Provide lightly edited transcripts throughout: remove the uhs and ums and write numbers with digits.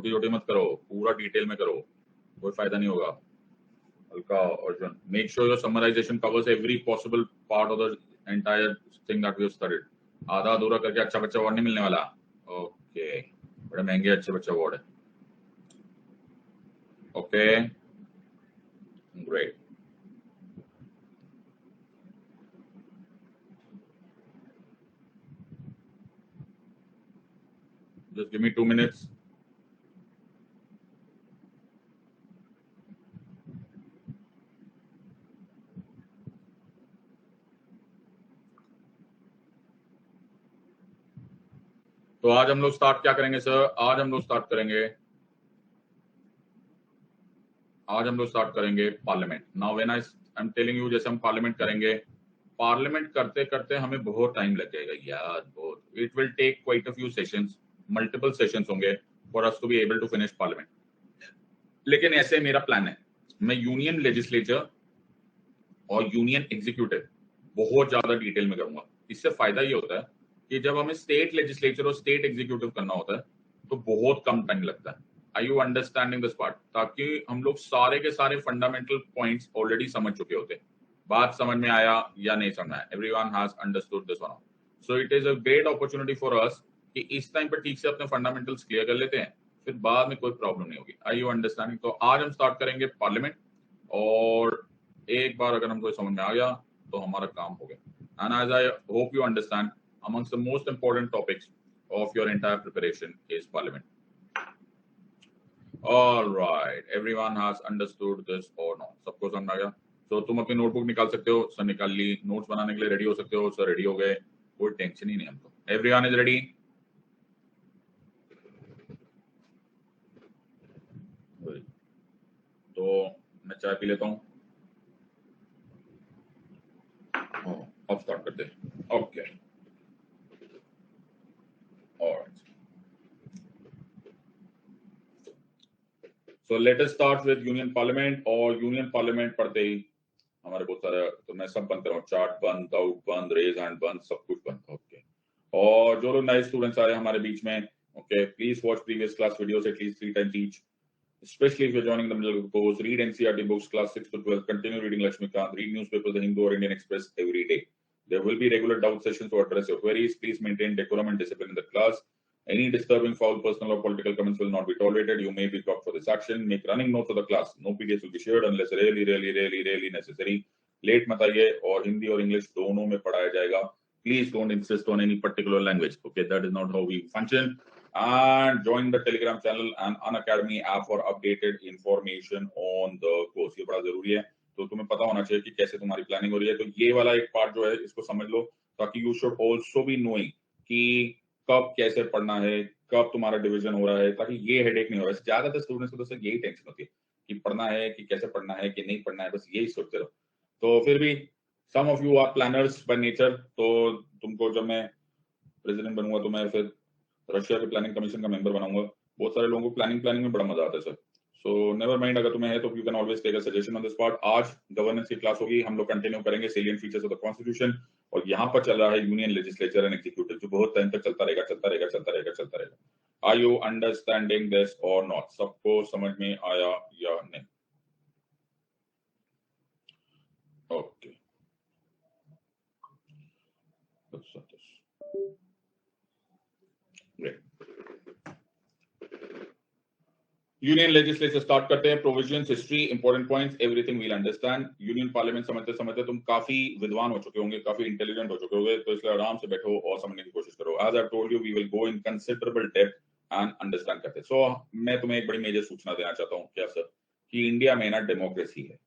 छोटी छोटी मत करो, पूरा डिटेल में करो, कोई फायदा नहीं होगा। हल्का Arjun, make sure your summarisation covers every possible part of the entire thing that we have studied. आधा अधूरा करके अच्छा बच्चा अवार्ड नहीं मिलने वाला। ओके, बड़े महंगे अच्छे बच्चा अवार्ड है। Okay, great. Just give me 2 minutes. तो आज हम लोग स्टार्ट क्या करेंगे सर? आज हम लोग स्टार्ट करेंगे parliament. Now when I am telling you, जैसे हम पार्लियामेंट करेंगे, पार्लियामेंट करते करते हमें बहुत टाइम लग जाएगा यार, बहुत। It will take quite a few sessions, multiple sessions होंगे for us to be able to finish parliament. लेकिन ऐसे मेरा प्लान है, मैं यूनियन लेजिस्लेचर और यूनियन एग्जीक्यूटिव बहुत ज्यादा डिटेल में करूंगा। इससे फायदा ये होता है कि जब हमें स्टेट लेजिस्लेचर और स्टेट एग्जीक्यूटिव करना होता है तो बहुत कम टाइम लगता है। Are you understanding this part? ताकि हम लोग सारे के सारे फंडामेंटल पॉइंट्स ऑलरेडी समझ चुके होते हैं। बात समझ में आया या नहीं समझ में आया? Everyone has understood this one. So it is a great opportunity for us कि इस टाइम पर ठीक से अपने फंडामेंटल्स क्लियर कर लेते हैं, फिर बाद में कोई प्रॉब्लम नहीं होगी। Are you understanding? तो आज हम स्टार्ट करेंगे पार्लियामेंट, और एक बार अगर हमको समझ में आ गया तो हमारा काम हो गया। And as I hope you understand, amongst the most important topics of your entire preparation is parliament. All right, everyone has understood this or not? सबको समझ आ गया? तो तुम अपनी नोटबुक निकाल सकते हो सर, निकाल ली। नोट्स बनाने के लिए रेडी हो सकते हो सर, रेडी हो गए, कोई टेंशन ही नहीं हमको। Everyone is ready? तो मैं चाय पी लेता हूँ, अब स्टार्ट करते हैं। Okay, alright, so let us start with union parliament. और यूनियन पार्लियामेंट पढ़ते ही हमारे बहुत सारे, तो मैं सब बंद कर रहा हूँ, चार्ट बंद, आउट बंद, रेज हैंड बंद, सब कुछ बंद। ओके, और जो लोग नए स्टूडेंट्स आ रहे हैं हमारे बीच में, okay, please watch previous class videos at least 3 times each, especially if you're joining the middle of the course. Read NCERT books class 6 to 12, continue reading Lakshmikant, read newspapers The Hindu or Indian Express every day. There will be regular doubt sessions to address your queries. Please maintain decorum and discipline in the class. Any disturbing, foul, personal or political comments will not be tolerated. You may be blocked for this action. Make running notes of the class. No PDFs will be shared unless really necessary. Late मत आइए, और हिंदी और English दोनों में पढ़ाया जाएगा। Please don't insist on any particular language. Okay, that is not how we function. And join the Telegram channel and Unacademy app for updated information on the course. ये बड़ा जरूरी है, तो तुम्हें पता होना चाहिए कि कैसे तुम्हारी प्लानिंग हो रही है। तो ये वाला एक पार्ट जो है इसको समझ लो, ताकि you should also be knowing कि कब कैसे पढ़ना है, कब तुम्हारा डिवीजन हो रहा है, ताकि ये हेडेक नहीं हो रहा है। ज्यादातर स्टूडेंट्स को तो यही टेंशन होती है कि पढ़ना है कि कैसे पढ़ना है कि नहीं पढ़ना है, बस यही सोचते रहो। तो फिर भी some of you are planners by nature, तो तुमको जब मैं प्रेसिडेंट बनूंगा तो मैं फिर रशिया के प्लानिंग कमीशन का मेंबर बनाऊंगा। बहुत सारे लोगों को प्लानिंग में बड़ा मजा आता है सर। सो नेवर माइंड, अगर तुम्हें है तो you can always take a suggestion on this part. आज गवर्नेंस की क्लास होगी, हम लोग कंटिन्यू करेंगे salient features of the constitution, और यहाँ पर चल रहा है यूनियन लेजिस्लेचर एंड एग्जीक्यूटिव, जो बहुत टाइम तक चलता रहेगा। आर यू अंडरस्टैंडिंग दिस और नॉट? सबको समझ में आया या नहीं? ओके, यूनियन लेजिस्लेचर स्टार्ट करते हैं। Provisions, history, important points, everything we'll understand. Union parliament समझते समझते तुम काफी विद्वान हो चुके होंगे, काफी इंटेलिजेंट हो चुके होंगे, तो इसलिए आराम से बैठो और समझने की कोशिश करो। As I told you, we will go in considerable depth and understand करते। सो मैं तुम्हें एक बड़ी मेजर सूचना देना चाहता हूँ। क्या सर? कि इंडिया में ना डेमोक्रेसी है।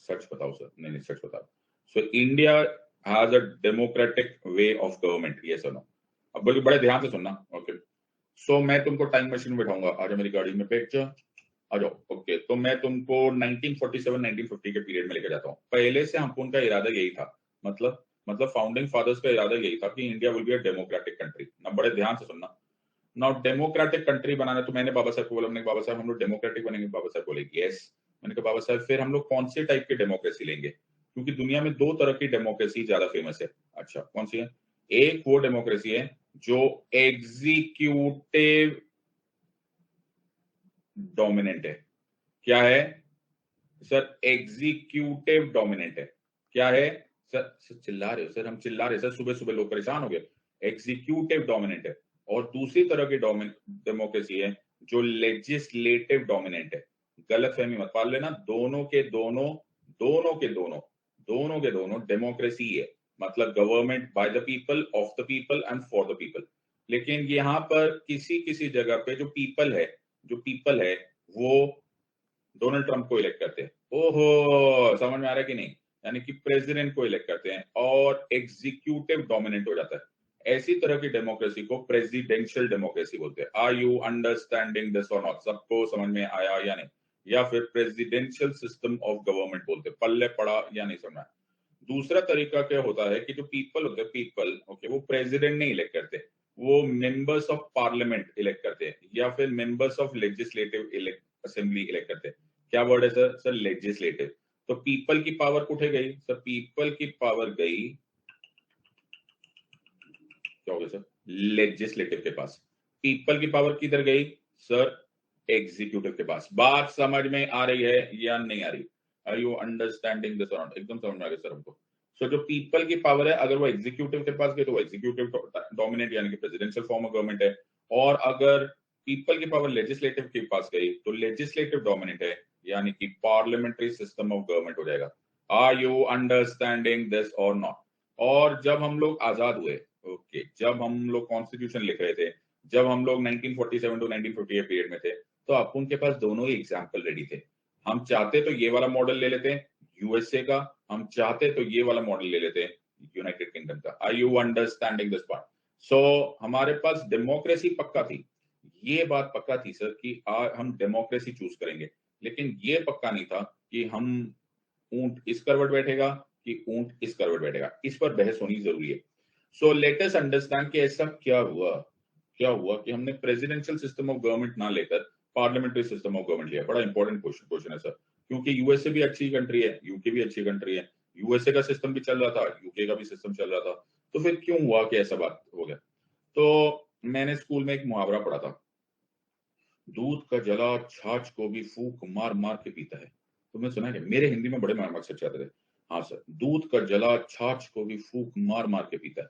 सच बताओ सर? नहीं, सच बताओ। So India has a democratic way of government, yes or no? अब बल्कि बड़े ध्यान से सुनना, ओके? सो मैं तुमको टाइम मशीन में बैठाऊंगा, आज मेरी गाड़ी में बैठ जा, आ जाओ। ओके, तो मैं तुमको 1947-1950 के पीरियड में लेकर जाता हूँ। पहले से हमको उनका इरादा यही था, मतलब फाउंडिंग फादर्स का इरादा यही था कि India will be a democratic country. ना बड़े ध्यान से सुनना, ना डेमोक्रेटिक कंट्री बनाना। तो मैंने बाबा साहब को बोला, बाबा साहब हम लोग डेमोक्रेटिक बनेंगे। बाबा साहब बोले यस। मैंने कहा बाबा साहब फिर हम लोग कौन से टाइप की डेमोक्रेसी लेंगे? क्योंकि दुनिया में 2 तरह की डेमोक्रेसी ज्यादा फेमस है। अच्छा, कौन सी है? एक वो डेमोक्रेसी है जो एग्जीक्यूटिव डोमिनेंट है। क्या है सर? एग्जीक्यूटिव डोमिनेंट है। क्या है सर चिल्ला रहे हो सर? हम चिल्ला रहे सर, सुबह सुबह लोग परेशान हो गए। एग्जीक्यूटिव डोमिनेंट है। और दूसरी तरह की डेमोक्रेसी है जो लेजिस्लेटिव डोमिनेंट है। गलत फहमी मत पाल लेना, दोनों के दोनों डेमोक्रेसी है, मतलब government by the people, of the people and for the people. लेकिन यहाँ पर किसी किसी जगह पे जो पीपल है वो डोनाल्ड ट्रंप को इलेक्ट करते हैं। ओहो, समझ में आ रहा है कि नहीं? यानी कि प्रेसिडेंट को इलेक्ट करते हैं और एग्जीक्यूटिव डोमिनेंट हो जाता है। ऐसी तरह की डेमोक्रेसी को प्रेसिडेंशियल डेमोक्रेसी बोलते हैं। आर यू अंडरस्टैंडिंग दिस और नॉट? सबको समझ में आया या नहीं? या फिर प्रेसिडेंशियल सिस्टम ऑफ गवर्नमेंट बोलते हैं। पल्ले पड़ा या नहीं समझ में आया? दूसरा तरीका क्या होता है कि जो पीपल होते हैं, पीपल ओके, वो प्रेसिडेंट नहीं इलेक्ट करते, वो मेंबर्स ऑफ पार्लियामेंट इलेक्ट करते हैं या फिर members of legislative assembly elect करते हैं। क्या वर्ड है सर? Sir legislative. तो पीपल की पावर कुठे गई सर? पीपल की पावर गई, क्या हो गया सर? लेजिस्लेटिव के पास। पीपल की पावर किधर गई सर? एग्जीक्यूटिव के पास। बात समझ में आ रही है या नहीं आ रही? आर यू अंडरस्टैंडिंग दिस और नॉट? एकदम समझ में आ गया सर हमको। सो जो पीपल की पावर है, अगर वो एग्जीक्यूटिव के पास गई तो वो एग्जीक्यूटिव डोमिनेट यानी कि प्रेसिडेंशियल फॉर्म ऑफ गवर्नमेंट है। और अगर पीपल की पावर लेजिस्लेटिव के पास गई तो लेजिस्लेटिव डोमिनेट है, यानी कि पार्लियामेंट्री सिस्टम ऑफ गवर्नमेंट हो जाएगा। आर यू अंडरस्टैंडिंग दिस और नॉट? और जब हम लोग आजाद हुए, ओके, जब हम लोग कॉन्स्टिट्यूशन लिख रहे थे, जब हम लोग 1947 टू 1958 पीरियड में थे, तो अपन के पास दोनों ही एग्जाम्पल रेडी थे। हम चाहते तो ये वाला मॉडल ले लेते यूएसए का, हम चाहते तो ये वाला मॉडल ले लेते यूनाइटेड किंगडम का। Are you understanding this part? So हमारे पास डेमोक्रेसी पक्का थी, ये बात पक्का थी सर कि हम डेमोक्रेसी चूज करेंगे। लेकिन ये पक्का नहीं था कि हम ऊंट इस करवट बैठेगा कि ऊंट इस करवट बैठेगा। इस पर बहस होनी जरूरी है। सो लेट अस अंडरस्टैंड कि ऐसा क्या हुआ कि हमने प्रेसिडेंशियल सिस्टम ऑफ गवर्नमेंट ना लेकर पार्लियामेंट्री सिस्टम ऑफ गवर्नमेंट लिया। बड़ा इंपॉर्टेंट क्वेश्चन है सर, क्योंकि यूएसए भी अच्छी कंट्री है, यूके भी अच्छी कंट्री है, यूएसए का सिस्टम भी चल रहा था, यूके का भी सिस्टम चल रहा था, तो फिर क्यों हुआ कि ऐसा बात हो गया? तो मैंने स्कूल में एक मुहावरा पढ़ा था, दूध का जला छाछ को भी फूंक मार मार के पीता है। तुमने सुना है? मेरे हिंदी में बड़े मार्क्स अच्छे आते थे। हाँ सर, दूध का जला छाछ को भी फूंक मार मार के पीता है।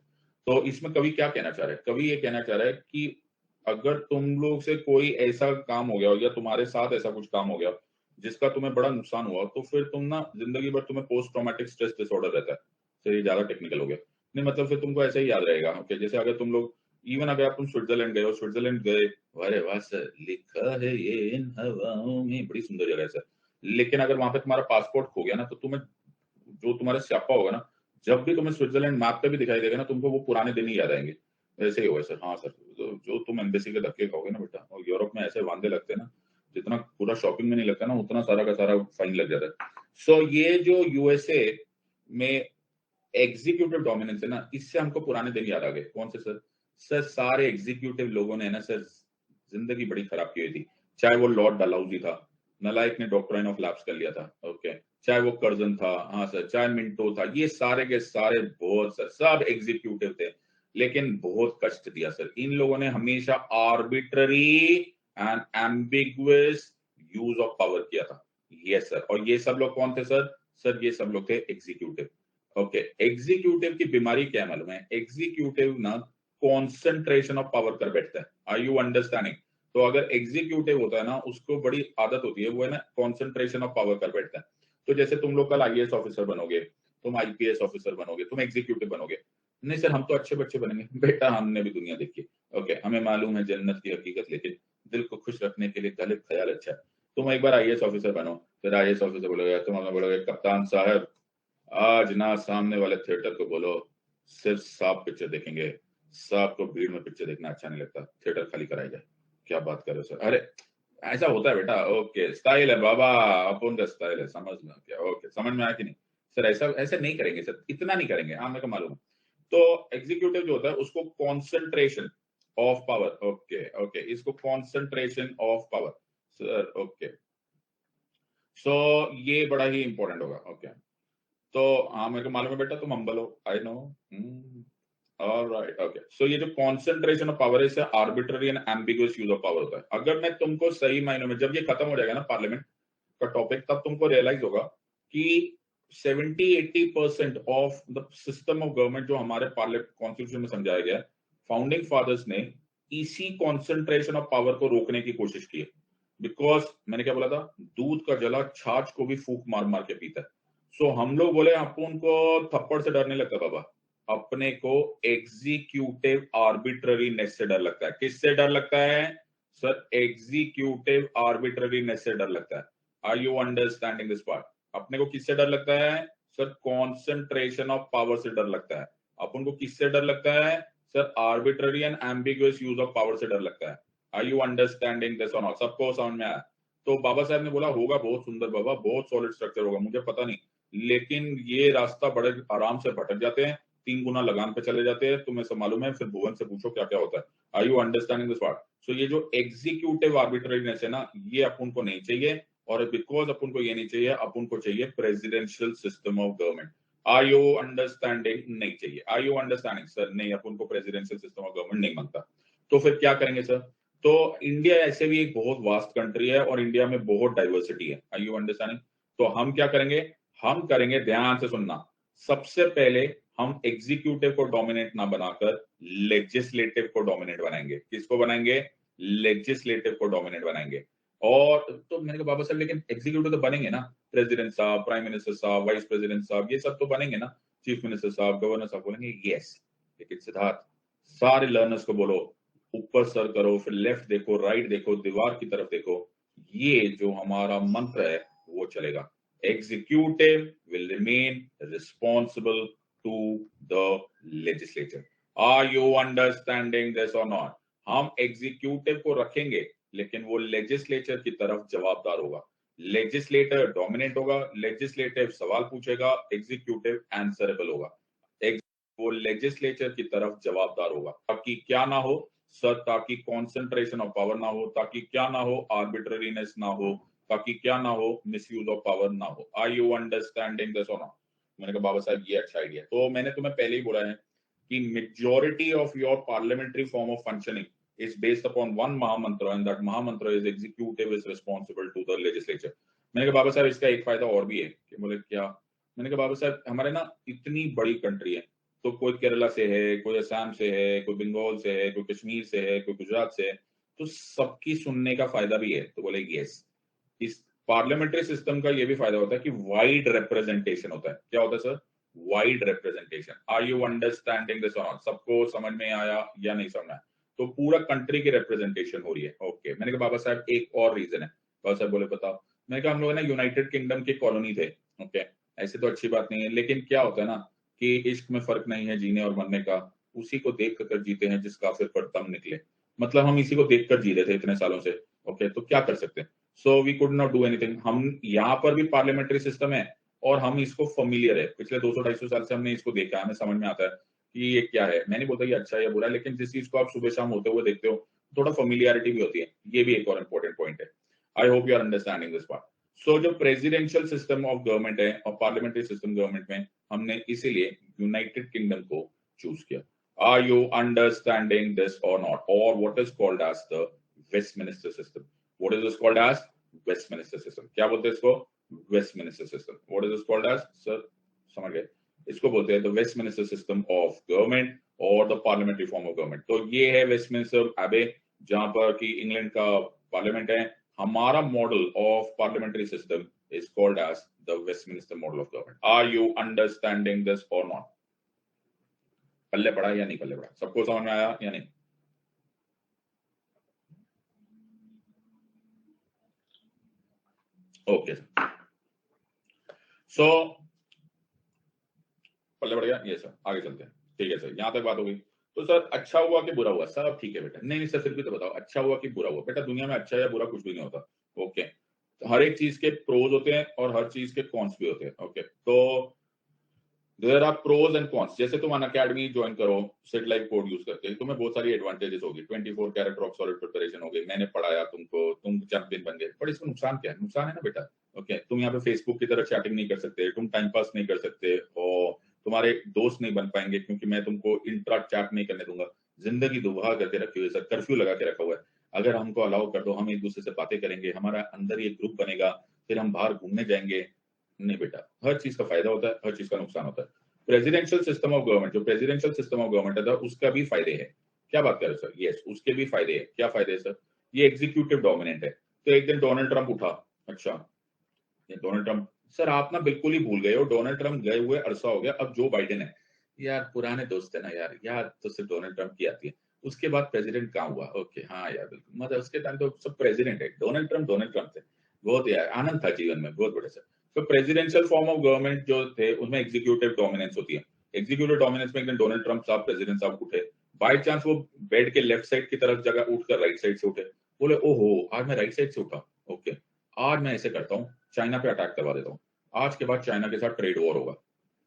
तो इसमें कवि क्या कहना चाह रहा है? कवि ये कहना चाह रहा है कि अगर तुम लोग से कोई ऐसा काम हो गया हो या तुम्हारे साथ ऐसा कुछ काम हो गया जिसका तुम्हें बड़ा नुकसान हुआ, तो फिर तुम ना जिंदगी भर तुम्हें पोस्ट ट्रॉमेटिक स्ट्रेस डिसऑर्डर रहता है। सर ये ज्यादा टेक्निकल हो गया। नहीं मतलब फिर तुमको ऐसे ही याद रहेगा कि जैसे अगर तुम लोग इवन अगर तुम स्विट्जरलैंड गए हो, स्विट्जरलैंड गए, अरे वाह सर, लिखा है ये इन हवाओं में, बड़ी सुंदर जगह है सर। लेकिन अगर वहां पे तुम्हारा पासपोर्ट खो गया ना, तो तुम्हें जो तुम्हारा स्यापा होगा ना, जब भी तुम्हें स्विट्जरलैंड मैप पे भी दिखाई देगा ना, तुमको वो पुराने दिन ही याद आएंगे। ऐसे ही होगा सर। हाँ सर, जो तुम एम्बेसी के धक्के खाओगे ना बेटा, और यूरोप में ऐसे वांदे लगते हैं ना, जितना पूरा शॉपिंग में नहीं लगता ना, उतना सारा का सारा फाइन लग जाता है। सो ये जो यूएसए में एग्जीक्यूटिव डोमिनेंस है ना, इससे हमको पुराने दिन याद आ गए। कौन से सर? सर सारे एग्जीक्यूटिव लोगों ने ना सर जिंदगी बड़ी खराब की हुई थी। चाहे वो लॉर्ड डलहौजी था, नलायक ने डॉक्ट्राइन ऑफ लैप्स कर लिया था, ओके, चाहे वो कर्जन था, हाँ सर, चाहे मिंटो था, ये सारे के सारे बहुत सर सब एग्जीक्यूटिव थे, लेकिन बहुत कष्ट दिया सर। इन लोगों ने हमेशा arbitrary and ambiguous use of power किया था। Yes sir. और ये सब लोग कौन थे सर? सर ये सब लोग थे एग्जीक्यूटिव। ओके, एग्जीक्यूटिव की बीमारी क्या है मालूम है? एग्जीक्यूटिव ना कॉन्सेंट्रेशन ऑफ पावर कर बैठता है। Are you understanding? तो अगर एग्जीक्यूटिव होता है ना, उसको बड़ी आदत होती है, वो है ना कॉन्सेंट्रेशन ऑफ पावर कर बैठता है। तो जैसे तुम लोग कल आईएएस ऑफिसर बनोगे, तुम आईपीएस ऑफिसर बनोगे, तुम एग्जीक्यूटिव बनोगे। नहीं सर, हम तो अच्छे बच्चे बनेंगे। बेटा हमने भी दुनिया देखी, ओके, हमें मालूम है जन्नत की हकीकत, लेकिन दिल को खुश रखने के लिए गलत ख्याल अच्छा है। तुम एक बार आईएएस ऑफिसर बनो, फिर आईएएस ऑफिसर बोलोगे, तुम हमें बोलोगे कप्तान साहब आज ना सामने वाले थिएटर को बोलो सिर्फ सांप पिक्चर देखेंगे, सांप को भीड़ में पिक्चर देखना अच्छा नहीं लगता, थिएटर खाली कराई जाए। क्या बात कर रहे हो सर? अरे ऐसा होता है बेटा, ओके, स्टाइल है बाबा, अपन का स्टाइल है, समझ में आ गया, ओके, समझ में आया कि नहीं? सर ऐसा ऐसे नहीं करेंगे सर, इतना नहीं करेंगे, हाँ मेरे को मालूम है। तो एग्जीक्यूटिव जो होता है उसको concentration of power, okay okay, इसको concentration of power sir, okay. So ये बड़ा ही इंपॉर्टेंट होगा, ओके। तो हाँ मेरे को मालूम है बेटा, तुम हम्बल हो, I know. Alright, okay. So ये जो कॉन्सेंट्रेशन ऑफ पावर है, इसे arbitrary and ambiguous use of power होता है। अगर मैं तुमको सही मायनों में, जब ये खत्म हो जाएगा ना पार्लियामेंट का टॉपिक, तब तुमको रियलाइज होगा कि 70-80% of the system of government जो हमारे कॉन्स्टिट्यूशन में समझाया गया है, फाउंडिंग फादर्स ने इसी कॉन्सेंट्रेशन ऑफ पावर को रोकने की कोशिश की है। बिकॉज मैंने क्या बोला था, दूध का जला छाछ को भी फूंक मार मार के पीता है। सो हम लोग बोले अपन को थप्पड़ से डर नहीं लगता बाबा, अपने को एग्जीक्यूटिव आर्बिट्ररीनेस से डर लगता है। किससे डर लगता है सर? एग्जीक्यूटिव आर्बिट्ररीनेस से डर लगता है। Are you understanding this part? अपने को किससे डर लगता है सर? कॉन्सेंट्रेशन ऑफ पावर से डर लगता है। अपन को किससे डर लगता है sir? Arbitrary and ambiguous use of power से डर लगता है। आर यू अंडरस्टैंडिंग दिस और नॉट? सबको समझ में आया? तो बाबा साहब ने बोला होगा बहुत सुंदर बाबा, बहुत सॉलिड स्ट्रक्चर होगा, मुझे पता नहीं, लेकिन ये रास्ता बड़े आराम से भटक जाते हैं, 3 गुना लगान पे चले जाते हैं। तुम्हें सब मालूम है, फिर भुवन से पूछो क्या क्या होता है। Are you understanding this part? So ये जो एग्जीक्यूटिव आर्बिट्ररीनेस है ना, ये अपन को नहीं चाहिए। और बिकॉज अपन को ये नहीं चाहिए, अपन को चाहिए presidential system of government. Are you understanding? नहीं चाहिए। Are you understanding sir? नहीं, अपन को प्रेसिडेंशियल सिस्टम ऑफ गवर्नमेंट नहीं मांगता। तो फिर क्या करेंगे सर? तो इंडिया ऐसे भी एक बहुत वास्ट कंट्री है और इंडिया में बहुत डाइवर्सिटी है। Are you understanding? तो हम क्या करेंगे? हम करेंगे, ध्यान से सुनना, सबसे पहले हम एग्जीक्यूटिव को डोमिनेट ना बनाकर लेजिस्लेटिव को डोमिनेट बनाएंगे। किसको बनाएंगे? लेजिस्लेटिव को डोमिनेट बनाएंगे। और तो मैंने कहा बाबा साहब लेकिन एग्जीक्यूटिव तो बनेंगे ना, प्रेसिडेंट साहब, प्राइम मिनिस्टर साहब, वाइस प्रेसिडेंट साहब, ये सब तो बनेंगे ना, चीफ मिनिस्टर साहब, गवर्नर साहब। बोलेंगे यस। लेकिन सिद्धार्थ, सारे लर्नर्स को बोलो ऊपर सर करो, फिर लेफ्ट देखो, राइट देखो, दीवार की तरफ देखो, ये जो हमारा मंत्र है वो चलेगा। Executive will remain responsible to the legislature. Are you understanding this or not? हम एग्जीक्यूटिव को रखेंगे, लेकिन वो लेजिस्लेचर की तरफ जवाबदार होगा। लेजिस्लेटर डोमिनेट होगा, लेजिस्लेटिव सवाल पूछेगा, एग्जीक्यूटिव आंसरेबल होगा। वो लेजिस्लेचर की तरफ जवाबदार होगा, ताकि क्या ना हो सर? ताकि कॉन्सेंट्रेशन ऑफ पावर ना हो, ताकि क्या ना हो? आर्बिट्ररीनेस ना हो, ताकि क्या ना हो? मिसयूज ऑफ पावर ना हो। आर यू अंडरस्टैंडिंग दिस और नॉट? मैंने कहा बाबा साहब ये अच्छा आइडिया। तो मैंने तुम्हें पहले ही बोला है कि majority of your parliamentary form of functioning is based upon one महामंत्र, and that महामंत्र is executive is responsible to the legislature. मैंने कहा बाबा साहब इसका एक फायदा और भी है। कि बोले क्या? मैंने कहा बाबा साहब हमारे ना इतनी बड़ी कंट्री है, तो कोई केरला से है, कोई असम से है, कोई बंगाल से है, कोई कश्मीर से है, कोई गुजरात से है, तो सबकी सुनने का फायदा भी है। तो बोले यस, इस पार्लियामेंट्री सिस्टम का ये भी फायदा होता है कि वाइड रिप्रेजेंटेशन होता है। क्या होता है sir? Wide representation. Are you understanding this और नॉट? सबको समझ में आया या नहीं समझ में? तो पूरा कंट्री की रिप्रेजेंटेशन हो रही है। ओके। मैंने कहा बाबा साहब एक और रीजन है। बाबा साहब बोले बताओ। मैंने कहा हम लोग ना यूनाइटेड किंगडम की कॉलोनी थे। ओके, ऐसे तो अच्छी बात नहीं है, लेकिन क्या होता है ना कि इश्क में फर्क नहीं है जीने और मरने का, उसी को देख कर जीते हैं जिसका फिर पर दम निकले। मतलब हम इसी को देख कर जी रहे थे इतने सालों से। ओके, तो क्या कर सकते हैं? So we could not do anything. हम यहाँ पर भी पार्लियामेंट्री सिस्टम है और हम इसको फेमिलियर है, पिछले 200-250 साल से हमने इसको देखा है, हमें समझ में आता है कि ये क्या है। मैं नहीं बोलता ये अच्छा है या बुरा है, लेकिन जिस चीज को आप सुबह शाम होते हुए देखते हो, थोड़ा फेमिलियरिटी भी होती है। ये भी एक और इंपॉर्टेंट पॉइंट है। I hope you are understanding this part. So जो प्रेसिडेंशियल सिस्टम ऑफ गवर्नमेंट है और पार्लियामेंट्री सिस्टम गवर्नमेंट में, हमने इसीलिए यूनाइटेड किंगडम को चूज किया। आर यू अंडरस्टैंडिंग दिस और नॉट? और what is called as the Westminster system. What is this called as? Westminster system. क्या बोलते हैं इसको? Westminster system. What is this called as sir? समझ गए? इसको बोलते हैं the Westminster system of government और the parliamentary form of government. तो ये है वेस्टमिनिस्टर एबे, जहां पर कि इंग्लैंड का पार्लियामेंट है। हमारा model of parliamentary system is called as the Westminster model of government. Are you understanding this और नॉट? पल्ले पड़ा या नहीं पल्ले पड़ा? सबको समझ में आया या नहीं? ओके, सो पल्ले पड़ गया ये सर। आगे चलते हैं। ठीक है सर, यहां तक बात हो गई। तो सर अच्छा हुआ कि बुरा हुआ? सब ठीक है बेटा। नहीं नहीं सर, फिर भी तो बताओ अच्छा हुआ कि बुरा हुआ? बेटा दुनिया में अच्छा या बुरा कुछ भी नहीं होता। ओके, तो हर एक चीज के प्रोज होते हैं और हर चीज के कॉन्स भी होते हैं। ओके, तो there are pros and cons. जैसे तुम अनअकैडमी ज्वाइन करो सेट लाइव कोड यूज करके, तुम्हें बहुत सारी एडवांटेजेस होगी। 24 कैरेट रॉक सॉलिड प्रिपरेशन हो गई, मैंने पढ़ाया तुमको, तुम चैंपियन बन गए। पर इसका नुकसान क्या है? नुकसान है ना बेटा, ओके, तुम यहाँ पे फेसबुक की तरह चैटिंग नहीं कर सकते, तुम टाइम पास नहीं कर सकते हो, तुम्हारे दोस्त नहीं बन पाएंगे क्योंकि मैं तुमको इंट्रा चैट नहीं करने दूंगा। जिंदगी दुबहा करके रखी हुई है सर, कर्फ्यू लगा के रखा हुआ है। अगर हमको अलाउ कर दो, हम एक दूसरे से बातें करेंगे, हमारा अंदर ये ग्रुप बनेगा, फिर हम बाहर घूमने जाएंगे। नहीं बेटा, हर चीज का फायदा होता है, हर चीज का नुकसान होता है। प्रेसिडेंशियल सिस्टम ऑफ गवर्नमेंट, जो प्रेसिडेंशियल सिस्टम ऑफ गवर्नमेंट है उसका भी फायदे है। क्या बात कर रहे हो सर? यस, उसके भी फायदे है। क्या फायदे है सर? ये एग्जीक्यूटिव डोमिनेंट है। तो एक दिन डोनाल्ड ट्रंप उठा, अच्छा ये डोनाल्ड ट्रंप, सर आप ना बिल्कुल ही भूल गए हो, डोनाल्ड ट्रंप गए हुए अरसा हो गया, अब जो बाइडेन है। यार पुराने दोस्त है ना यार, याद तो सिर्फ डोनाल्ड ट्रंप की आती है। उसके बाद प्रेसिडेंट कहाँ हुआ? ओके हाँ यार बिल्कुल, मतलब उसके टाइम तो सब प्रेसिडेंट है, डोनाल्ड ट्रंप थे। बहुत यार आनंद था जीवन में, बहुत बड़े सर। तो प्रेसिडेंशियल फॉर्म ऑफ गवर्नमेंट जो थे उसमें एग्जीक्यूटिव डोमिनेंस होती है। एग्जीक्यूटिव डोमिनेंस में एक दिन डोनाल्ड ट्रंप साहब, प्रेसिडेंट साहब उठे, बाई चांस वो बेड के लेफ्ट साइड की तरफ जगह उठकर राइट साइड से उठे, बोले ओहो आज मैं राइट साइड से उठा, ओके आज मैं ऐसे करता हूँ, चाइना पे अटैक करवा देता हूँ, आज के बाद चाइना के साथ ट्रेड वॉर होगा।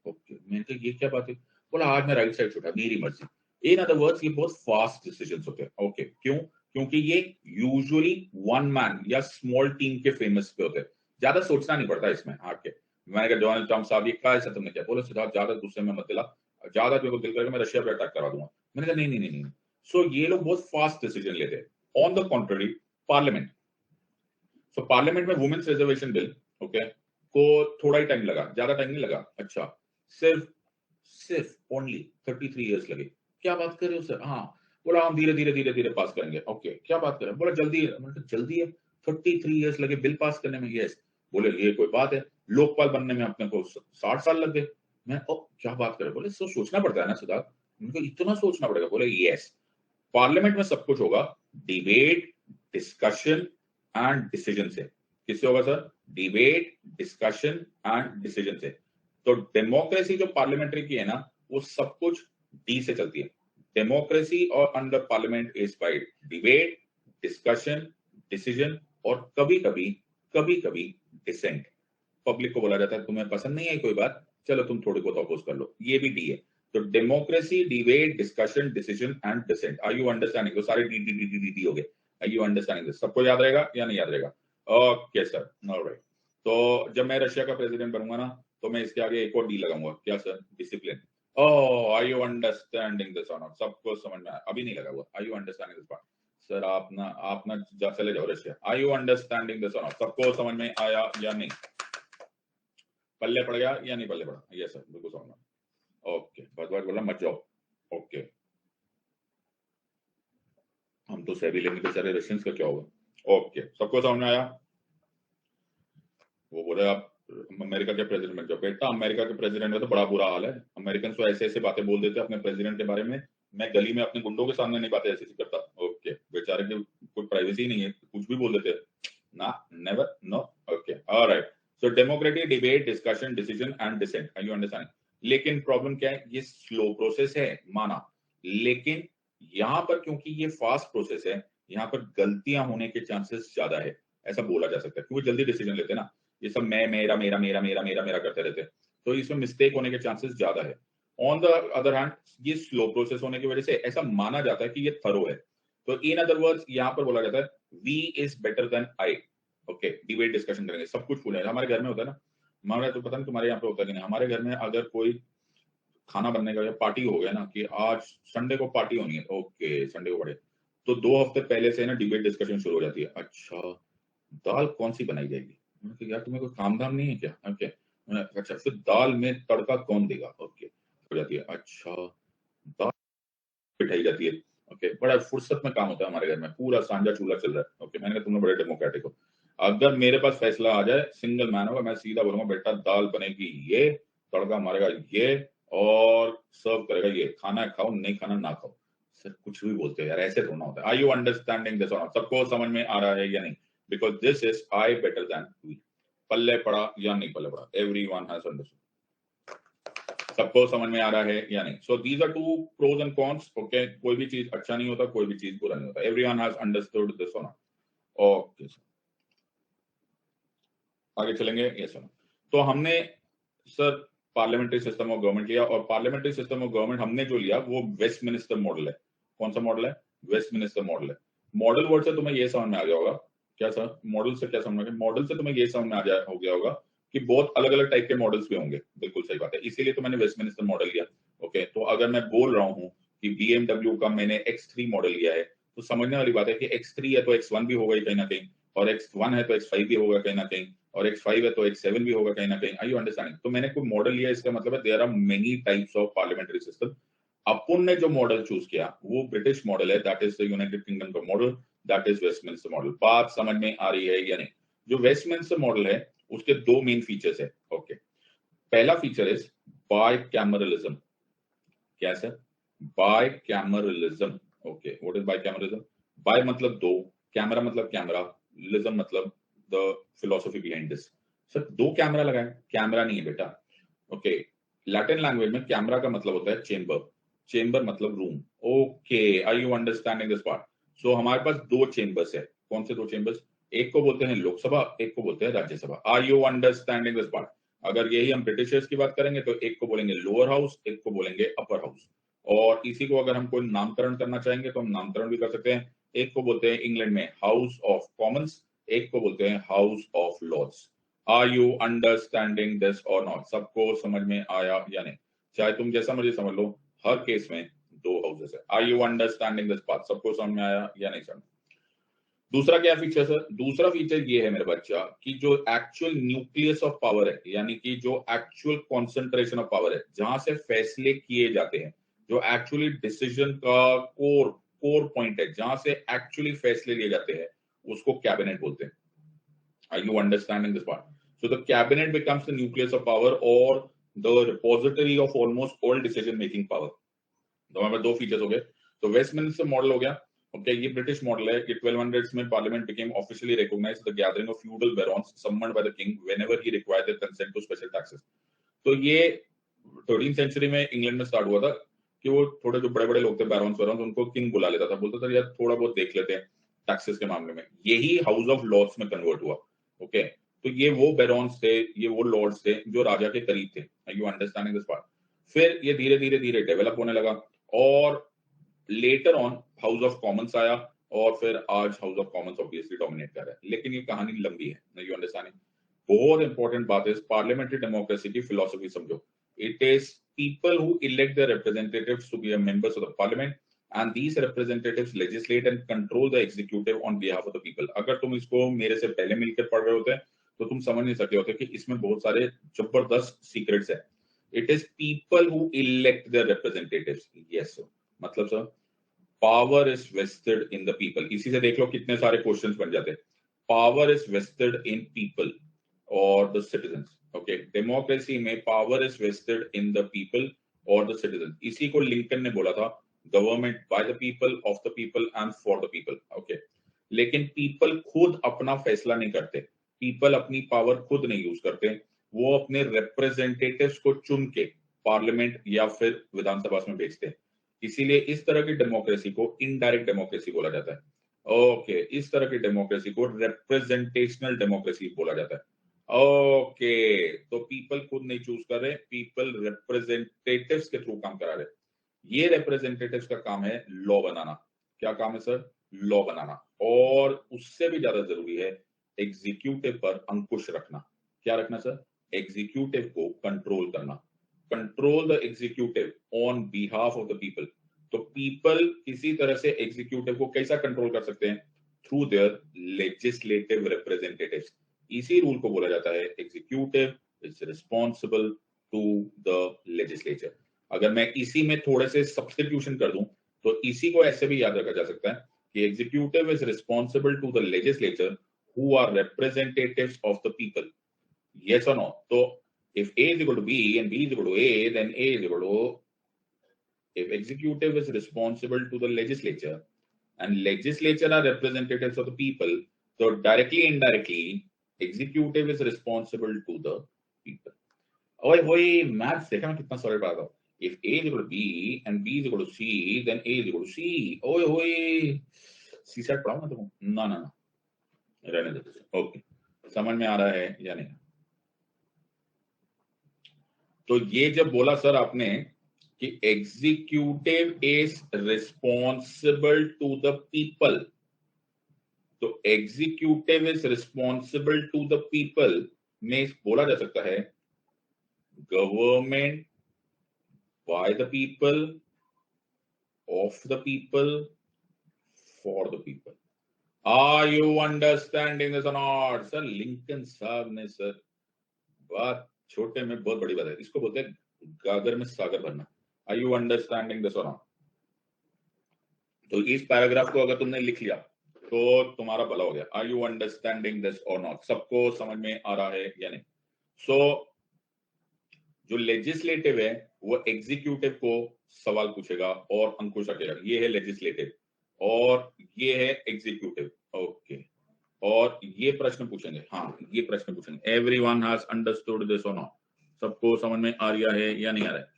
ओके मैंने कहा ये क्या बात है? बोला आज मैं राइट साइड से उठा, मेरी मर्जी। इन अदर वर्ड्स ये बहुत फास्ट डिसीजंस होते हैं। ओके क्यों? क्योंकि ये यूजुअली वन मैन या स्मॉल टीम के फेमस पे होते हैं, ज्यादा सोचना नहीं पड़ता इसमें आके। मैंने कहा डोनाल्ड ट्रंप साहब ये क्या ऐसा तुमने किया? बोले सिद्धार्थ ज्यादा गुस्से में मत दिला, ज्यादा मेरे को दिल करेगा मैं रशिया पे अटैक करा दूंगा। मैंने कहा नहीं नहीं नहीं नहीं। सो ये लोग बहुत फास्ट डिसीजन लेते हैं। On the contrary parliament, so parliament में वुमेन्स रिजर्वेशन बिल ओके को थोड़ा ही टाइम लगा, ज्यादा टाइम नहीं लगा। अच्छा सिर्फ सिर्फ ओनली 33 इयर्स लगे। क्या बात कर रहे हो सर? हाँ। बोला हम धीरे धीरे धीरे धीरे पास करेंगे। ओके क्या बात कर रहे हैं? बोला जल्दी है। मैंने कहा जल्दी है? 33 इयर्स लगे बिल पास करने में? यस। बोले ये कोई बात है, लोकपाल बनने में अपने को 60 साल लग गए। मैं ओ क्या बात कर रहे हो? बोले सो सोचना पड़ता है ना सिद्धार्थ। उनको इतना सोचना पड़ेगा? बोले यस। पार्लियामेंट में सब कुछ होगा डिबेट, डिस्कशन एंड डिसीजन से। किससे होगा sir? Debate, discussion and decision से। तो डेमोक्रेसी जो पार्लियामेंट्री की है ना, वो सब कुछ डी से चलती है। डेमोक्रेसी और under parliament is by debate, discussion, decision और कभी कभी डिसेंट। पब्लिक को बोला जाता है तुम्हें पसंद नहीं है कोई बात, चलो तुम थोड़ी बहुत अपोज कर लो, ये भी डी है। तो democracy, debate, discussion, decision and dissent. Are you understanding? तो सारे D D D D D हो गए। Are you understanding this? सबको याद रहेगा या नहीं याद रहेगा? Okay sir, alright. तो जब मैं रशिया का प्रेसिडेंट बनूंगा ना, तो मैं इसके आगे एक और डी लगाऊंगा। क्या sir? Discipline. Oh are you understanding this और नॉट? सबको समझ में आया? अभी नहीं लगा हुआ। Are you understanding this part? Sir आप ना चले जाओ Russia. Are you understanding this और नॉट? सबको समझ में आया या नहीं? पल्ले पड़ गया या नहीं पल्ले पड़ा? यस सर, बिल्कुल समझ में। ओके भगवान बोला मत जाओ। ओके हम तो सही लेंगे, बेचारे रशियंस का क्या होगा? ओके सबको समझ में आया? वो बोले आप अमेरिका के प्रेसिडेंट बन जाओ। बेटा अमेरिका के प्रेसिडेंट का तो बड़ा बुरा हाल है। अमेरिकन तो ऐसे ऐसे बातें बोल देते हैं अपने प्रेसिडेंट के बारे में। मैं गली में अपने गुंडों के सामने नहीं बातें ऐसी करता। ओके बेचारे की कोई प्राइवेसी नहीं है, कुछ भी बोल देते हैं ना। Never know. Okay alright. So democratic debate, discussion, decision and dissent. Are you understand? लेकिन प्रॉब्लम क्या है? ये स्लो प्रोसेस है माना, लेकिन यहाँ पर क्योंकि ये फास्ट प्रोसेस है, यहाँ पर गलतियां होने के चांसेस ज्यादा है, ऐसा बोला जा सकता है। क्योंकि जल्दी डिसीजन लेते हैं ना, ये सब मैं मेरा मेरा मेरा मेरा मेरा मेरा करते रहते हैं, तो इसमें मिस्टेक होने के चांसेस ज्यादा है। ऑन द अदर हैंड ये स्लो प्रोसेस होने की वजह से ऐसा माना जाता है कि ये थरो है। तो इन अदर वर्ड्स यहाँ पर बोला जाता है we is better than I. Okay debate discussion करेंगे, सब कुछ बोलेंगे। हमारे घर में होता है ना, हमारा तो पता नहीं तुम्हारे यहाँ पे होता है कि नहीं, हमारे घर में अगर कोई खाना बनने का या पार्टी हो गया ना कि आज संडे को पार्टी होनी है, ओके संडे को पड़े, तो 2 हफ्ते पहले से ना डिबेट डिस्कशन शुरू हो जाती है। अच्छा दाल कौन सी बनाई जाएगी? मैंने कहा यार तुम्हें कोई काम धाम नहीं है क्या? ओके अच्छा फिर दाल में तड़का कौन देगा? ओके हो जाती है। अच्छा दाल बिठाई जाती है। ओके बड़ा फुर्सत में काम होता है हमारे घर में, पूरा सांझा चूल्हा चल रहा है। ओके मैंने कहा तुम बड़े डेमोक्रेटिक हो। अगर मेरे पास फैसला आ जाए, सिंगल मैन होगा, मैं सीधा बोलूंगा बेटा दाल बनेगी ये, तड़का मारेगा ये और सर्व करेगा ये, खाना खाओ नहीं खाना ना खाओ। सर कुछ भी बोलते हो यार, ऐसे थोड़ा होता है। आर यू अंडरस्टैंडिंग दिस और नॉट? सबको समझ में आ रहा है या नहीं? Because this is I better than we. पल्ले पड़ा या नहीं पल्ले पड़ा? Everyone has understood. सबको समझ में आ रहा है या नहीं? So these are two pros and cons. Okay कोई भी चीज अच्छा नहीं होता, कोई भी चीज बुरा नहीं होता। एवरीवन हैज अंडरस्टूड दिस और नॉट? ओके आगे चलेंगे। ये सुनो, तो हमने sir parliamentary system of government लिया, और पार्लियामेंट्री सिस्टम ऑफ गवर्नमेंट हमने जो लिया वो वेस्टमिनिस्टर मॉडल है। कौन सा मॉडल है? वेस्टमिनिस्टर मॉडल है। मॉडल वर्ड से तुम्हें ये समझ में आ गया होगा। क्या सर मॉडल से क्या समझ में? मॉडल से तुम्हें ये समझ में आ गया हो गया होगा कि बहुत अलग अलग टाइप के मॉडल्स भी होंगे, बिल्कुल सही बात है, इसीलिए तो मैंने वेस्टमिनिस्टर मॉडल लिया। ओके, तो अगर मैं बोल रहा हूँ कि BMW का मैंने X3 मॉडल लिया है, तो समझने वाली बात है कि X3 है तो X1 भी होगा ही कहीं ना कहीं, और X1 है तो X5 भी होगा कहीं ना कहीं, और X5 है तो X7 भी होगा कहीं ना कहीं। Are you understanding? तो मैंने कोई मॉडल लिया, इसका मतलब है there are many types of parliamentary system. अपन ने जो मॉडल चूज किया वो ब्रिटिश मॉडल है, that is the United Kingdom का model, that is Westminster model. बात समझ में आ रही है या नहीं? जो वेस्टमिनिस्टर मॉडल है उसके दो मेन फीचर्स है। ओके, पहला फीचर इज बायकैमरलिज्म। क्या sir? Bicameralism. Okay, what is bicameralism? Bi मतलब दो, कैमरा मतलब कैमरा, लिज्म मतलब the philosophy behind this. Sir दो कैमरा लगाए? कैमरा नहीं है बेटा। ओके, लैटिन लैंग्वेज में कैमरा का मतलब होता है चेंबर, चेंबर मतलब room. Okay, are you understanding this part? So हमारे पास दो चेंबर्स है। कौन से दो चेंबर्स? एक को बोलते हैं लोकसभा, एक को बोलते हैं Rajya Sabha. Are you understanding this part? अगर यही हम ब्रिटिशर्स की बात करेंगे तो एक को बोलेंगे लोअर हाउस, एक को बोलेंगे अपर हाउस। और इसी को अगर हम कोई नामकरण करना चाहेंगे तो हम नामकरण भी कर सकते हैं। एक को बोलते हैं इंग्लैंड में हाउस ऑफ कॉमन्स, एक को बोलते हैं house of lords. Are you understanding this और नॉट? सबको समझ में आया या नहीं? चाहे तुम जैसा मर्जी समझ लो, हर केस में दो हाउसेस है। Are you understanding this part? सबको समझ में आया या नहीं समझ? दूसरा क्या फीचर सर? दूसरा फीचर ये है मेरे बच्चा कि जो एक्चुअल न्यूक्लियस ऑफ पावर है, यानी कि जो एक्चुअल कॉन्सेंट्रेशन ऑफ पावर है, जहां से फैसले किए जाते हैं, जो एक्चुअली डिसीजन का कोर कोर पॉइंट है, जहां से एक्चुअली फैसले लिए जाते हैं, उसको कैबिनेट बोलते हैं। Are you understanding this part? So the cabinet becomes the nucleus of power or the repository of almost all decision making power. तो हमारे पास दो फीचर्स हो गए। तो वेस्टमिनिस्टर मॉडल हो गया। ओके, ये ब्रिटिश मॉडल है कि 1200s में parliament became officially recognized the gathering of feudal barons summoned by the king whenever he required their consent to special taxes. तो ये 13th सेंचुरी में इंग्लैंड में स्टार्ट हुआ था कि वो थोड़े जो बड़े बड़े लोग थे, बैरॉन्स वैरॉन्स, उनको किंग बुला लेता था, बोलता था यार थोड़ा बहुत देख लेते हैं टैक्सेस के मामले में। यही हाउस ऑफ लॉर्ड्स में कन्वर्ट हुआ। ओके, तो ये वो बैरॉन्स थे, ये वो लॉर्ड्स थे जो राजा के करीब थे। Are you understanding this part? फिर ये धीरे धीरे धीरे डेवलप होने लगा और later on house of commons आया, और फिर आज house of commons obviously dominate कर रहा है। लेकिन ये कहानी लंबी है। You understanding? बहुत इंपॉर्टेंट बात है पार्लियामेंट्री डेमोक्रेसी की फिलोसफी समझो। It is people who elect the representatives to be members of the parliament and these representatives legislate and control the executive on behalf of the people. अगर तुम इसको मेरे से पहले मिलकर पढ़ रहे होते तो तुम समझ नहीं सकते होते कि इसमें बहुत सारे जबरदस्त सीक्रेट्स है। It is people who elect the representatives. Yes sir, मतलब sir power is vested in the people. इसी से देख लो कितने सारे क्वेश्चंस बन जाते हैं। Power is vested in people और द सिटीजंस। ओके, डेमोक्रेसी में power is vested in the people और द सिटीजन। इसी को लिंकन ने बोला था, government by the people, of the people and for the people. Okay, लेकिन पीपल खुद अपना फैसला नहीं करते, पीपल अपनी पावर खुद नहीं यूज करते, वो अपने रिप्रेजेंटेटिव्स को चुन के पार्लियामेंट या फिर विधानसभा में भेजते हैं। इसीलिए इस तरह की डेमोक्रेसी को इनडायरेक्ट डेमोक्रेसी बोला जाता है। ओके, इस तरह की डेमोक्रेसी को रिप्रेजेंटेशनल डेमोक्रेसी बोला जाता है। ओके, तो पीपल खुद नहीं चूज कर रहे, पीपल रिप्रेजेंटेटिव्स के थ्रू काम करा रहे। ये रिप्रेजेंटेटिव्स का काम है लॉ बनाना। क्या काम है सर? लॉ बनाना। और उससे भी ज्यादा जरूरी है एग्जीक्यूटिव पर अंकुश रखना। क्या रखना सर? एग्जीक्यूटिव को कंट्रोल करना। Control the executive on behalf of the people. तो पीपल किसी तरह से एग्जीक्यूटिव को कैसा कंट्रोल कर सकते हैं? Through their legislative representatives. इसी रूल को बोला जाता है executive is responsible to the legislature. अगर मैं इसी में थोड़े से सब्स्टिट्यूशन कर दूं तो इसी को ऐसे भी याद रखा जा सकता है कि executive is responsible to the legislature who are representatives of the people. Yes or no? So if A is equal to B and B is equal to A, then A is equal to, if executive is responsible to the legislature and legislature are representatives of the people, so directly indirectly executive is responsible to the people. ओए होए, maths देखा मैं कितना सरल पढ़ा था। If A is equal to B and B is equal to C, then A is equal to C. ओए होए, सी सेट पढ़ाऊं मैं तुमको? ना ना ना, रहने दो। ओके, समझ में आ रहा है या नहीं? तो ये जब बोला सर आपने कि executive is responsible to the people, तो executive is responsible to the people, में बोला जा सकता है government by the people, of the people, for the people. Are you understanding this और नॉट? सर लिंकन साहब ने सर बात छोटे में बहुत बड़ी बात है, इसको बोलते हैं गागर में सागर भरना। आर यू अंडरस्टैंडिंग दिस और नॉट? तो इस पैराग्राफ को अगर तुमने लिख लिया तो तुम्हारा भला हो गया। आर यू अंडरस्टैंडिंग दिस और नॉट? सबको समझ में आ रहा है या नहीं? सो जो लेजिस्लेटिव है वो एग्जीक्यूटिव को सवाल पूछेगा और अंकुश अकेला, ये है लेजिस्लेटिव और ये है एग्जीक्यूटिव। ओके, और ये प्रश्न पूछेंगे, हाँ ये प्रश्न पूछेंगे, एवरीवन हैज अंडरस्टूड दिस और नॉट? सबको समझ में आ रहा है या नहीं आ रहा है?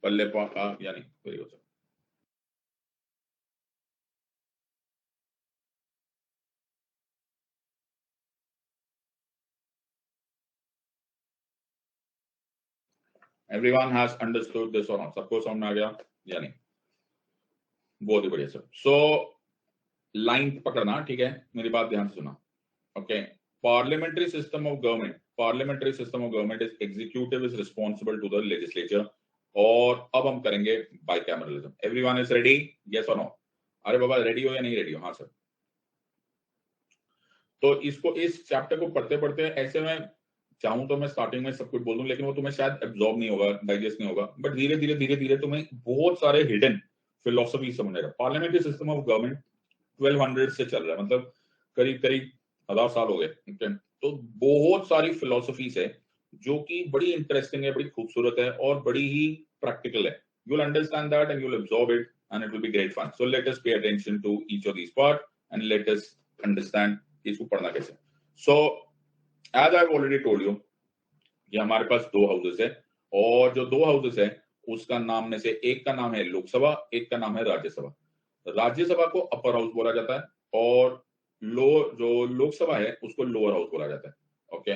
पल्ले पा या नहीं? Very good. Everyone has understood this और नॉट? सबको समझ में आ गया या नहीं? बहुत ही बढ़िया सर। सो लाइन पकड़ना, ठीक है, मेरी बात ध्यान से सुना। Okay, parliamentary system of government is executive is responsible to the legislature। और अब हम करेंगे bicameralism। Everyone is ready? Yes or no? अरे बाबा रेडी हो या नहीं रेडी हो? हाँ सर। तो इसको, इस चैप्टर को पढ़ते पढ़ते ऐसे में चाहूं तो मैं स्टार्टिंग में सब कुछ बोल दूं, लेकिन वो तुम्हें शायद एब्जॉर्ब नहीं होगा, डाइजेस्ट नहीं होगा, बट धीरे धीरे धीरे धीरे तुम्हें बहुत सारे हिडन फिलोसफी समझ आएगा। पार्लियामेंट्री सिस्टम ऑफ गवर्नमेंट 1200 से चल रहा है, मतलब करीब करीब 1000 साल हो गए। तो बहुत सारी फिलोसफीज है जो कि बड़ी इंटरेस्टिंग है, बड़ी खूबसूरत है और बड़ी ही प्रैक्टिकल है। You will understand that and you will absorb it and it will be great fun. So let us pay attention to each of these part and let us understand इसको पढ़ना कैसे। So as I already told you कि हमारे पास दो houses है और जो दो हाउसेस है उसका नाम में से एक का नाम है लोकसभा, एक का नाम है राज्यसभा। राज्यसभा को अपर हाउस बोला जाता है और जो लोकसभा है उसको लोअर हाउस बोला जाता है। Okay,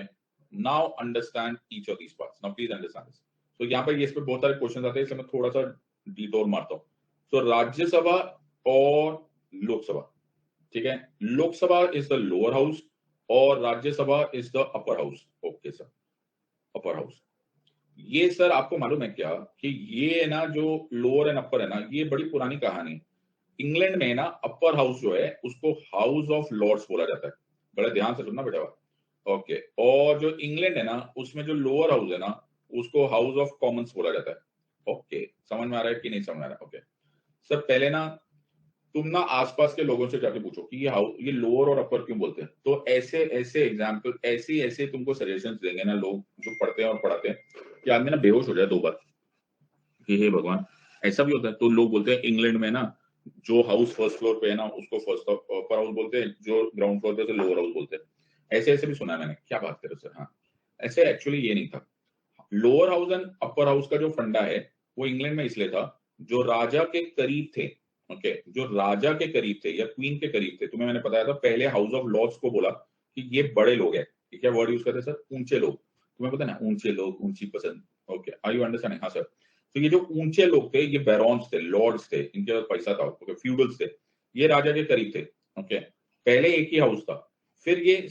now understand each of these parts. Now please understand this. तो यहाँ पर इस पे बहुत सारे क्वेश्चन आते हैं, इसलिए मैं थोड़ा सा डिटोर मारता हूँ। सो राज्यसभा और लोकसभा, ठीक है, Lok Sabha is the lower house और Rajya Sabha is the upper house. Okay sir, upper house. ये सर आपको मालूम है क्या कि ये ना जो लोअर एंड अपर है ना, ये बड़ी पुरानी कहानी है। इंग्लैंड में ना अपर हाउस जो है उसको हाउस ऑफ लॉर्ड्स बोला जाता है। बड़े ध्यान से सुनना बेटा। ओके, और जो इंग्लैंड है ना उसमें जो लोअर हाउस है ना उसको हाउस ऑफ कॉमन्स बोला जाता है। ओके, समझ में आ रहा है कि नहीं समझ में आ रहा है? ओके सर, पहले ना तुम ना आसपास के लोगों से जाके पूछो कि ये लोअर और अपर क्यों बोलते हैं, तो ऐसे ऐसे एग्जाम्पल, ऐसे ऐसे तुमको सजेशंस देंगे ना लोग जो पढ़ते हैं और पढ़ाते हैं कि आदमी ना बेहोश हो जाए दो बार कि हे भगवान, ऐसा भी होता है। तो लोग बोलते हैं इंग्लैंड में ना जो हाउस फर्स्ट फ्लोर पे है ना उसको फर्स्ट अपर हाउस बोलते हैं, जो ग्राउंड फ्लोर पे उसे लोअर हाउस बोलते हैं। ऐसे ऐसे भी सुना है मैंने। क्या बात कर रहे हो सर? हाँ, ऐसे एक्चुअली ये नहीं था। Lower house and upper house का जो फंडा है वो इंग्लैंड में इसलिए था, जो राजा के करीब थे। ओके, जो राजा के करीब थे या क्वीन के करीब थे, तुम्हें मैंने बताया था पहले हाउस ऑफ लॉर्ड्स को बोला कि ये बड़े लोग हैं। क्या वर्ड यूज करते हैं सर? ऊंचे लोग। तुम्हें पता है ना, ऊंचे लोग, ऊंची पसंद। Okay, are you understanding? हाँ सर। तो ये जो ऊंचे लोग थे ये बैरॉन्स थे, लॉर्ड्स थे, इनके पास पैसा था। ओके, फ्यूडल्स थे, ये राजा के करीब थे। ओके, पहले एक ही हाउस था, फिर ये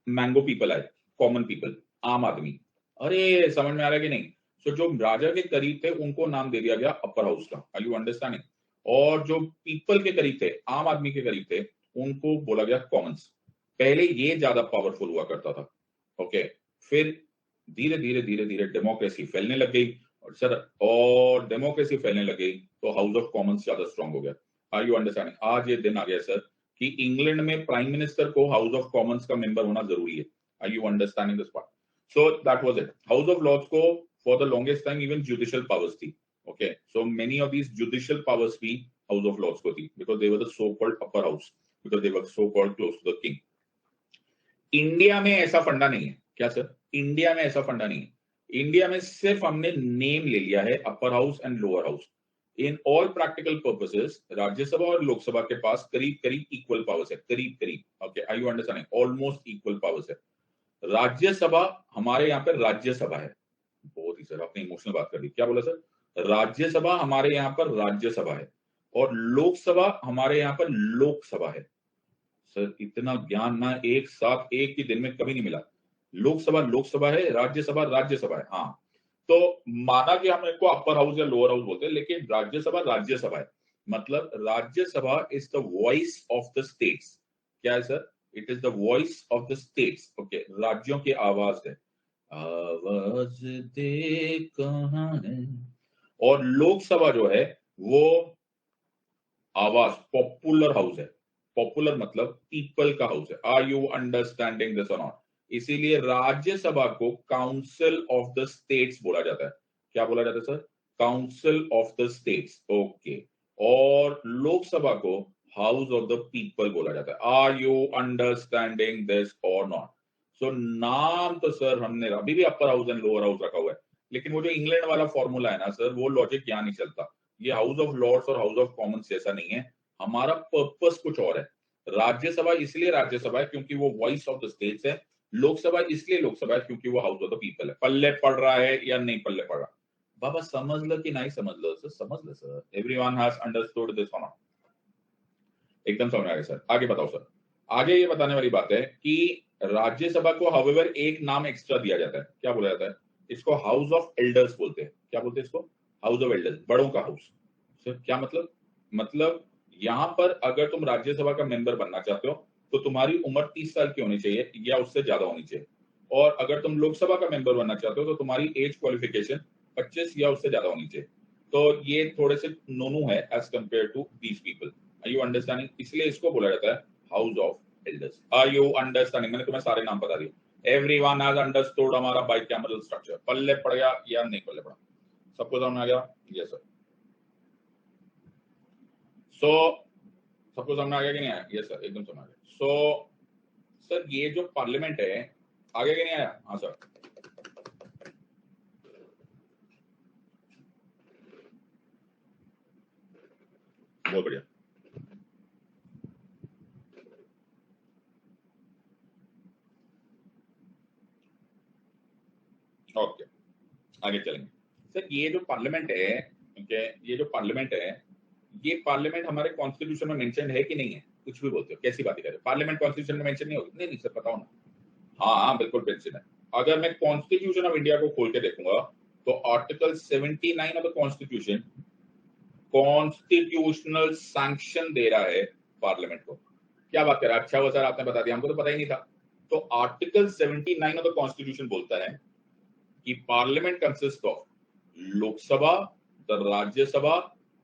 मैंगो पीपल आए, कॉमन पीपल, आम आदमी। अरे समझ में आ रहा है कि नहीं? सो जो राजा के करीब थे उनको नाम दे दिया गया अपर हाउस का। Are you understanding? और जो पीपल के करीब थे, आम आदमी के करीब थे, उनको बोला गया कॉमन्स। पहले ये ज्यादा पावरफुल हुआ करता था। ओके, फिर धीरे धीरे धीरे धीरे डेमोक्रेसी फैलने लग गई और सर, और डेमोक्रेसी फैलने लग गई तो हाउस ऑफ कॉमन्स ज्यादा स्ट्रांग हो गया। Are you understanding? आज ये दिन आ गया सर कि इंग्लैंड में प्राइम मिनिस्टर को हाउस ऑफ कॉमन्स का मेंबर होना जरूरी है। Are you understanding this part? So that was it. House of Lords को for the longest time even judicial powers थी। Okay, so many of these judicial powers भी House of Lords को थी because they were the so called upper house, because they were so called close to the king. India में ऐसा फंडा नहीं है। क्या सर? इंडिया में ऐसा फंडा नहीं है। इंडिया में सिर्फ हमने नेम ले लिया है upper house and lower house. In all practical purposes Rajya Sabha और लोकसभा के पास करीब करीब इक्वल पावर्स है, करीब करीब। Okay, are you understanding? Almost equal powers है। राज्यसभा हमारे यहाँ पर राज्यसभा है। बहुत ही सर आपने इमोशनल बात कर दी। क्या बोला सर? राज्यसभा हमारे यहाँ पर राज्यसभा है और लोकसभा हमारे यहाँ पर लोकसभा है। सर इतना ज्ञान ना एक साथ एक ही दिन में कभी नहीं मिला। लोकसभा लोकसभा है, राज्यसभा राज्यसभा है। हाँ, तो माना कि हम इनको अपर हाउस या लोअर हाउस बोलते हैं, लेकिन राज्यसभा राज्यसभा है। मतलब Rajya Sabha is the voice of the states. क्या है sir? It is the voice of the states. Okay, राज्यों की आवाज है। आवाज दे कहाँ है। और लोकसभा जो है वो आवाज, पॉपुलर हाउस है। पॉपुलर मतलब पीपल का हाउस है। आर यू अंडरस्टैंडिंग दिस और नॉट? इसीलिए राज्यसभा को काउंसिल ऑफ द स्टेट्स बोला जाता है। क्या बोला जाता है sir? Council of the states. Okay. और लोकसभा को हाउस ऑफ द पीपल बोला जाता है। आर यू अंडरस्टैंडिंग दिस और नॉट? सो नाम तो सर हमने अभी भी upper house and lower house रखा हुआ है, लेकिन वो जो इंग्लैंड वाला फॉर्मूला है ना सर, वो लॉजिक यहाँ नहीं चलता। ये हाउस ऑफ लॉर्ड्स और हाउस ऑफ कॉमन्स जैसा नहीं है। हमारा पर्पस कुछ और है। राज्यसभा इसलिए राज्यसभा है क्योंकि वो वॉइस ऑफ द स्टेट्स है। लोकसभा इसलिए लोकसभा है क्योंकि वो हाउस ऑफ द पीपल है। पल्ले पड़ रहा है या नहीं पल्ले पड़ रहा? बाबा समझ लो कि नहीं समझ लो सर, समझ लो sir. Everyone has understood this और नॉट? एकदम समझ आ गया सर। आगे बताओ सर। आगे ये बताने वाली बात है कि राज्यसभा को हाउएवर एक नाम एक्स्ट्रा दिया जाता है। क्या बोला जाता है? इसको हाउस ऑफ एल्डर्स बोलते हैं। क्या बोलते हैं इसको? हाउस ऑफ एल्डर्स, बड़ों का हाउस। सर क्या मतलब? मतलब यहां पर अगर तुम राज्यसभा का मेंबर बनना चाहते हो तो तुम्हारी उम्र 30 साल की होनी चाहिए या उससे ज्यादा होनी चाहिए। और अगर तुम लोकसभा का मेंबर बनना चाहते हो तो तुम्हारी एज क्वालिफिकेशन 25 या उससे ज्यादा होनी चाहिए। तो ये थोड़े से नोनू है as compare to these people. Are you understanding? इसलिए इसको बोला जाता है house of elders. Are you understanding? मैंने तुम्हें सारे नाम बता दिए। एवरीवन हैज अंडरस्टूड हमारा बाइकैमरल स्ट्रक्चर। पल्ले पड़ गया या नहीं पल्ले पड़ा? सबको समझ में आ गया? Yes sir. सो सबको समझ में आ गया कि नहीं आया? यस सर, एकदम समझ आ गया। सर ये जो पार्लियामेंट है, आ गया कि नहीं आया? हाँ सर। बहुत बढ़िया। ओके, आगे चलेंगे। सर ये जो पार्लियामेंट है, ओके, ये जो पार्लियामेंट है, ये पार्लियामेंट हमारे कॉन्स्टिट्यूशन में मेंशन है कि नहीं है? कुछ भी बोलते हो, कैसी बातें कर रहे हो? पार्लियामेंट कॉन्स्टिट्यूशन में मेंशन नहीं होगी? नहीं नहीं सर, बताओ ना। हाँ हाँ, बिल्कुल मेंशन है। अगर मैं कॉन्स्टिट्यूशन ऑफ इंडिया को खोल के देखूंगा तो article 79 of the constitution constitutional sanction दे रहा है पार्लियामेंट को। क्या बात कर रहा है? अच्छा हुआ सर आपने बता दिया, हमको तो पता ही नहीं था। तो आर्टिकल 79 ऑफ द कॉन्स्टिट्यूशन बोलता है कि parliament consist of Lok Sabha, the Rajya Sabha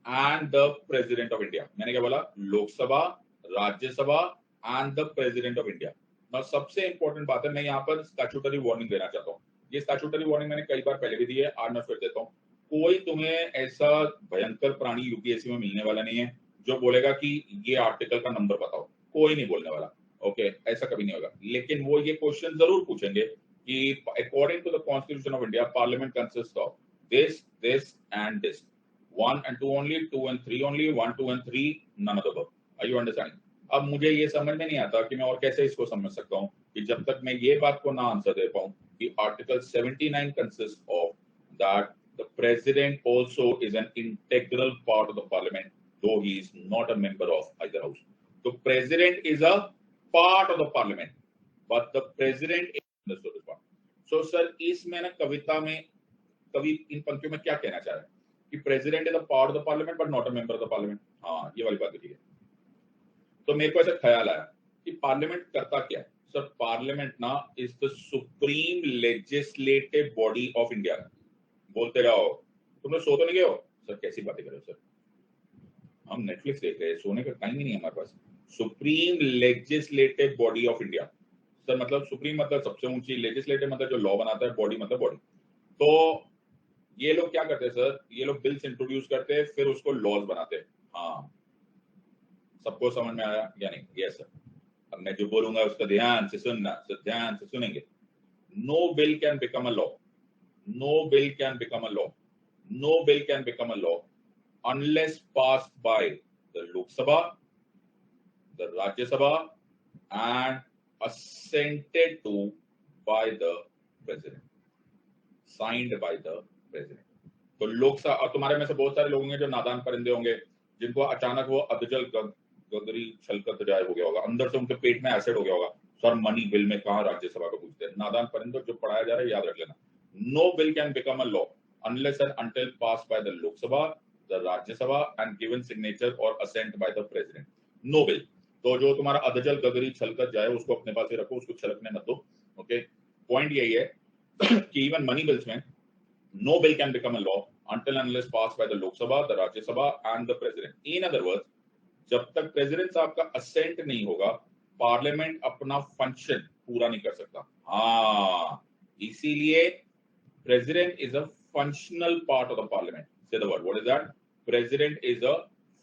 and the president of India. मैंने क्या बोला? Lok Sabha, Rajya Sabha and the president of India. ना सबसे इंपॉर्टेंट बात है, मैं यहाँ पर स्टैट्यूटरी वार्निंग देना चाहता हूँ। ये स्टैट्यूटरी वार्निंग मैंने कई बार पहले भी दी है, आज मैं फिर देता हूँ। कोई तुम्हें ऐसा भयंकर प्राणी यूपीएससी में मिलने वाला नहीं है जो बोलेगा कि ये आर्टिकल का नंबर बताओ। कोई नहीं बोलने वाला। ओके, ऐसा कभी नहीं होगा। लेकिन वो ये क्वेश्चन जरूर पूछेंगे कि according to the Constitution of India, Parliament consists of this, and this. 1 and 2 only, 2 and 3 only, 1, 2 and 3, none of the above. Are you understanding? अब मुझे ये समझ में नहीं आता कि मैं और कैसे इसको समझ सकता हूँ कि जब तक मैं ये बात को ना आंसर दे पाऊँ कि article 79 consists of that the president also is an integral part of the parliament, though he is not a member of either house. The president is a part of the parliament, but the president understood this part. So sir, इसमें ना कविता में कवि इन पंक्तियों में क्या कहना चाह रहा है कि president is a part of the parliament but not a member of the parliament. हाँ, ये वाली बात भी ठीक है। तो मेरे को ऐसा ख्याल आया कि पार्लियामेंट करता क्या है सर? पार्लियामेंट ना is the supreme legislative body of India. बोलते रहो। तुम लोग सो तो नहीं गए हो? सर कैसी बातें कर रहे हो सर, हम नेटफ्लिक्स देख रहे हैं, सोने का टाइम ही नहीं है हमारे पास। Supreme legislative body of India. Sir मतलब सुप्रीम मतलब सबसे ऊंची, लेजिस्लेटिव मतलब जो लॉ बनाता है, बॉडी मतलब बॉडी। तो ये लोग क्या करते हैं सर? ये लोग बिल्स इंट्रोड्यूस करते हैं, फिर उसको लॉज बनाते हैं। हाँ, सबको समझ में आया या नहीं? Yes sir. अब मैं जो बोलूंगा उसका ध्यान से सुनना, सर ध्यान से सुनेंगे। No bill can become a law, no bill can become a law, no bill can become a law unless passed by the Lok Sabha, the Rajya Sabha, and assented to by the president, signed by the president. तो लोकसभा, और तुम्हारे में से बहुत सारे लोग होंगे जो नादान परिंदे होंगे, जिनको अचानक वो अधजल गदरी छलकत जाए हो गया होगा, अंदर से उनके पेट में एसिड हो गया होगा, सर मनी बिल में कहाँ राज्यसभा को पूछते हैं। नादान परिंदों, जो पढ़ाया जा रहा है याद रख लेना। No bill can become a law unless and until passed by the Lok Sabha, the Rajya Sabha and given signature और assent by the president. No bill, तो जो तुम्हारा अधजल गगरी छलकत जाए उसको अपने पास ही रखो, उसको छलकने मत दो। ओके, पॉइंट यही है कि इवन मनी बिल्स में no bill can become a law until and unless passed by the Lok Sabha, the Rajya Sabha and the President. In other words, जब तक प्रेसिडेंट साहब का असेंट नहीं होगा, पार्लियामेंट अपना फंक्शन पूरा नहीं कर सकता। हाँ, इसीलिए president is a functional part of the parliament. Say the word, what is that? President is a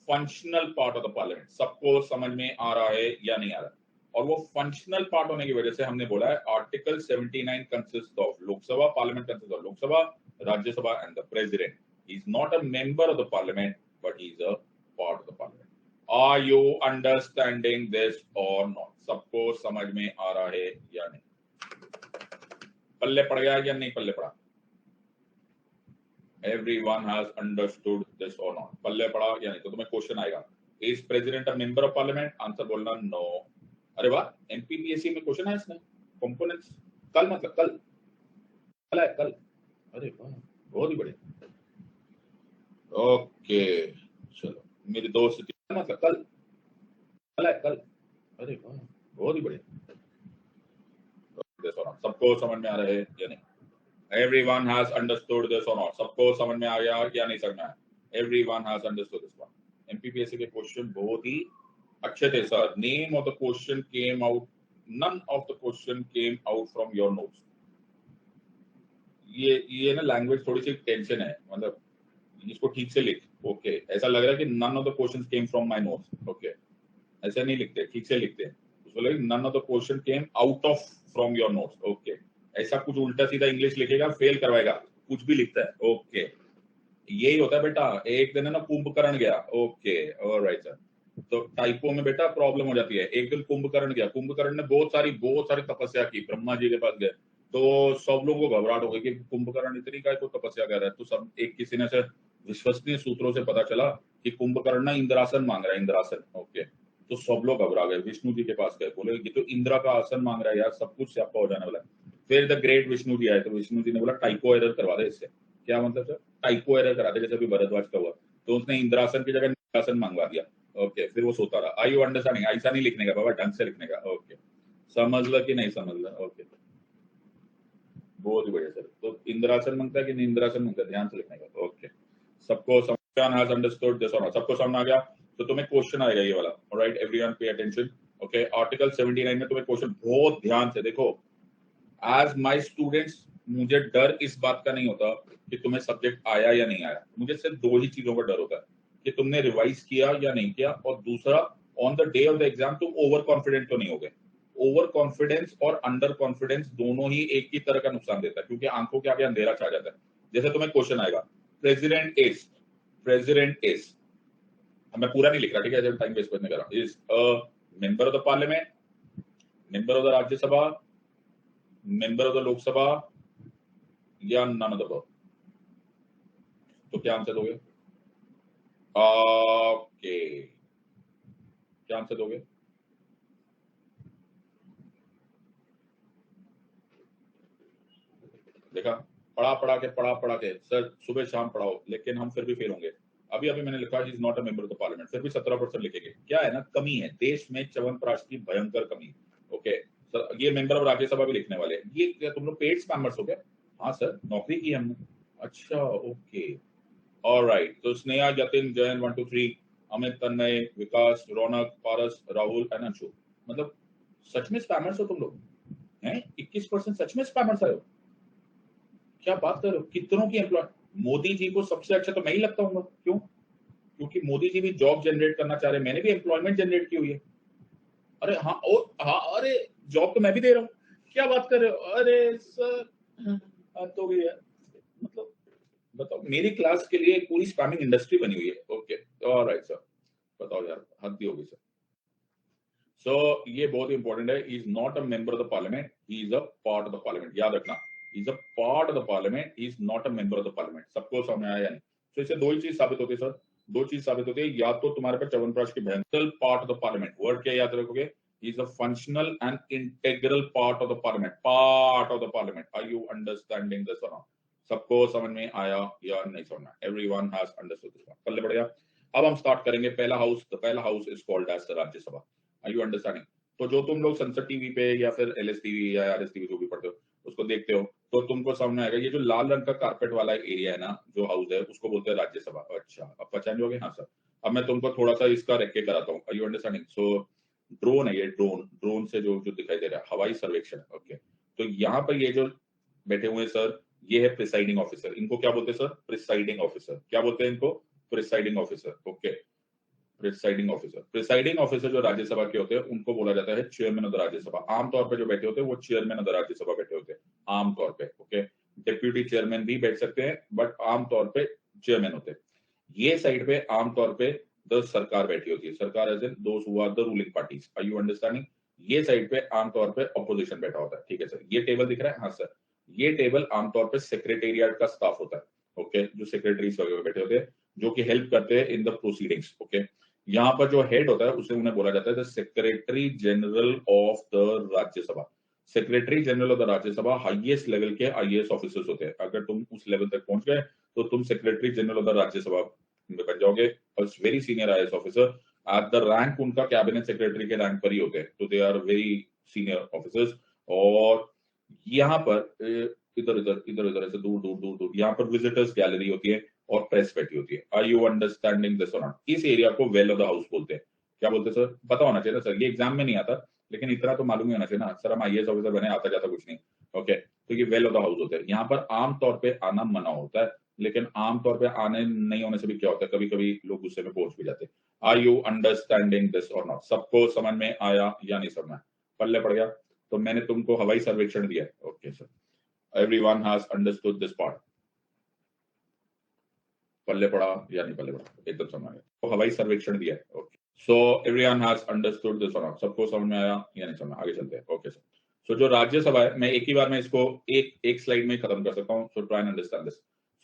functional part of the parliament. सबको समझ में आ रहा है या नहीं आ रहा? और वो फंक्शनल पार्ट होने की वजह से हमने बोला है article 79 consist of Lok Sabha, parliament consist of Lok Sabha, Rajya Sabha and the president. He is not a member of the parliament but he is a part of the parliament. Are you understanding this और not? सबको समझ में आ रहा है या नहीं? पल्ले पड़ गया या नहीं पल्ले पड़ा? Everyone has understood this or not? पल्ले पड़ा या नहीं? तो तुम्हें क्वेश्चन आएगा, is president a member of parliament? Answer बोलना नो। अरे वाह, एमपीपीएससी में क्वेश्चन है इसमें, कंपोनेंट्स कल, मतलब कल है कल। अरे वाह, बहुत ही बढ़िया। ओके चलो, मेरी दोस्त की मतलब कल है कल। अरे वाह, बहुत ही बढ़िया। सबको समझ में आ रहा है या नहीं? Everyone has understood this or not? सबको समझ में आ गया या नहीं समझ में आया? Everyone has understood this one. MPPSC के क्वेश्चन बहुत ही अच्छे थे sir. Name of the question came out, none of the question came out from your notes. ये ना लैंग्वेज थोड़ी सी टेंशन है, मतलब इसको ठीक से लिख। ओके, ऐसा लग रहा है कि none of the questions came from my notes. Okay, ऐसा नहीं लिखते, ठीक से लिखते हैं। उसको लगे none of the question came out of from your notes. Okay, ऐसा कुछ उल्टा सीधा इंग्लिश लिखेगा, फेल करवाएगा, कुछ भी लिखता है। ओके, यही होता है बेटा। एक दिन है ना कुंभकर्ण गया। Okay, alright sir. तो टाइपो में बेटा प्रॉब्लम हो जाती है। एक दिन कुंभकर्ण गया, कुंभकर्ण ने बहुत सारी तपस्या की, ब्रह्मा जी के पास गए, तो सब लोगों को घबराहट हो गई कि कुंभकर्ण इतनी काय को तपस्या कर रहा है। तो सब एक किसी ने से विश्वसनीय सूत्रों से पता चला कि कुंभकर्ण ना इंद्रासन मांग रहा है, इंद्रासन। ओके, तो सब लोग घबरा गए, विष्णु जी के पास गए, बोले कि तो इंद्रा का आसन मांग रहा है यार, सब कुछ स्यापा हो जाने वाला है। फिर द ग्रेट विष्णु जी आए, तो विष्णु जी ने बोला टाइपो एरर करवा दे इससे। क्या मतलब सर? टाइपो एरर करा दे, जैसे अभी भरद्वाज का हुआ, तो उसने इंद्रासन की जगह निरासन मंगवा दिया। ओके, फिर वो सोता रहा। आई यू अंडरस्टैंडिंग? ऐसा नहीं लिखने का बाबा, ढंग से लिखने का। ओके, समझ लो कि नहीं समझ लो? ओके, बहुत ही बढ़िया सर। तो इंद्रासन मांगता है कि नहीं इंद्रासन मांगता है, ध्यान से लिखने का। ओके, सबको समझ हैज अंडरस्टूड दिस और नॉट? सबको समझ आ गया? तो तुम्हें क्वेश्चन आएगा ये वाला। Alright, everyone pay attention. Okay, article 79 में तुम्हें क्वेश्चन, बहुत ध्यान से देखो। एज माय स्टूडेंट्स, मुझे डर इस बात का नहीं होता कि तुम्हें सब्जेक्ट आया या नहीं आया। मुझे सिर्फ दो ही चीजों का डर होता है, कि तुमने रिवाइज किया या नहीं किया, और दूसरा on the day of the exam तुम ओवर कॉन्फिडेंट तो नहीं हो गए। ओवर कॉन्फिडेंस और अंडर कॉन्फिडेंस दोनों ही एक ही तरह का नुकसान देता है, क्योंकि आंखों के आगे अंधेरा छा जाता है। जैसे तुम्हें क्वेश्चन आएगा, प्रेसिडेंट इज, मैं पूरा नहीं लिख रहा, ठीक है, जब टाइम वेस्ट करने का, is a member of the parliament, member of the Rajya Sabha, member of the Lok Sabha, या नन ऑफ द अबव। तो क्या आंसर दोगे? ओके, क्या आंसर दोगे? देखा, पढ़ा के सर सुबह शाम पढ़ाओ, लेकिन हम फिर भी फेल होंगे। अभी मैंने लिखा is not a member of the parliament, फिर भी 17% लिखेंगे। क्या है ना, कमी है देश में, च्यवनप्राश की भयंकर कमी। ओके सर, ये मेंबर ऑफ राज्यसभा भी लिखने वाले हैं। ये क्या तुम लोग पेड स्पैमर्स हो क्या? हाँ सर, नौकरी की हमने। अच्छा, ओके, ऑलराइट। तो स्नेहा, जतिन, जयन 1 2 3, अमित, तन्मय, विकास, रौनक, पारस, राहुल एंड अंशु। मतलब सच में स्पैमर्स हो तुम लोग हैं? 21% सच में स्पैमर्स आए हो? क्या बात कर रहे हो? कितनों की एम्प्लॉय? मोदी जी को सबसे अच्छा तो मैं ही लगता हूँ। क्यों? क्योंकि मोदी जी भी जॉब जनरेट करना चाह रहे हैं, मैंने भी एम्प्लॉयमेंट जनरेट की हुई है। अरे हाँ, हाँ, अरे जॉब तो मैं भी दे रहा हूँ। क्या बात कर रहे हो? अरे सर, तो भी है, मतलब बताओ, मेरी क्लास के लिए पूरी स्पैमिंग इंडस्ट्री बनी हुई है। ओके, ऑलराइट सर, बताओ यार, हद ही होगी सर। सो ये बहुत इंपॉर्टेंट है। Is not a member of the parliament, he is a part of the parliament. याद रखना, is a part of the parliament, is not a member of the parliament. सबको समझ में आया या नहीं? तो इससे दो ही चीज साबित होती है सर। दो चीज साबित होती है, या तो तुम्हारे पास च्यवनप्राश की बहन part of the parliament, word क्या याद रखोगे, is a functional and integral part of the parliament, part of the parliament. Are you understanding this और नॉट? सबको समझ में आया या नहीं समझना? Everyone has understood this. पल्ले बढ़ गया। अब हम स्टार्ट करेंगे पहला हाउस। द पहला house is called as the Rajya Sabha. Are you understanding? तो जो तुम लोग संसद टीवी पे या फिर एलएस टीवी या आरएस टीवी जो भी पढ़ते हो उसको देखते हो, तो तुमको समझ आएगा ये जो लाल रंग का कारपेट वाला एरिया है ना, जो हाउस है, उसको बोलते हैं राज्यसभा। अच्छा, अब पहचान लोगे? हाँ सर। अब मैं तुमको थोड़ा सा इसका रेक के कराता हूँ। Are you understanding? So drone है ये, ड्रोन, ड्रोन से जो जो दिखाई दे रहा है, हवाई सर्वेक्षण। ओके, तो यहाँ पर ये जो बैठे हुए हैं सर, ये है प्रिसाइडिंग ऑफिसर। इनको क्या बोलते हैं सर? Presiding officer. क्या बोलते हैं इनको? Presiding officer. Okay, presiding officer. Presiding officer जो राज्यसभा के होते हैं उनको बोला जाता है चेयरमैन ऑफ द राज्यसभा। आमतौर पे जो बैठे होते हैं वो चेयरमैन ऑफ द राज्यसभा बैठे होते हैं आमतौर पे। ओके, डिप्यूटी चेयरमैन भी बैठ सकते हैं, बट आमतौर पे चेयरमैन होते हैं। ये साइड पे आमतौर पे द सरकार बैठी होती है। सरकार as in those who are the ruling parties. Are you understanding? ये साइड पे आमतौर पे अपोजिशन बैठा होता है। ठीक है सर, ये टेबल दिख रहा है? हाँ सर, ये टेबल आमतौर पे सेक्रेटेरिएट का स्टाफ होता है। ओके, जो सेक्रेटरीज वगैरह बैठे होते हैं जो कि हेल्प करते हैं इन द प्रोसीडिंग्स। ओके, यहाँ पर जो हेड होता है उसे उन्हें बोला जाता है the secretary general of the Rajya Sabha. Secretary general of the Rajya Sabha highest level के आईएएस ऑफिसर्स होते हैं। अगर तुम उस लेवल तक पहुंच गए तो तुम secretary general of the Rajya Sabha में बन जाओगे। Very senior IAS officer at the rank उनका कैबिनेट सेक्रेटरी के रैंक पर ही होते हैं, तो they are very senior officers. और यहाँ पर इधर इधर इधर उधर ऐसे दूर दूर दूर दूर यहाँ पर विजिटर्स गैलरी होती है और प्रेस बैठी होती है। आर यू अंडरस्टैंडिंग दिस और नॉट? इस एरिया को वेल ऑफ द हाउस बोलते हैं। क्या बोलते हैं सर? पता होना चाहिए ना सर, ये एग्जाम में नहीं आता, लेकिन इतना तो मालूम ही होना चाहिए ना सर, हम आईएएस ऑफिसर बने, आता जाता कुछ नहीं। ओके, तो ये वेल ऑफ द हाउस होते हैं। यहाँ पर आमतौर पे आना मना होता है, लेकिन आमतौर पे आने नहीं होने से भी क्या होता है, कभी कभी लोग गुस्से में पहुंच भी जाते हैं। आर यू अंडरस्टैंडिंग दिस और नॉट? सबको समझ में आया या नहीं समझ में? पल्ले पड़ गया? तो मैंने तुमको हवाई सर्वेक्षण दिया है। Okay sir, everyone has understood this part? पल्ले पड़ा या नहीं पल्ले पड़ा? एकदम समझ में आया। तो हवाई सर्वेक्षण दिया है। Okay, so everyone has understood this और नॉट? सबको समझ में आया या नहीं समझ में? आगे चलते हैं। ओके सर, सो जो राज्यसभा है, मैं एक ही बार में इसको एक स्लाइड में खत्म कर सकता हूँ। So try and understand this.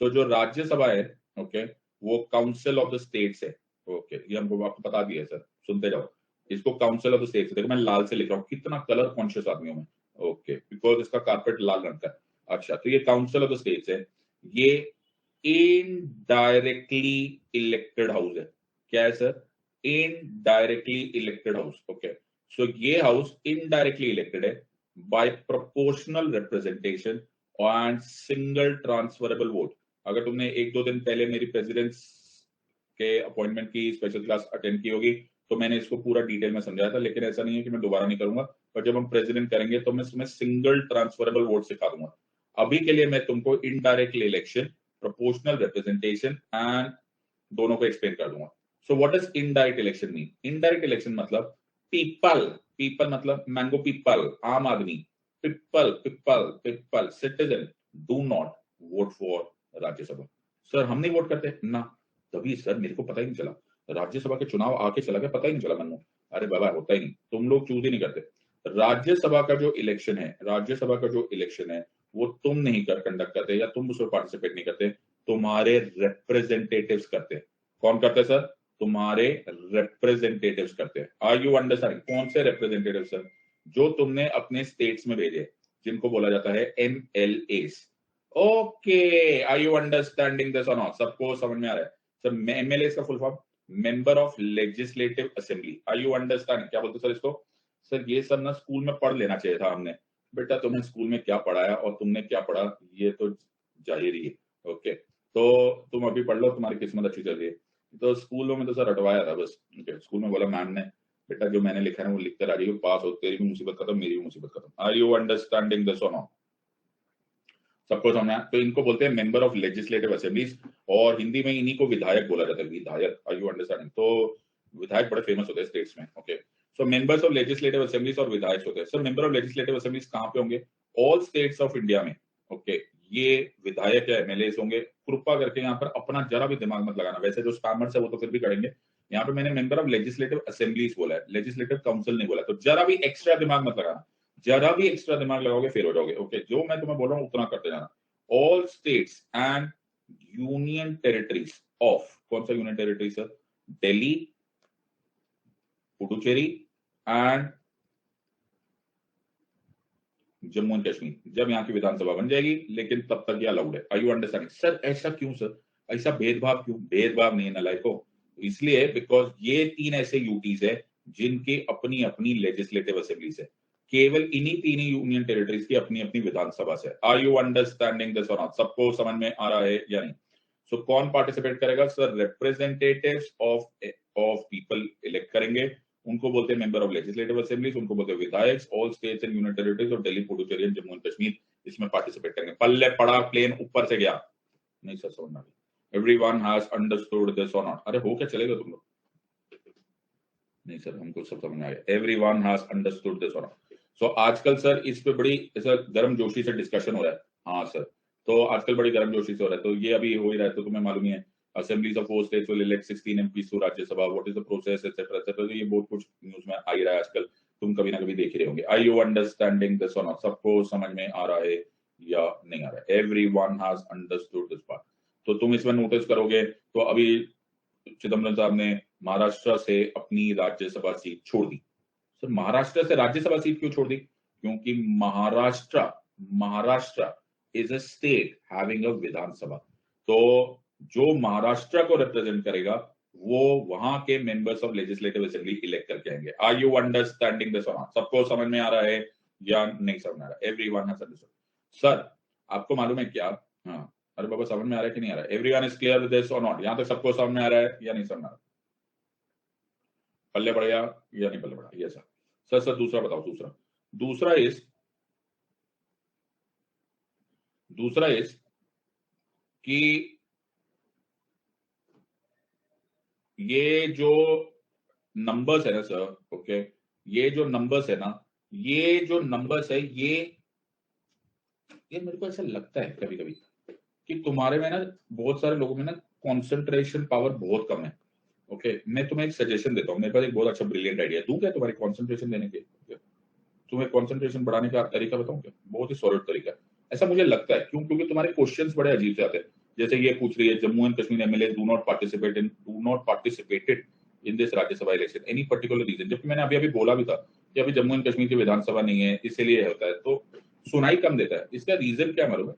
So जो राज्यसभा है, ओके, वो काउंसिल ऑफ द स्टेट्स है। ओके, ये हमको आपको बता दिया है सर, सुनते जाओ। इसको काउंसिल ऑफ द स्टेट्स, देखो मैं लाल से लिख रहा हूँ, कितना कलर कॉन्शियस आदमी हूं मैं। ओके, बिकॉज इसका कारपेट लाल रंग का है। अच्छा, तो ये काउंसिल ऑफ द स्टेट्स है, ये इनडायरेक्टली इलेक्टेड हाउस है। क्या है sir? Indirectly elected house. Okay, so ये हाउस इनडायरेक्टली इलेक्टेड है by proportional representation and single transferable vote. अगर तुमने एक दो दिन पहले मेरी प्रेसिडेंट्स के अपॉइंटमेंट की स्पेशल क्लास अटेंड की होगी तो मैंने इसको पूरा डिटेल में समझाया था, लेकिन ऐसा नहीं है कि मैं दोबारा नहीं करूंगा। पर जब हम प्रेसिडेंट करेंगे तो मैं इसमें सिंगल ट्रांसफरेबल वोट सिखा दूंगा। अभी के लिए मैं तुमको indirect election, proportional representation and दोनों को एक्सप्लेन कर दूंगा। So what does indirect election mean? Indirect election मतलब पीपल, पीपल मतलब मैंगो पीपल, आम आदमी, people people people citizen do not vote for Rajya Sabha. Sir हम नहीं वोट करते ना? तभी सर मेरे को पता ही नहीं चला, राज्यसभा के चुनाव आके चला गया, पता ही नहीं चला मन में। अरे बाबा होता ही नहीं, तुम लोग चूज ही नहीं करते। राज्यसभा का जो इलेक्शन है, राज्यसभा का जो इलेक्शन है वो तुम नहीं कर कंडक्ट करते या तुम उसमें पार्टिसिपेट नहीं करते, तुम्हारे रिप्रेजेंटेटिव्स करते हैं। कौन करते हैं सर? तुम्हारे रिप्रेजेंटेटिव्स करते हैं। Are you understanding? कौन से रिप्रेजेंटेटिव सर? जो तुमने अपने स्टेट्स में भेजे, जिनको बोला जाता है MLAs। Okay, are you understanding this और नॉट? सबको समझ में आ रहा है? सर MLAs का full form member of legislative assembly. Are you understanding? क्या बोलते सर इसको? सर ये सब ना स्कूल में पढ़ लेना चाहिए था हमने। बेटा तुम्हें स्कूल में क्या पढ़ाया और तुमने क्या पढ़ा ये तो जाहिर ही है। ओके, तो तुम अभी पढ़ लो, तुम्हारी किस्मत अच्छी चल रही है। तो स्कूलों में तो सर रटवाया था बस। ओके, स्कूल में बोला मैम ने, बेटा जो मैंने लिखा है वो लिखकर आ रही हो, पास हो, तेरी भी मुसीबत खत्म, मेरी भी मुसीबत खत्म। आर यू अंडरस्टैंडिंग दिस और नॉट? सबको समझना? तो इनको बोलते हैं मेंबर ऑफ लेजिस्लेटिव असेंबलीज, और हिंदी में इन्हीं को विधायक बोला जाता है, विधायक। Are you understanding? तो विधायक बड़े फेमस होते हैं स्टेट्स में। Okay, so members of legislative assemblies और विधायक होते हैं। Sir member of legislative assemblies कहां पे होंगे? ऑल स्टेट्स ऑफ इंडिया में। ओके, ये विधायक या MLAs होंगे। कृपा करके यहाँ पर अपना जरा भी दिमाग मत लगाना, वैसे जो स्पैमर्स है वो तो फिर भी करेंगे। यहाँ पे मैंने मेंबर ऑफ लेजिस्लेटिव असेंबलीज बोला है, लेजिस्लेटिव काउंसिल नहीं बोला, तो जरा भी एक्स्ट्रा दिमाग मत लगाना। जरा भी एक्स्ट्रा दिमाग लगाओगे फिर हो जाओगे। ओके, जो मैं तुम्हें बोल रहा हूँ उतना करते जाना। All states and union territories of कौन सा union territory sir? Delhi, Puducherry and Jammu and Kashmir, जब यहाँ की विधानसभा बन जाएगी, लेकिन तब तक ये अलाउड है। Are you understanding? सर ऐसा क्यों सर? ऐसा भेदभाव क्यों? भेदभाव नहीं है नालायकों, इसलिए बिकॉज ये 3 ऐसे यूटीज है जिनकी अपनी अपनी लेजिस्लेटिव असेंबलीज है, केवल इन्हीं 3 यूनियन टेरिटरीज की अपनी अपनी विधानसभा से। आर यू अंडरस्टैंडिंग दिस और नॉट? सबको समझ में आ रहा है या नहीं? सो कौन पार्टिसिपेट करेगा sir? Representatives of people elect करेंगे, उनको बोलते हैं मेंबर ऑफ लेजिस्लेटिव असेंबलीज, उनको बोलते हैं विधायक। All states and union territories और दिल्ली, पुडुचेरी एंड जम्मू एंड कश्मीर इसमें पार्टिसिपेट करेंगे। पल्ले पड़ा, प्लेन ऊपर से गया नहीं सर, समझ में आ गया? Everyone has understood this or not? अरे हो क्या चलेगा तुम लोग? नहीं सर, हमको सब समझ में आ गया। Everyone has understood this or not? So आजकल सर इस पे बड़ी ऐसा गर्मजोशी से डिस्कशन हो रहा है। हाँ सर, तो आजकल बड़ी गर्मजोशी से हो रहा है, तो ये अभी हो ही रहा है, तो तुम्हें मालूम ही है। Assemblies of 4 states will elect 16 MPs to Rajya Sabha, what is the process, etc. etc. ये बहुत कुछ न्यूज में आ ही रहा है आजकल, तुम कभी ना कभी देख ही रहे होंगे। Are you understanding this or not? सबको समझ में आ रहा है या नहीं आ रहा है? Everyone has understood this part. तो तुम इसमें नोटिस करोगे तो अभी चिदम्बरम साहब ने महाराष्ट्र से अपनी राज्यसभा सीट छोड़ दी। सर महाराष्ट्र से राज्यसभा सीट क्यों छोड़ दी? क्योंकि Maharashtra is a state having a Vidhan Sabha, तो जो महाराष्ट्र को रिप्रेजेंट करेगा वो वहां के members of legislative assembly elect करके आएंगे। आर यू अंडरस्टैंडिंग दिस और नॉट? सबको समझ में आ रहा है या नहीं समझ में आ रहा है? Everyone has understood. सर आपको मालूम है क्या? हाँ, अरे बाबा समझ में आ रहा है कि नहीं आ रहा है? Everyone is clear with this और नॉट? यहां तक सबको समझ में आ रहा है या नहीं समझ में आ रहा है? पल्ले पड़ गया या नहीं पल्ले पड़ा? ये सर सर दूसरा बताओ। दूसरा इज कि ये जो नंबर्स है ना सर, ओके, ये जो नंबर्स है ये मेरे को ऐसा लगता है कभी कभी कि तुम्हारे में ना, बहुत सारे लोगों में ना कंसंट्रेशन पावर बहुत कम है। ओके, मैं तुम्हें एक सजेशन देता हूँ, मेरे पास एक बहुत अच्छा ब्रिलियंट आइडिया दूं क्या तुम्हारी कंसंट्रेशन देने के? तुम्हें कंसंट्रेशन बढ़ाने का तरीका बताऊं क्या? बहुत ही सॉलिड तरीका, ऐसा मुझे लगता है। क्यों? क्योंकि तुम्हारे क्वेश्चंस बड़े अजीब से आते हैं। जैसे ये पूछ रही है, Jammu and Kashmir MLA do not participated in this Rajya Sabha election, any particular reason? जबकि मैंने अभी बोला भी था कि अभी जम्मू एंड कश्मीर की विधानसभा नहीं है, इसीलिए होता है, तो सुनाई कम देता है। इसका रीजन क्या मालूम है?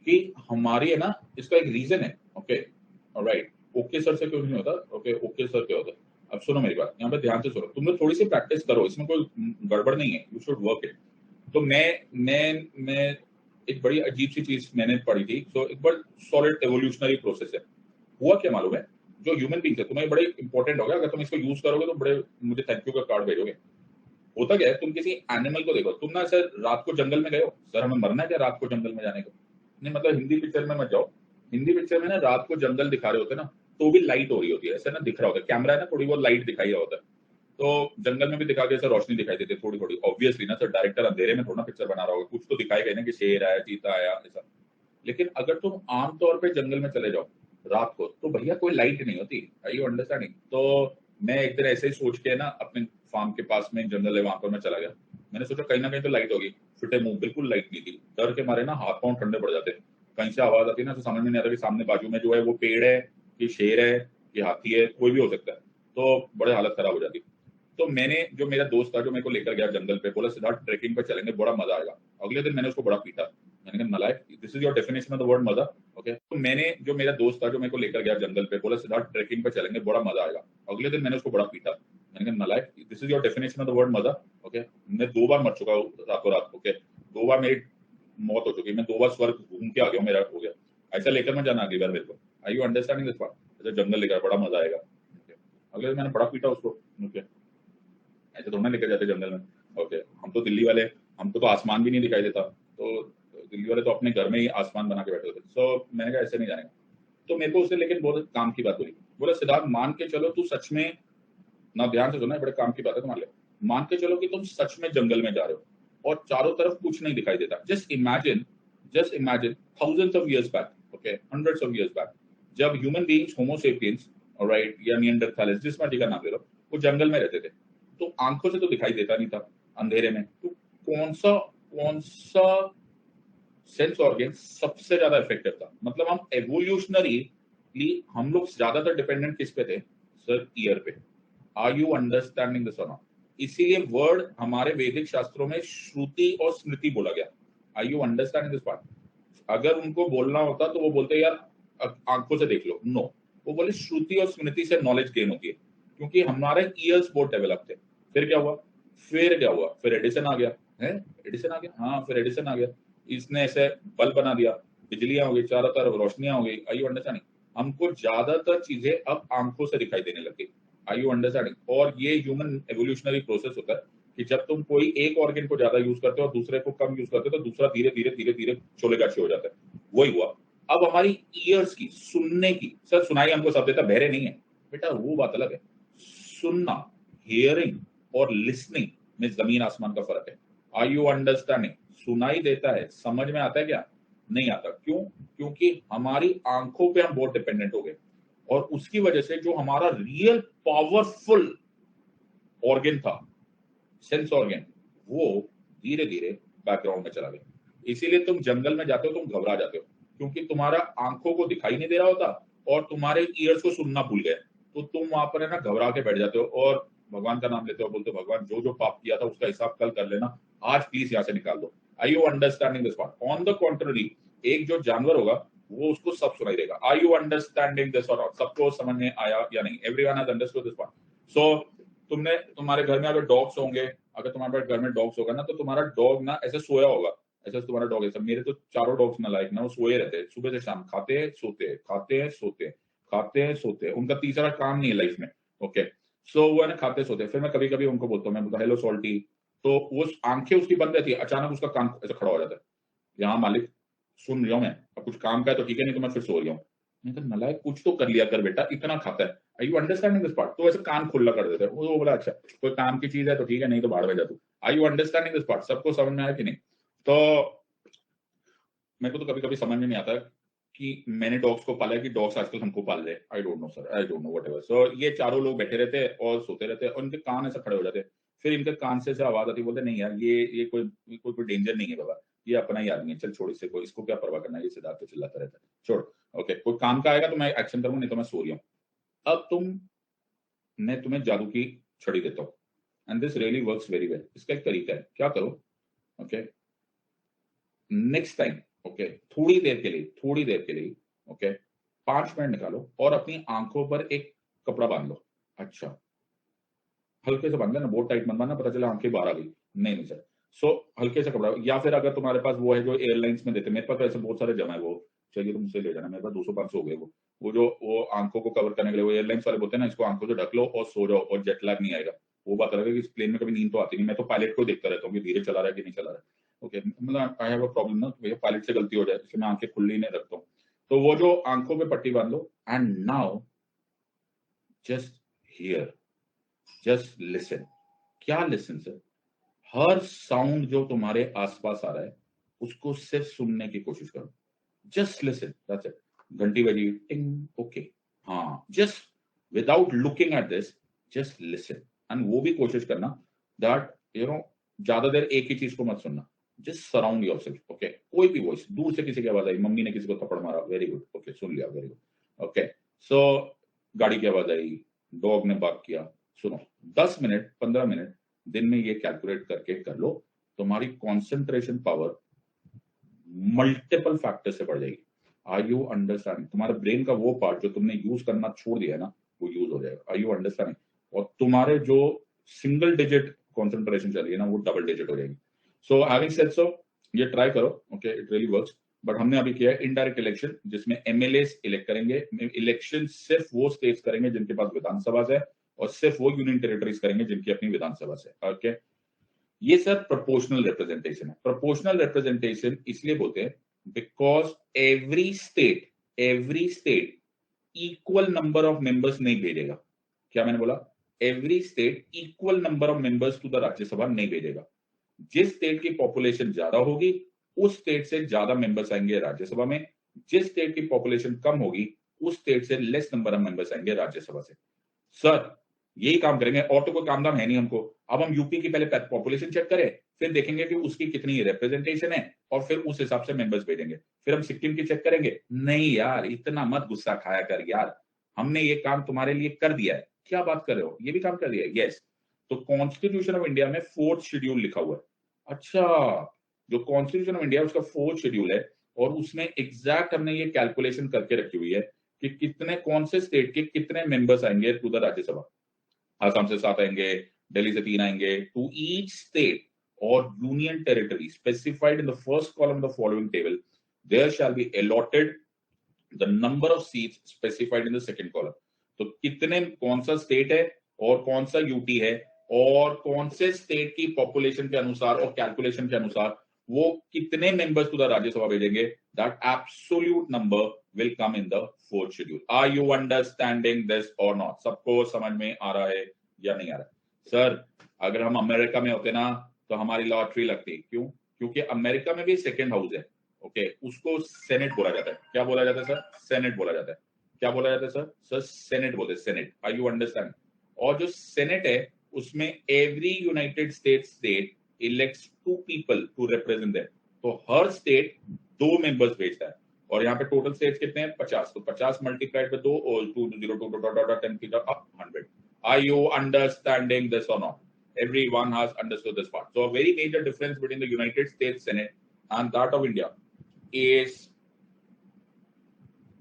कि हमारी है ना, इसका एक रीजन है। ओके ऑलराइट, ओके सर से क्यों नहीं होता? ओके सर क्या होता है? अब सुनो मेरी बात, यहाँ पे ध्यान से सुनो, तुम लोग थोड़ी सी प्रैक्टिस करो, इसमें कोई गड़बड़ नहीं है, यू शुड वर्क इट। तो मैं एक बड़ी अजीब सी चीज मैंने पढ़ी थी, तो एक बड़ा सॉलिड एवोल्यूशनरी प्रोसेस है। हुआ क्या मालूम है? जो ह्यूमन बींग्स है, तुम्हें बड़े इंपॉर्टेंट होगा, अगर तुम इसको यूज करोगे तो बड़े मुझे थैंक यू का कार्ड भेजोगे। होता क्या है, तुम किसी एनिमल को देखो, तुम ना सर रात को जंगल में गए हो, सर हमें मरना है क्या रात को जंगल में जाने का? नहीं, मतलब हिंदी पिक्चर में मत जाओ। हिंदी पिक्चर में ना रात को जंगल दिखा रहे होते ना, तो भी लाइट हो रही होती है, ऐसा ना दिख रहा होता है, कैमरा है ना, थोड़ी बहुत लाइट दिखाई रहा होता है, तो जंगल में भी दिखा के सर रोशनी दिखाई देती है थोड़ी थोड़ी। ऑब्वियसली ना सर, डायरेक्टर अंधेरे में थोड़ा पिक्चर बना रहा होगा, कुछ तो दिखाएगा ना कि शेर आया, चीता आया, ऐसा। लेकिन अगर तुम आमतौर पे जंगल में चले जाओ रात को, तो भैया कोई लाइट नहीं होती। Are you understanding? तो मैं एक दिन ऐसे ही सोच के ना, अपने फार्म के पास में जंगल है, वहां पर मैं चला गया। मैंने सोचा कहीं ना कहीं तो लाइट होगी, फिटे मुंह, बिल्कुल लाइट नहीं थी। डर के मारे ना हाथ पांव ठंडे पड़ जाते। कहीं से आवाज आती है ना, तो समझ में नहीं आता कि सामने बाजू में जो है वो पेड़ है कि शेर है कि हाथी है, कोई भी हो सकता है, तो बड़े हालत खराब हो जाती। तो मैंने, जो मेरा दोस्त था जो मेरे को लेकर गया जंगल पे, बोला सिद्धार्थ ट्रेकिंग पे चलेंगे, बड़ा मजा आएगा। अगले दिन मैंने उसको बड़ा पीटा। मैंने कहा नालायक, this is your definition of the word मजा? ओके, तो मैंने, जो मेरा दोस्त था जो मेरे को लेकर गया जंगल पे, बोला सिद्धार्थ ट्रेकिंग पे चलेंगे, बड़ा मजा आएगा। अगले दिन मैंने उसको बड़ा पीटा। मैंने कहा नालायक, this is your definition of the word मजा? ओके, मैं 2 बार मर चुका हूँ रातों रात। ओके, 2 बार मेरी मौत हो चुकी, मैं 2 बार स्वर्ग घूम के आ गया, मेरा हो गया। ऐसा लेकर मैं जाना अगली बार मेरे को। Are you understanding this part? जंगल लेकर बड़ा मजा आएगा। अगले दिन मैंने बड़ा पीटा उसको। ओके, ऐसे थोड़ा ना लेकर जाते जंगल में। ओके, हम तो दिल्ली वाले, हमको तो आसमान भी नहीं दिखाई देता, तो दिल्ली वाले तो अपने घर में ही आसमान बना के बैठे होते। सो मैंने कहा ऐसे नहीं जाने। तो मेरे को उससे लेकिन बहुत काम की बात हुई। बोला सिद्धार्थ मान के चलो तू सच में, ना ध्यान से सुना, बड़े काम की बात है तुम्हारे लिए। मान के चलो कि तुम सच में जंगल में जा रहे हो और चारों तरफ कुछ नहीं दिखाई देता। Just imagine thousands of years back, okay, hundreds of years back, जब ह्यूमन बीइंग्स, होमो सेपियंस, ऑलराइट, या निएंडरथैलस, जिस मर्जी का नाम ले लो, वो जंगल में रहते थे। तो आंखों से तो दिखाई देता नहीं था अंधेरे में, तो कौन सा सेंस ऑर्गन सबसे ज्यादा इफेक्टिव था? मतलब हम एवोल्यूशनरी बेसिकली हम लोग ज्यादातर डिपेंडेंट किस पे थे सर? ईयर पे। आर यू अंडरस्टैंडिंग दिस और नॉट? इसीलिए वर्ड हमारे वैदिक शास्त्रों में श्रुति और स्मृति बोला गया। Are you understanding this part? अगर उनको बोलना होता तो वो बोलते यार आंखों से देख लो, नो, वो बोले श्रुति और स्मृति से नॉलेज गेन होती है, क्योंकि हमारे ईयर्स बहुत डेवलप थे। फिर क्या हुआ? फिर एडिसन आ गया है, एडिसन आ गया, हाँ फिर एडिसन आ गया, इसने ऐसे बल्ब बना दिया, बिजलियां हो गई, चारों तरफ रोशनियां हो गई। आई यू अंडरस्टैंडिंग? हमको ज्यादातर चीजें अब आंखों से दिखाई देने लग गई। आई यू अंडरस्टैंडिंग? और ये ह्यूमन एवोल्यूशनरी प्रोसेस होता है कि जब तुम कोई एक ऑर्गन को ज्यादा यूज करते हो और दूसरे को कम यूज करते हो तो दूसरा धीरे धीरे धीरे धीरे छोले गाछी हो जाता है। वही हुआ। अब हमारी ईयर्स की, सुनने की, सर सुनाई हमको सब देता, बहरे नहीं है बेटा, वो बात अलग है। सुनना, हियरिंग और लिसनिंग में जमीन आसमान का फर्क है। Are you understanding? सुनाई देता है, समझ में आता है क्या? नहीं आता। क्यों? क्योंकि हमारी आंखों पे हम बहुत डिपेंडेंट हो गए, और उसकी वजह से जो हमारा रियल पावरफुल ऑर्गन था, सेंस ऑर्गन, वो धीरे धीरे बैकग्राउंड में चला गया। इसीलिए तुम जंगल में जाते हो, तुम घबरा जाते हो, क्योंकि तुम्हारा आंखों को दिखाई नहीं दे रहा होता और तुम्हारे ईयर्स को सुनना भूल गए, तो तुम वहां पर है ना घबरा के बैठ जाते हो और भगवान का नाम लेते हो, बोलते हो भगवान जो जो पाप किया था उसका हिसाब कल कर लेना, आज प्लीज यहाँ से निकाल दो। I you understanding this part? On the contrary, एक जो जानवर होगा वो उसको सब सुनाई देगा। आर यू अंडरस्टैंडिंग दिस और नॉट? सबको समझ में आया या नहीं? Everyone has understood this part? So तुमने, तुम्हारे घर में अगर डॉग्स होंगे, अगर तुम्हारे घर में डॉग्स होगा ना, तो तुम्हारा डॉग ना ऐसे सोया होगा, ऐसे तुम्हारा डॉग ऐसा। मेरे तो चारों डॉग्स ना लाइक ना वो सोए रहते हैं सुबह से शाम, खाते हैं सोते हैं, खाते हैं सोते हैं, खाते हैं सोते हैं, उनका तीसरा काम नहीं है लाइफ में। ओके, सो वो है ना खाते सोते हैं। फिर मैं कभी कभी उनको बोलता हूँ, मैं बोलता हेलो सॉल्टी, तो वो आंखें उसकी बंद रहती है, अचानक उसका कान ऐसा खड़ा हो जाता है, यहाँ मालिक सुन रहा हूँ मैं, अब कुछ काम का है तो ठीक है, नहीं तो मैं फिर सो रही हूँ। मैं कहा नलायक, कुछ तो कर लिया कर बेटा, इतना खाता है। Are you understanding this part? तो ऐसे कान खुला कर देते हैं। वो बोला अच्छा कोई काम की चीज है तो ठीक है, नहीं तो बाहर में जा तू। Are you understanding this part? सबको समझ में आया कि नहीं? तो मेरे को तो कभी कभी समझ में नहीं आता कि मैंने डॉग्स को पाला है कि डॉग्स आजकल हमको पाल रहे। I don't know sir, I don't know whatever. So ये चारों लोग बैठे रहते हैं और सोते रहते हैं और इनके कान ऐसे खड़े हो जाते हैं। फिर इनके कान से आवाज आती है, बोलते नहीं यार ये कोई डेंजर नहीं है बाबा, ये अपना ही आदमी है, चल छोड़ इससे, कोई इसको क्या परवाह करना है, ये सिद्धार्थ तो चिल्लाता रहता है, छोड़। ओके, कोई काम का आएगा तो मैं एक्शन करूंगा, नहीं तो मैं सो रही हूँ। अब मैं तुम्हें जादू की छड़ी देता हूँ, and this really works very well. इसका एक तरीका है, क्या करो, ओके, नेक्स्ट टाइम, ओके, थोड़ी देर के लिए, ओके, 5 मिनट निकालो और अपनी आंखों पर एक कपड़ा बांध लो। अच्छा, हल्के से बांध लेना, बहुत टाइट मत बांधना, पता चला आंखें बाहर आ गई। नहीं नहीं सर। सो हल्के से कपड़ा, या फिर अगर तुम्हारे पास वो है जो एयरलाइंस में देते, मेरे पास तो ऐसे बहुत सारे जमा है, वो चाहिए तो मुझसे ले जाना, मेरे पास 200-500 हो गए। वो जो वो आंखों को कवर करने के लिए वो एयरलाइंस वाले बोलते हैं ना, इसको आंखों से ढक लो और सो जाओ और जेट लैग नहीं आएगा। वो बात अलग है कि इस प्लेन में कभी नींद तो आती नहीं, मैं तो पायलट को देखता रहता हूँ कि धीरे चला रहा है कि नहीं चला रहा है। ओके, मतलब आई हैव अ प्रॉब्लम ना, भैया पायलट से गलती हो जाए, इसलिए मैं आंखें खुली नहीं रखता हूँ। तो वो जो आंखों पे पट्टी बांध लो, and now just hear, just listen. क्या लिसन सर? हर साउंड जो तुम्हारे आसपास आ रहा है उसको सिर्फ सुनने की कोशिश करो। Just listen, that's it. घंटी बजी, टिंग, ओके, हाँ, just without looking at this, just listen. And वो भी कोशिश करना दैट ज्यादा देर एक ही चीज को मत सुनना, जस्ट सराउंड योरसेल्फ। ओके, कोई भी वॉइस, दूर से किसी की आवाज आई, मम्मी ने किसी को थप्पड़ मारा, वेरी गुड, ओके सुन लिया, वेरी गुड। ओके, सो गाड़ी की आवाज आई, डॉग ने बार्क किया, सुनो। 10 मिनट 15 मिनट दिन में ये कैलकुलेट करके कर लो, तुम्हारी कंसंट्रेशन पावर मल्टीपल फैक्टर से बढ़ जाएगी। Are you understanding? तुम्हारे ब्रेन का वो पार्ट जो तुमने यूज करना छोड़ दिया है ना, वो यूज हो जाएगा। Are you understanding? और तुम्हारे जो सिंगल डिजिट कंसंट्रेशन चल रही है ना, वो डबल डिजिट हो जाएगी। सो हैविंग सेड सो, ये ट्राई करो, okay, it really works. But हमने अभी किया है इनडायरेक्ट इलेक्शन, जिसमें एमएलएस इलेक्ट करेंगे। इलेक्शन सिर्फ वो स्टेट्स करेंगे जिनके पास विधानसभा है, और सिर्फ वो यूनियन टेरिटरीज करेंगे जिनकी अपनी विधानसभा है। ओके, ये सर प्रोपोर्शनल रिप्रेजेंटेशन है। प्रोपोर्शनल रिप्रेजेंटेशन इसलिए बोलते हैं because every state equal number of members नहीं भेजेगा। क्या मैंने बोला? Every state equal number of members to the Rajya Sabha नहीं भेजेगा। जिस स्टेट की पॉपुलेशन ज्यादा होगी उस स्टेट से ज्यादा मेंबर्स आएंगे राज्यसभा में, जिस स्टेट की पॉपुलेशन कम होगी उस स्टेट से लेस नंबर ऑफ मेंबर्स आएंगे राज्यसभा से। सर यही काम करेंगे, और तो कोई काम धाम है नहीं हमको। अब हम यूपी की पहले पॉपुलेशन चेक करें फिर देखेंगे कि उसकी कितनी रिप्रेजेंटेशन है और फिर उस हिसाब से मेंबर्स भेजेंगे। फिर हम सिक्किम की चेक करेंगे, नहीं यार इतना मत गुस्सा खाया कर यार, हमने ये काम तुम्हारे लिए कर दिया है। क्या बात कर रहे हो? ये भी काम कर दिया है? यस। तो कॉन्स्टिट्यूशन ऑफ इंडिया में 4th शेड्यूल लिखा हुआ है। अच्छा, जो कॉन्स्टिट्यूशन ऑफ इंडिया उसका 4th शेड्यूल है और उसमें एग्जैक्ट हमने ये कैलकुलेशन करके रखी हुई है कि कितने कौन से स्टेट के कितने मेंबर्स आएंगे टू द राज्यसभा। आसाम से 7 आएंगे, दिल्ली से 3 आएंगे, to each state or union territory specified in the first column of the following table, there shall be allotted the number of seats specified in the second column. तो कितने कौन सा state है और कौन सा यूटी है और कौन से स्टेट की पॉपुलेशन के अनुसार और कैलकुलेशन के अनुसार वो कितने मेंबर्स टू द राज्यसभा भेजेंगे, that absolute number will come in the 4th schedule. Are you understanding this और नॉट? सबको समझ में आ रहा है या नहीं आ रहा है? सर अगर हम अमेरिका में होते ना तो हमारी लॉटरी लगती। क्यों? क्योंकि अमेरिका में भी सेकेंड हाउस है। ओके, उसको सेनेट बोला जाता है। क्या बोला जाता है सर? सेनेट बोला जाता है। क्या बोला जाता है सर? सर सेनेट बोलते हैं, सेनेट। Are you understand? और जो सेनेट है उसमें every united state elects 2 people to represent them. तो हर स्टेट 2 मेंबर्स भेजता है और यहाँ पे टोटल स्टेट्स कितने हैं? 50। तो 50 मल्टीप्लाइड बाय 2 और 2 0 2 10 की up 100। Are you understanding this or not? Everyone has understood this part. So a very major difference between the United States Senate and that of India is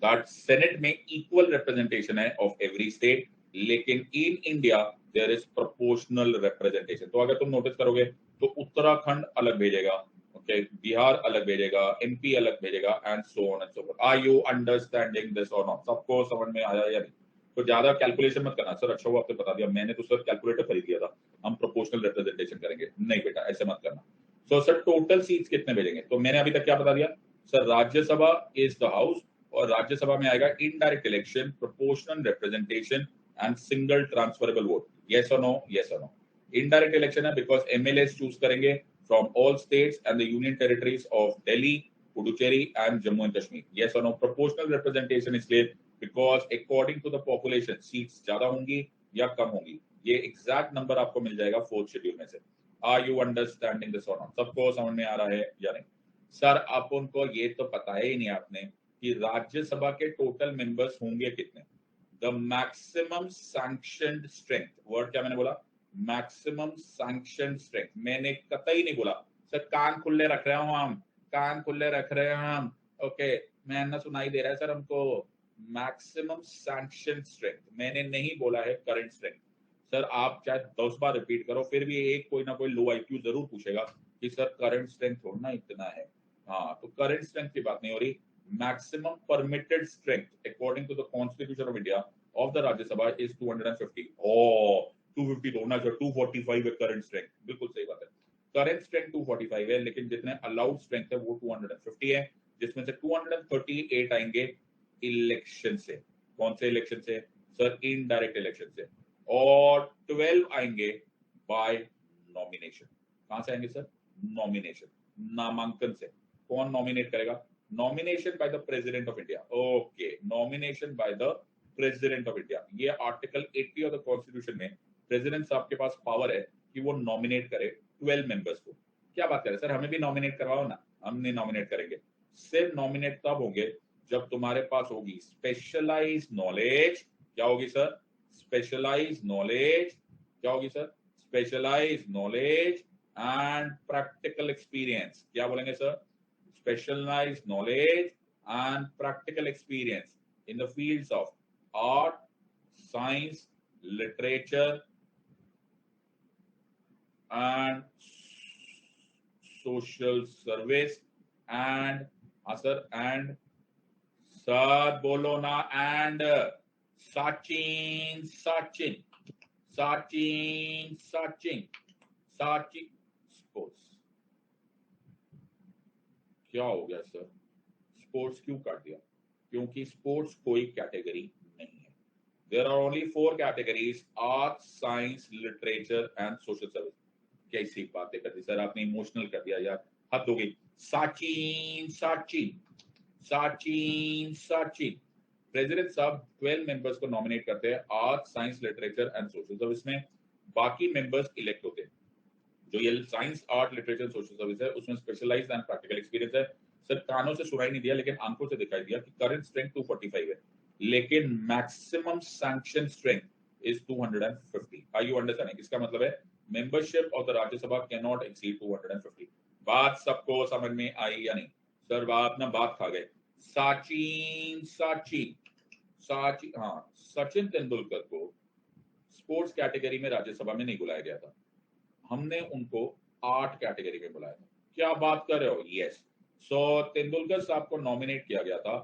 that Senate में equal representation है of every state, लेकिन in India there is proportional representation. तो अगर तुम notice करोगे तो उत्तराखंड अलग भेजेगा, ओके, बिहार अलग भेजेगा, एमपी अलग भेजेगा and so on and so forth. Are you understanding this और नॉट? सबको समझ में आया या नहीं? तो ज्यादा कैलकुलेशन मत करना। सर अच्छा वो आपने बता दिया, मैंने तो सर कैलकुलेटर खरीद लिया था, हम प्रोपोर्शनल रिप्रेजेंटेशन करेंगे। नहीं बेटा ऐसे मत करना। सो सर टोटल सीट्स कितने भेजेंगे? तो मैंने अभी तक क्या बता दिया sir? Rajya Sabha is the house और राज्यसभा में आएगा indirect election, proportional representation and single transferable vote. Yes or no? Yes or no? Indirect election है बिकॉज एमएलएस चूज करेंगे from all states and the union territories of Delhi, Puducherry and Jammu and Kashmir. Yes or no? Proportional representation इसलिए because according to the population seats ज्यादा होंगी या कम होंगी। ये exact number आपको मिल जाएगा 4th शेड्यूल में से। आर यू अंडरस्टैंडिंग दिस और नॉट? सबको समझ में आ रहा है या नहीं? सर आप उनको ये तो बताया ही नहीं आपने कि राज्यसभा के टोटल मेंबर्स होंगे कितने। The maximum sanctioned strength, word क्या मैंने बोला? Maximum sanctioned strength. मैंने कतई नहीं बोला सर कान खुले रख रहे हो हम, कान खुले रख रहे हैं हम। ओके, मैं ना सुनाई दे रहा है सर हमको। मैक्सिमम सैंक्शन स्ट्रेंथ मैंने नहीं बोला है करंट स्ट्रेंथ। सर आप चाहे 10 बार रिपीट करो फिर भी एक कोई ना कोई लो आईक्यू जरूर पूछेगा कि सर करंट स्ट्रेंथ थोड़ा इतना है। हाँ, तो करंट स्ट्रेंथ की बात नहीं हो रही। Maximum permitted strength according to the constitution of India of the Rajya Sabha is 250। Oh 250 तो होना चाहिए, 245 है करंट स्ट्रेंथ। बिल्कुल सही बात है, करंट स्ट्रेंथ 245 है, लेकिन जितने अलाउड स्ट्रेंथ है वो 250 है, जिसमें से 238 आएंगे इलेक्शन से। कौन से इलेक्शन से? सर इनडायरेक्ट इलेक्शन से। और 12 आएंगे बाय नॉमिनेशन। कहां से आएंगे सर? नॉमिनेशन, नामांकन से। कौन नॉमिनेट करेगा? Nomination bye the president of India. Okay, nomination bye the president of India. ये आर्टिकल 80 ऑफ द कॉन्स्टिट्यूशन में प्रेसिडेंट साहब के पास पावर है कि वो नॉमिनेट करे 12 मेंबर्स को। क्या बात करें सर, हमें भी नॉमिनेट करवाओ ना। हम नहीं नॉमिनेट करेंगे। सिर्फ नॉमिनेट तब होंगे जब तुम्हारे पास होगी स्पेशलाइज्ड नॉलेज। क्या होगी सर? Specialised knowledge. क्या होगी sir? Specialised knowledge and practical experience. क्या बोलेंगे sir? Specialised knowledge and practical experience in the fields of art, science, literature and social service and sir and sir बोलो ना and Sachin Sachin Sachin Sachin Sachin sports. क्या हो गया sir? Sports क्यों काट दिया? क्योंकि स्पोर्ट्स कोई कैटेगरी नहीं है। There are only 4 categories, art, science, literature and social service. कैसी बातें करती सर, आपने इमोशनल कर दिया यार, हद हो गई। साचिन साचिन साचिन साचिन। प्रेसिडेंट साहब 12 मेंबर्स को नॉमिनेट करते हैं art, science, literature and social service में। बाकी मेंबर्स इलेक्ट होते हैं। जो ये science art literature social service है उसमें स्पेशलाइज्ड एंड प्रैक्टिकल एक्सपीरियंस है। सर कानों से सुनाई नहीं दिया लेकिन आंखों से दिखाई दिया कि करंट स्ट्रेंथ 245 है लेकिन maximum sanction strength is 250। Are you understanding? इसका मतलब है membership of the Rajya Sabha can not exceed 250। बात सबको समझ में आई या नहीं? सर बात ना बात खा गए। सचिन तेंदुलकर को स्पोर्ट्स कैटेगरी में राज्यसभा में नहीं बुलाया गया था, हमने उनको आर्ट कैटेगरी में बुलाया था। क्या बात कर रहे हो? यस। सो तेंदुलकर साहब को नॉमिनेट किया गया था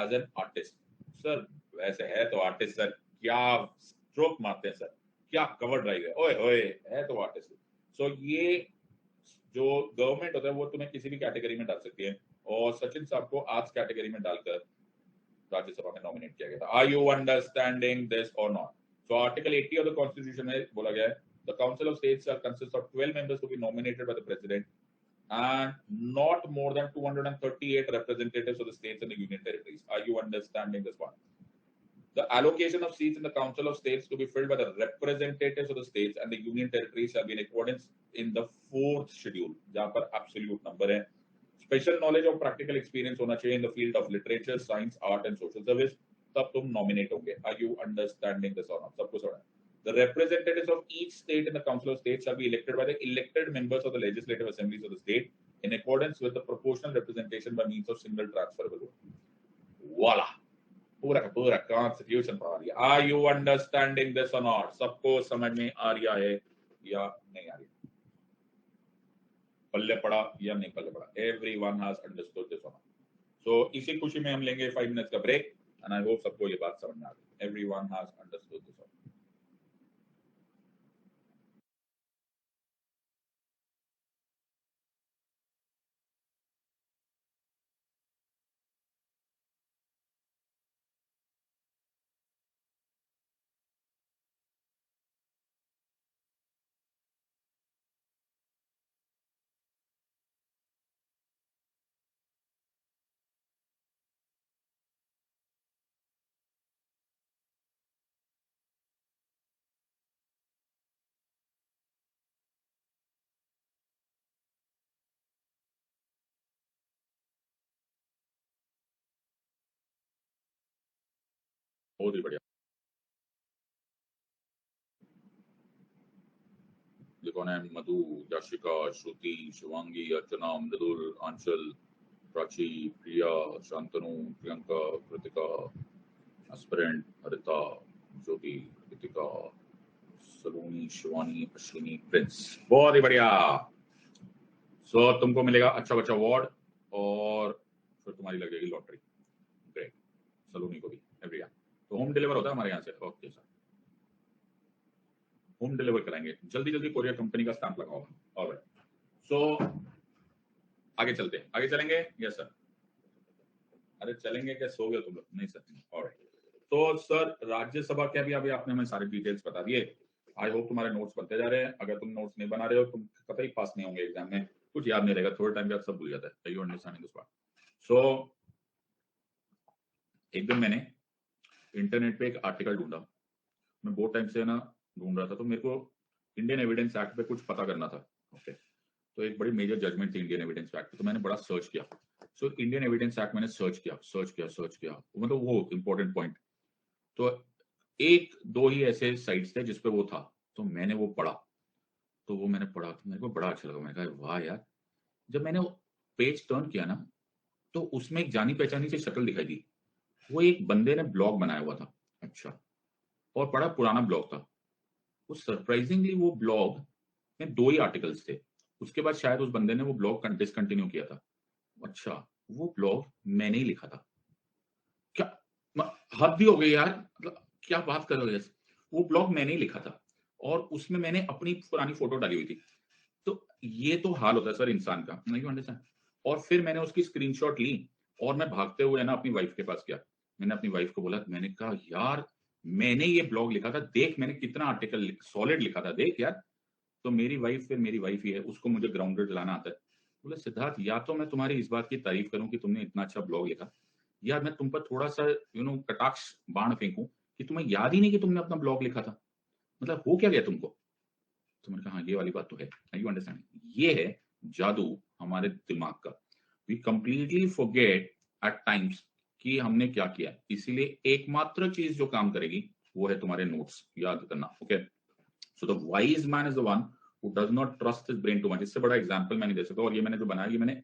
एज एन आर्टिस्ट। सर वैसे है तो आर्टिस्ट सर, क्या स्ट्रोक मारते हैं सर, क्या कवर ड्राइव है, ओए ओए है तो आर्टिस्ट। सो ये जो गवर्नमेंट होता है वो तुम्हें किसी भी कैटेगरी में डाल सकती है और सचिन साहब को आर्ट्स कैटेगरी में डालकर राज्यसभा में नॉमिनेट किया गया था। आर यू अंडरस्टैंडिंग दिस और not? So article 80 of the constitution में बोला गया है the council of states shall consist of 12 members to be nominated by the president and not more than 238 representatives of the states and the union territories. Are you understanding this one? The allocation of seats in the council of states to be filled by the representatives of the states and the union territories shall be in accordance in the 4th schedule, जहां पर absolute number है। Special knowledge और practical experience होना चाहिए in the field of literature, science, art and social service, तब तुम nominate होंगे। Are you understanding this or not? सबको समझ? The representatives of each state in the council of states shall be elected by the elected members of the legislative assemblies of the state in accordance with the proportional representation by means of single transferable vote. Voila! पूरा का पूरा constitution पढ़ा दिया। Are you understanding this or not? सबको समझ में आ रहा है या नहीं आ रही? पल्ले पड़ा या नहीं पल्ले पड़ा? Everyone has understood this or not? So इसी खुशी में हम लेंगे 5 मिनट्स का ब्रेक and I hope सबको ये बात समझ में आ गई। Everyone has understood this or not? बहुत ही बढ़िया। ये कौन है? मधु, याशिका, श्रुति, शिवांगी, अर्चना, मृदुल, आंचल, प्राची, प्रिया, शांतनु, प्रियंका, कृतिका, एस्पिरेंट, हरिता, ज्योति, कृतिका, सलोनी, शिवानी, अश्विनी, प्रिंस। बहुत ही बढ़िया। सो तुमको मिलेगा अच्छा बच्चा अवार्ड और फिर तुम्हारी लगेगी लॉटरी। ग्रेट। सलोनी को भी एवरी। तो होम डिलीवर होता है हमारे यहाँ से। ओके सर, होम डिलीवर कराएंगे जल्दी जल्दी। कोरियर कंपनी का स्टैंप लगा होगा। ऑलराइट, सो आगे चलते हैं, आगे चलेंगे। Yes sir. अरे चलेंगे क्या, सो गए तुम लोग? नहीं सर। ऑलराइट, तो सर राज्यसभा के अभी आपने हमें सारे डिटेल्स बता दिए। आई होप तुम्हारे नोट्स बनते जा रहे हैं। अगर तुम नोट्स नहीं बना रहे हो तुम कतई पास नहीं होंगे एग्जाम में, कुछ याद नहीं रहेगा, थोड़े टाइम बाद सब भूल जाता है। You understanding this part? So एक दिन मैंने इंटरनेट पे एक आर्टिकल ढूंढा, मैं बहुत टाइम से ना ढूंढ रहा था, तो मेरे को इंडियन एविडेंस एक्ट पे कुछ पता करना था। ओके, तो एक बड़ी मेजर जजमेंट थी इंडियन एविडेंस एक्ट, तो मैंने बड़ा सर्च किया। सो इंडियन एविडेंस एक्ट मैंने सर्च किया, मतलब वो इंपॉर्टेंट पॉइंट। तो एक दो ही ऐसे साइट्स थे जिसपे वो था, तो मैंने वो पढ़ा। तो मेरे को बड़ा अच्छा लगा। मैंने कहा वाह यार। जब मैंने पेज टर्न किया ना, तो उसमें एक जानी पहचानी सी शक्ल दिखाई दी। वो एक बंदे ने ब्लॉग बनाया हुआ था। अच्छा, और बड़ा पुराना ब्लॉग था वो। सरप्राइजिंगली वो ब्लॉग में 2 ही आर्टिकल्स थे। उसके बाद शायद उस बंदे ने वो ब्लॉग डिसकंटिन्यू किया था। अच्छा, वो ब्लॉग मैंने ही लिखा था। क्या हद ही हो गई यार, मतलब क्या बात कर रहे हो? वो ब्लॉग मैंने ही लिखा था और उसमें मैंने अपनी पुरानी फोटो डाली हुई थी। तो ये तो हाल होता है सर इंसान का, नहीं अंडरस्टैंड? और फिर मैंने उसकी स्क्रीनशॉट ली और मैं भागते हुए ना अपनी वाइफ के पास गया। मैंने अपनी वाइफ को बोला, मैंने कहा यार मैंने ये ब्लॉग लिखा था, देख मैंने कितना आर्टिकल सॉलिड लिखा था, देख यार। तो मेरी वाइफ फिर मेरी वाइफ ही है, उसको मुझे ग्राउंडेड लाना आता है। बोले सिद्धार्थ, या तो मैं तुम्हारी इस बात की तारीफ करूं कि तुमने इतना अच्छा ब्लॉग लिखा, या मैं तुम पर थोड़ा सा कटाक्ष बाण फेंकूं कि तुम्हें याद ही नहीं कि तुमने अपना ब्लॉग लिखा था। मतलब हो क्या गया तुमको? तो मैंने कहा हाँ ये वाली बात तो है, यू अंडरस्टैंड। ये है जादू हमारे दिमाग का। We completely forget at times कि हमने क्या किया। इसीलिए एकमात्र चीज जो काम करेगी वो है तुम्हारे नोट्स, याद करना। Okay, so the wise man is the one who does not trust his brain too much. इससे बड़ा एग्जांपल मैं नहीं दे सकता, और ये मैंने जो बनाया, ये मैंने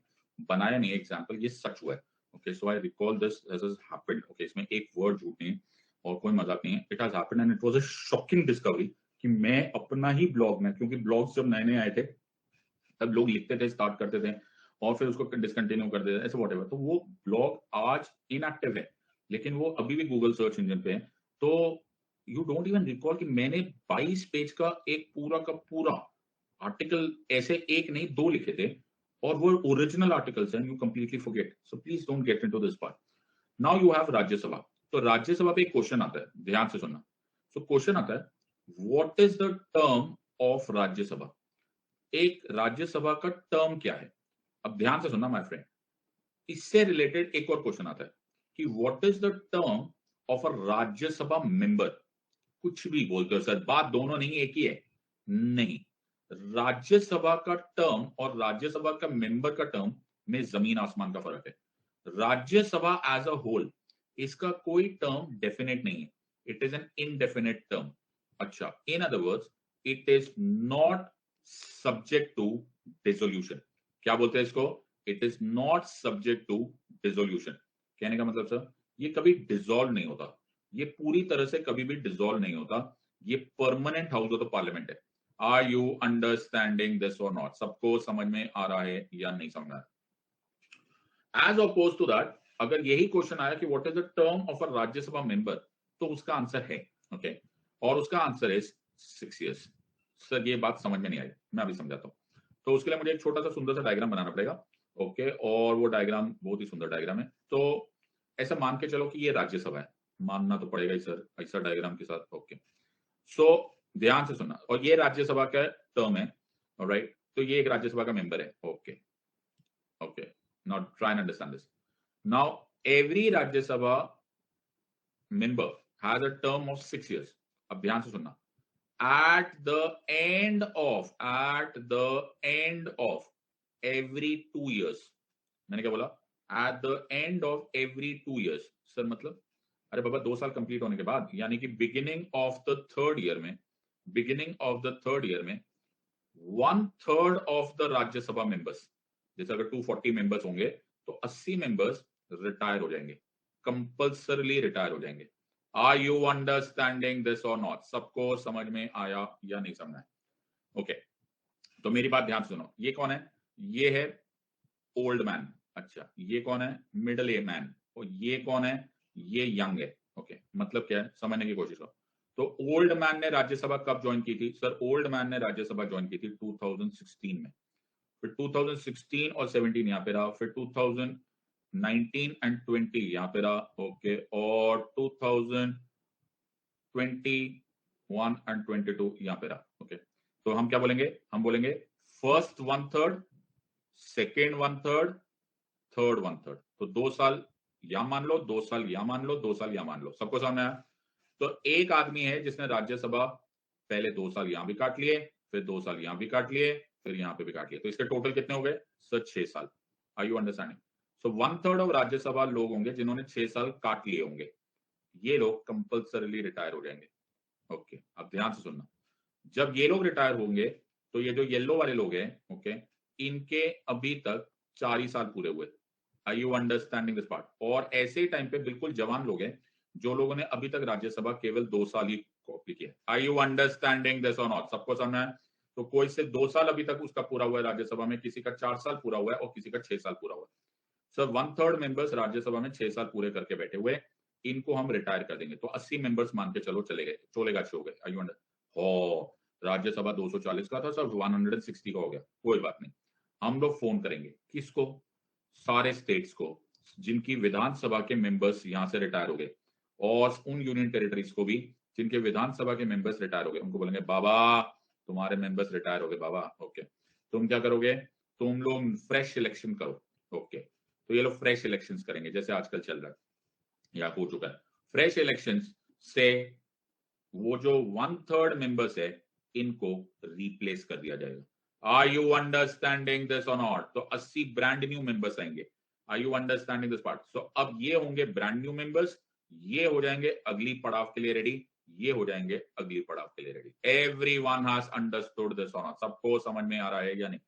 बनाया नहीं एग्जांपल, ये सच हुआ है। Okay, so I recall this as has happened. Okay, इसमें एक वर्ड झूठ नहीं है और कोई मजाक नहीं है। It has happened and it was a shocking discovery कि मैं अपना ही ब्लॉग में, क्योंकि ब्लॉग्स जब नए नए आए थे तब लोग लिखते थे, स्टार्ट करते थे और फिर उसको डिसकंटिन्यू कर देते थे, ऐसे व्हाटएवर, तो वो ब्लॉग आज इनएक्टिव है, लेकिन वो अभी भी गूगल सर्च इंजन पे है। तो यू डोंट इवन रिकॉल कि मैंने 22 पेज का एक पूरा का पूरा आर्टिकल, ऐसे एक नहीं दो लिखे थे, और वो ओरिजिनल आर्टिकल्स हैं। You completely forget, so please don't get into this part. Now you have Rajya Sabha. तो राज्यसभा पे एक क्वेश्चन आता है, ध्यान से सुनना। सो क्वेश्चन आता है, what is the term of Rajya Sabha. एक राज्यसभा का टर्म क्या है। अब ध्यान से सुनना माय फ्रेंड, इससे रिलेटेड एक और क्वेश्चन आता है कि what is the term of a Rajya Sabha member. कुछ भी बोलते हो सर, बात दोनों नहीं एक ही है। नहीं, राज्यसभा का टर्म और राज्यसभा का मेंबर का टर्म में जमीन आसमान का फर्क है। राज्यसभा एज अ होल, इसका कोई टर्म डेफिनेट नहीं है, it is an indefinite term. अच्छा, in other words it is not subject to dissolution. क्या बोलते हैं इसको, it is not subject to dissolution. कहने का मतलब सर, ये कभी डिसॉल्व नहीं होता, ये पूरी तरह से कभी भी डिसॉल्व नहीं होता, ये permanent house of the parliament है। आर यू अंडरस्टैंडिंग दिस और नॉट। सबको समझ में आ रहा है या नहीं समझ में आ रहा। एज अपोज टू दैट, अगर यही क्वेश्चन आया कि what is the term of a Rajya Sabha member, तो उसका आंसर है, ओके, और उसका आंसर इज 6 years। सर ये बात समझ में नहीं आई, मैं अभी समझाता हूँ। तो उसके लिए मुझे एक छोटा सा सुंदर सा डायग्राम बनाना पड़ेगा। ओके, और वो डायग्राम बहुत ही सुंदर डायग्राम है। तो ऐसा मान के चलो कि ये राज्यसभा है, मानना तो पड़ेगा ही सर ऐसा डायग्राम के साथ। ओके, सो ध्यान से सुनना, और ये राज्यसभा का टर्म है, ऑलराइट। तो ये एक राज्यसभा का मेंबर है। Okay okay, now try and understand this. Now every Rajya Sabha member has a term of 6 years। अब ध्यान से सुनना, at the end of every 2 years। मैंने क्या बोला, at the end of every 2 years। Sir मतलब, अरे बाबा 2 साल कंप्लीट होने के बाद, यानी कि beginning of the third year में, beginning of the third year में 1/3 ऑफ द राज्यसभा मेंबर्स, जैसे अगर 240 मेंबर्स होंगे तो 80 मेंबर्स रिटायर हो जाएंगे, कंपल्सरली रिटायर हो जाएंगे। आर यू अंडरस्टैंडिंग दिस और नॉट। सबको समझ में आया या नहीं समझ में आया। ओके, तो मेरी बात ध्यान से सुनो। ये कौन है, ये है ओल्ड मैन। अच्छा, ये कौन है, मिडिल ए मैन। और ये कौन है, ये यंग है। ओके, मतलब क्या है, समझने की कोशिश करो। तो ओल्ड मैन ने राज्यसभा कब ज्वाइन की थी सर, ओल्ड मैन ने राज्यसभा ज्वाइन की थी 2016 में, फिर 2016 और 17 यहाँ पे रहा, फिर 2019 एंड 20 यहाँ पे रहा। ओके, और 2021 एंड 22 यहाँ पे रहा। ओके, तो हम क्या बोलेंगे, हम बोलेंगे फर्स्ट 1/3, सेकेंड 1/3, थर्ड 1/3। तो 2 साल यहां मान लो, 2 साल यहां मान लो, 2 साल यहां मान लो। सबको समझ में आया। तो एक आदमी है जिसने राज्यसभा पहले 2 साल यहां भी काट लिए, फिर 2 साल यहां भी काट लिए, फिर यहां पे भी काट लिए, तो इसके टोटल कितने हो गए सर, 6 साल। Are you understanding. So 1/3 of Rajya Sabha लोग होंगे जिन्होंने 6 साल काट लिए होंगे, ये लोग कंपल्सरीली रिटायर हो जाएंगे। ओके, अब ध्यान से सुनना, जब ये लोग रिटायर होंगे तो ये जो येलो वाले लोग हैं, ओके, इनके अभी तक 4 ही साल पूरे हुए। Are you understanding this part. और ऐसे टाइम पे बिल्कुल जवान लोग हैं जो लोगों ने अभी तक राज्यसभा केवल 2 साल ही कॉपी किया। आर यू अंडरस्टैंडिंग दिस और नॉट। सबको समझना है। तो कोई से 2 साल अभी तक उसका पूरा हुआ है राज्यसभा में, किसी का 4 साल पूरा हुआ है और किसी का 6 साल पूरा हुआ है। सर 1/3 मेंबर्स राज्यसभा में 6 साल पूरे करके बैठे हुए, इनको हम रिटायर कर देंगे, तो 80 मेंबर्स मान के चलो चले गए, चोलेगा छो गए। आर यू अंडर, हो राज्यसभा 240 का था सर, 160 का हो गया, कोई बात नहीं। हम लोग फोन करेंगे किसको, सारे स्टेट्स को जिनकी विधानसभा के मेंबर्स यहां से रिटायर हो गए, और उन यूनियन टेरिटरीज को भी जिनके विधानसभा के मेंबर्स रिटायर हो गए। उनको बोलेंगे बाबा तुम्हारे मेंबर्स रिटायर हो गए बाबा। ओके, तुम क्या करोगे, तुम लोग फ्रेश इलेक्शन करो। ओके, तो ये लोग फ्रेश इलेक्शंस करेंगे जैसे आजकल चल रहा है या हो चुका है। फ्रेश इलेक्शंस से वो जो 1/3 मेंबर्स है इनको रिप्लेस कर दिया जाएगा। आर यू अंडरस्टैंडिंग दिस और नॉट? तो 80 ब्रांड न्यू मेंबर्स आएंगे। Are you understanding this part? So अब ये होंगे ब्रांड न्यू मेंबर्स, ये हो जाएंगे अगली पड़ाव के लिए रेडी, ये हो जाएंगे अगली पड़ाव के लिए ready. Everyone has understood this और नॉट? सबको समझ में आ रहा है या नहीं?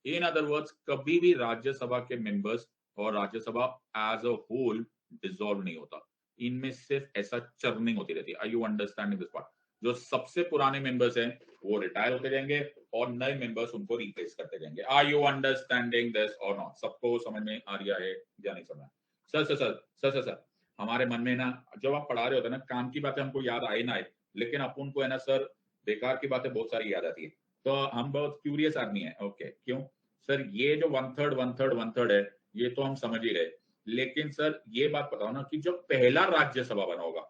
इन अदर वर्ड्स, कभी भी राज्यसभा के मेंबर्स और Rajya Sabha as a whole dissolve नहीं होता, इनमें सिर्फ ऐसा चर्निंग होती रहती है। आर यू अंडरस्टैंडिंग दिस पार्ट? जो सबसे पुराने मेंबर्स हैं वो रिटायर होते जाएंगे और नए मेंबर्स उनको रिप्लेस करते जाएंगे। आर यू अंडरस्टैंडिंग दिस और नॉट? सबको समझ में आ रहा है या नहीं समझ? Sir sir sir sir sir sir हमारे मन में ना, जब आप पढ़ा रहे होते हैं ना, काम की बातें हमको याद आए ना आए, लेकिन अपन को है ना सर, बेकार की बातें बहुत सारी याद आती है। तो हम बहुत क्यूरियस आदमी है। ओके, क्यों सर? ये जो 1/3 है, ये तो हम समझ ही गए, लेकिन सर ये बात बताओ ना कि जब पहला राज्यसभा बना होगा,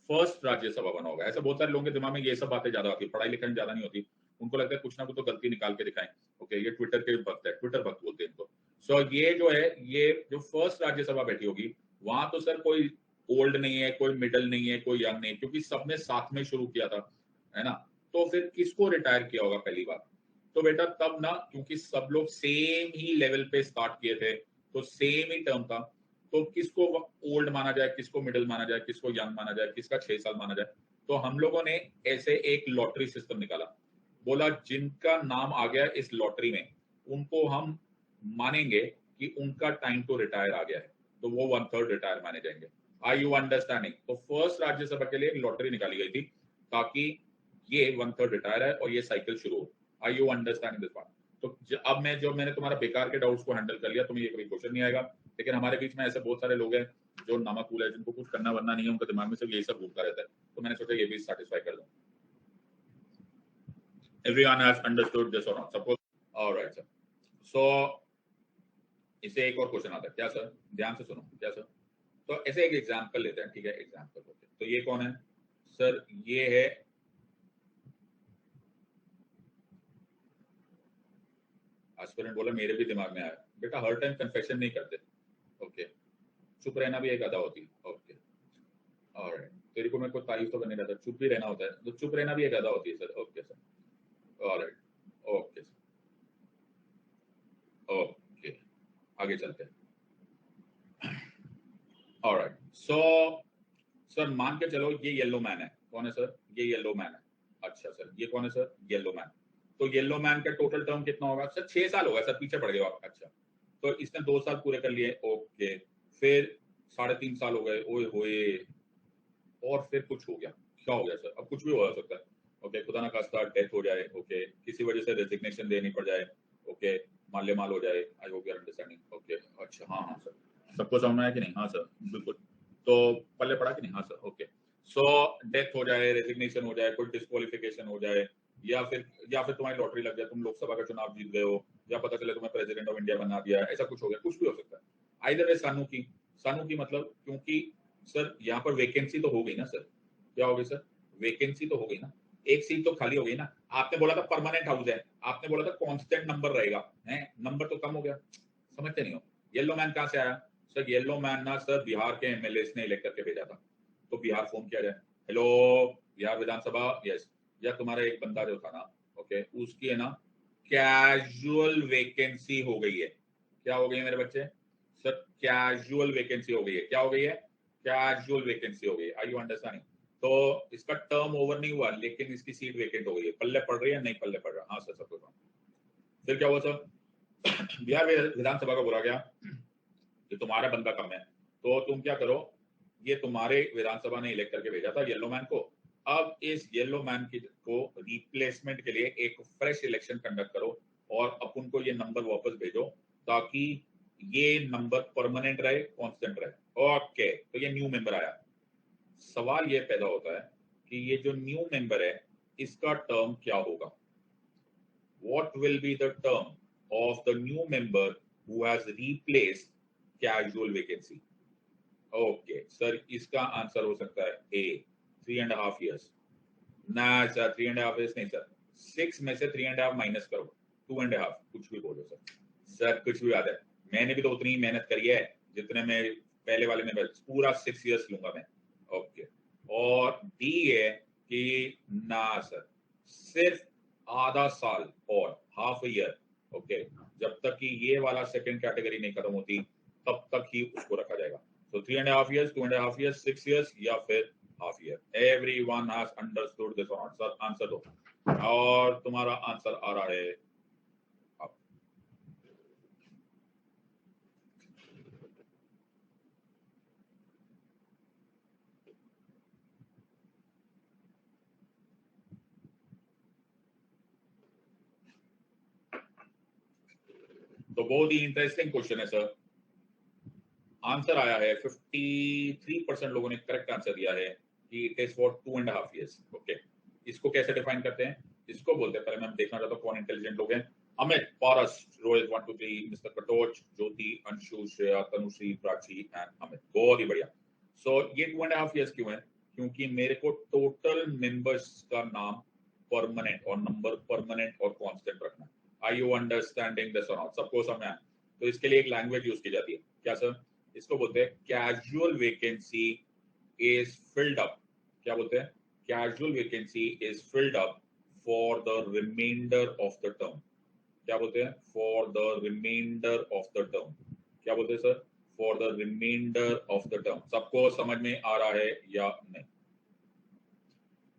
फर्स्ट राज्यसभा बना होगा, ऐसा बहुत सारे लोगों के दिमाग में ये सब बातें ज्यादा आती है, पढ़ाई लिखाई में ज्यादा नहीं होती, उनको लगता है कुछ ना कुछ तो गलती निकाल के दिखाएं। ओके, ये ट्विटर के वक्त है, ट्विटर वक्त बोलते हैं इनको। सो ये जो है, ये जो फर्स्ट राज्यसभा बैठी होगी, वहां तो सर कोई ओल्ड नहीं है, कोई मिडल नहीं है, कोई यंग नहीं है, क्योंकि सबने साथ में शुरू किया था, है ना? तो फिर किसको रिटायर किया होगा पहली बार? तो बेटा तब ना, क्योंकि सब लोग सेम ही लेवल पे स्टार्ट किए थे, तो सेम ही टर्म था, तो किसको ओल्ड माना जाए, किसको मिडिल माना जाए, किसको यंग माना जाए, किसका 6 साल माना जाए? तो हम लोगों ने ऐसे एक लॉटरी सिस्टम निकाला, बोला जिनका नाम आ गया इस लॉटरी में, उनको हम मानेंगे कि उनका टाइम टू रिटायर आ गया है, तो वो 1/3 रिटायर माने जाएंगे। Are you understanding? तो फर्स्ट राज्यसभा के लिए एक लॉटरी निकाली गई थी, ताकि ये 1/3 रिटायर है और ये साइकिल शुरू हो। Are you understanding this part? तो अब मैंने तुम्हारा बेकार के डाउट्स को हैंडल कर लिया, तुम्हें ये कोई क्वेश्चन नहीं आएगा। लेकिन हमारे बीच में ऐसे बहुत सारे लोग हैं जो नमकूल है, जिनको कुछ करना वरना नहीं है, उनके दिमाग में सिर्फ यही सब घूमता रहता है, तो मैंने सोचा ये भी सेटिस्फाई कर दूं। Everyone has understood this or not? Suppose, all right sir. So इसे एक और क्वेश्चन आता है क्या सर? ध्यान से सुनो क्या सर? तो ऐसे एक एग्जांपल लेते हैं, ठीक है? एग्जांपल लेते हैं, तो ये कौन है सर? ये है एस्पिरेंट। बोला मेरे भी दिमाग में आया। बेटा हर टाइम कन्फेशन नहीं करते, ओके? चुप रहना भी एक अदा होती है, ओके? ऑलराइट, तेरे को मैं कोई तारीफ तो करने रहता, चुप भी रहना होता है, तो चुप रहना भी एक अदा होती है sir. Okay sir, alright, okay sir, okay, आगे चलते हैं। ऑलराइट, सो सर मान के चलो ये येलो मैन है। कौन है सर? ये येलो मैन है। अच्छा सर, ये कौन है सर? Yellow man. तो येलो मैन का टोटल टर्म कितना होगा सर? 6 साल होगा सर, पीछे पड़ गए आप। अच्छा, तो इसने 2 साल पूरे कर लिए, ओके। फिर 3.5 साल हो गए, ओए होए, और फिर कुछ हो गया। क्या हो गया सर? अब कुछ भी हो सकता है, ओके? खुदा ना खास्ता डेथ हो जाए, ओके? किसी वजह से रेजिग्नेशन देनी पड़ जाए, ओके? माल हो जाए। I hope you are understanding, okay? अच्छा, हाँ हाँ सर, सबको समझ में आया कि नहीं? हाँ सर, बिल्कुल। तो पल्ले पड़ा कि नहीं? हाँ सर, ओके। सो डेथ हो जाए, रेजिग्नेशन हो जाए, कोई डिस्क्वालिफिकेशन हो जाए, या फिर तुम्हारी लॉटरी लग जाए, तुम लोकसभा का चुनाव जीत गए हो, या पता चले तुम्हें प्रेसिडेंट ऑफ इंडिया बना दिया, ऐसा कुछ हो गया, कुछ भी हो सकता है। आइदर वे सानू की मतलब, क्योंकि सर यहाँ पर वैकेंसी तो हो गई ना सर? क्या हो गई सर? वैकेंसी तो हो गई ना, एक सीट तो खाली हो गई ना। आपने बोला था परमानेंट हाउस है, आपने बोला था कांस्टेंट नंबर रहेगा, है? नंबर तो कम हो गया, समझते नहीं हो? येलो मैन कहाँ से आया सर? येलो मैन ना सर बिहार के एमएलए ने इलेक्ट करके भेजा था, तो बिहार फोन किया जाए, हेलो बिहार विधानसभा, यस, या तुम्हारा एक बंदा जो था ना, ओके, उसकी है ना कैजुअल वैकेंसी हो गई है। क्या हो गई है मेरे बच्चे? सर कैजुअल वैकेंसी हो गई है। क्या हो गई है? कैजुअल वैकेंसी हो गई है। Are you understanding? तो इसका टर्म ओवर नहीं हुआ, लेकिन इसकी सीट वेकेंट हो गई है। पल्ले पड़ रही है? नहीं पल्ले पड़ रहा? हाँ सर, सब कुछ। फिर क्या हुआ सर? बिहार विधानसभा को बोला गया कि तुम्हारा बंदा कम है, तो तुम क्या करो, ये तुम्हारे विधानसभा ने इलेक्ट करके भेजा था येलो मैन को, अब इस येलो मैन को रिप्लेसमेंट के लिए एक फ्रेश इलेक्शन कंडक्ट करो और अपन को ये नंबर वापस भेजो, ताकि ये नंबर परमानेंट रहे, कांस्टेंट रहे। ओके, तो ये न्यू मेंबर आया। सवाल ये पैदा होता है कि ये जो न्यू मेंबर है, इसका टर्म क्या होगा? What will be the term of the new member who has replaced casual vacancy? Okay, sir इसका आंसर हो सकता है A, 3.5 years। ना सर, 3.5 years नहीं सर, 6 में से 3.5 माइनस करो, 2.5, कुछ भी बोलो सर। सर कुछ भी बात है, मैंने भी तो उतनी ही मेहनत करी है जितने में पहले वाले में, पूरा 6 years लूंगा मैं। ओके, और D है कि ना सर, सिर्फ आधा साल और हाफ ईयर, ओके, जब तक कि ये वाला सेकंड कैटेगरी नहीं खत्म होती तब तक ही उसको रखा जाएगा। तो 3.5 years, 2.5 years, 6 years या फिर half year. Everyone has understood this और नॉट? सर आंसर दो, और तुम्हारा आंसर आ रहा है अब। तो बहुत ही इंटरेस्टिंग क्वेश्चन है सर। आंसर आया है 53% लोगों ने करेक्ट आंसर दिया है कि it is for 2.5 years। Okay, इसको कैसे डिफाइन करते हैं? इसको बोलते हैं, पहले मैं देखना चाहता हूँ कौन इंटेलिजेंट लोग हैं। Amit, Paras, Rohit 1 2 3, mister Katoch, Jyoti, Anshu, Shreya, Tanushree, Prachi and Amit. बहुत ही बढ़िया। सो ये 2.5 years क्यों है? क्योंकि मेरे को टोटल मेंबर्स का नाम परमानेंट और नंबर परमानेंट और कांस्टेंट रखना है। आर यू अंडरस्टैंडिंग दिस और नॉट? सबको समझ आया? तो इसके लिए एक लैंग्वेज यूज की जाती है, क्या सर? इसको बोलते हैं casual vacancy is filled up. क्या बोलते हैं? Casual vacancy is filled up for the reminder of the term. क्या बोलते हैं? For the reminder of the term. क्या बोलते हैं sir? For the reminder of the term. सबको समझ में आ रहा है या नहीं?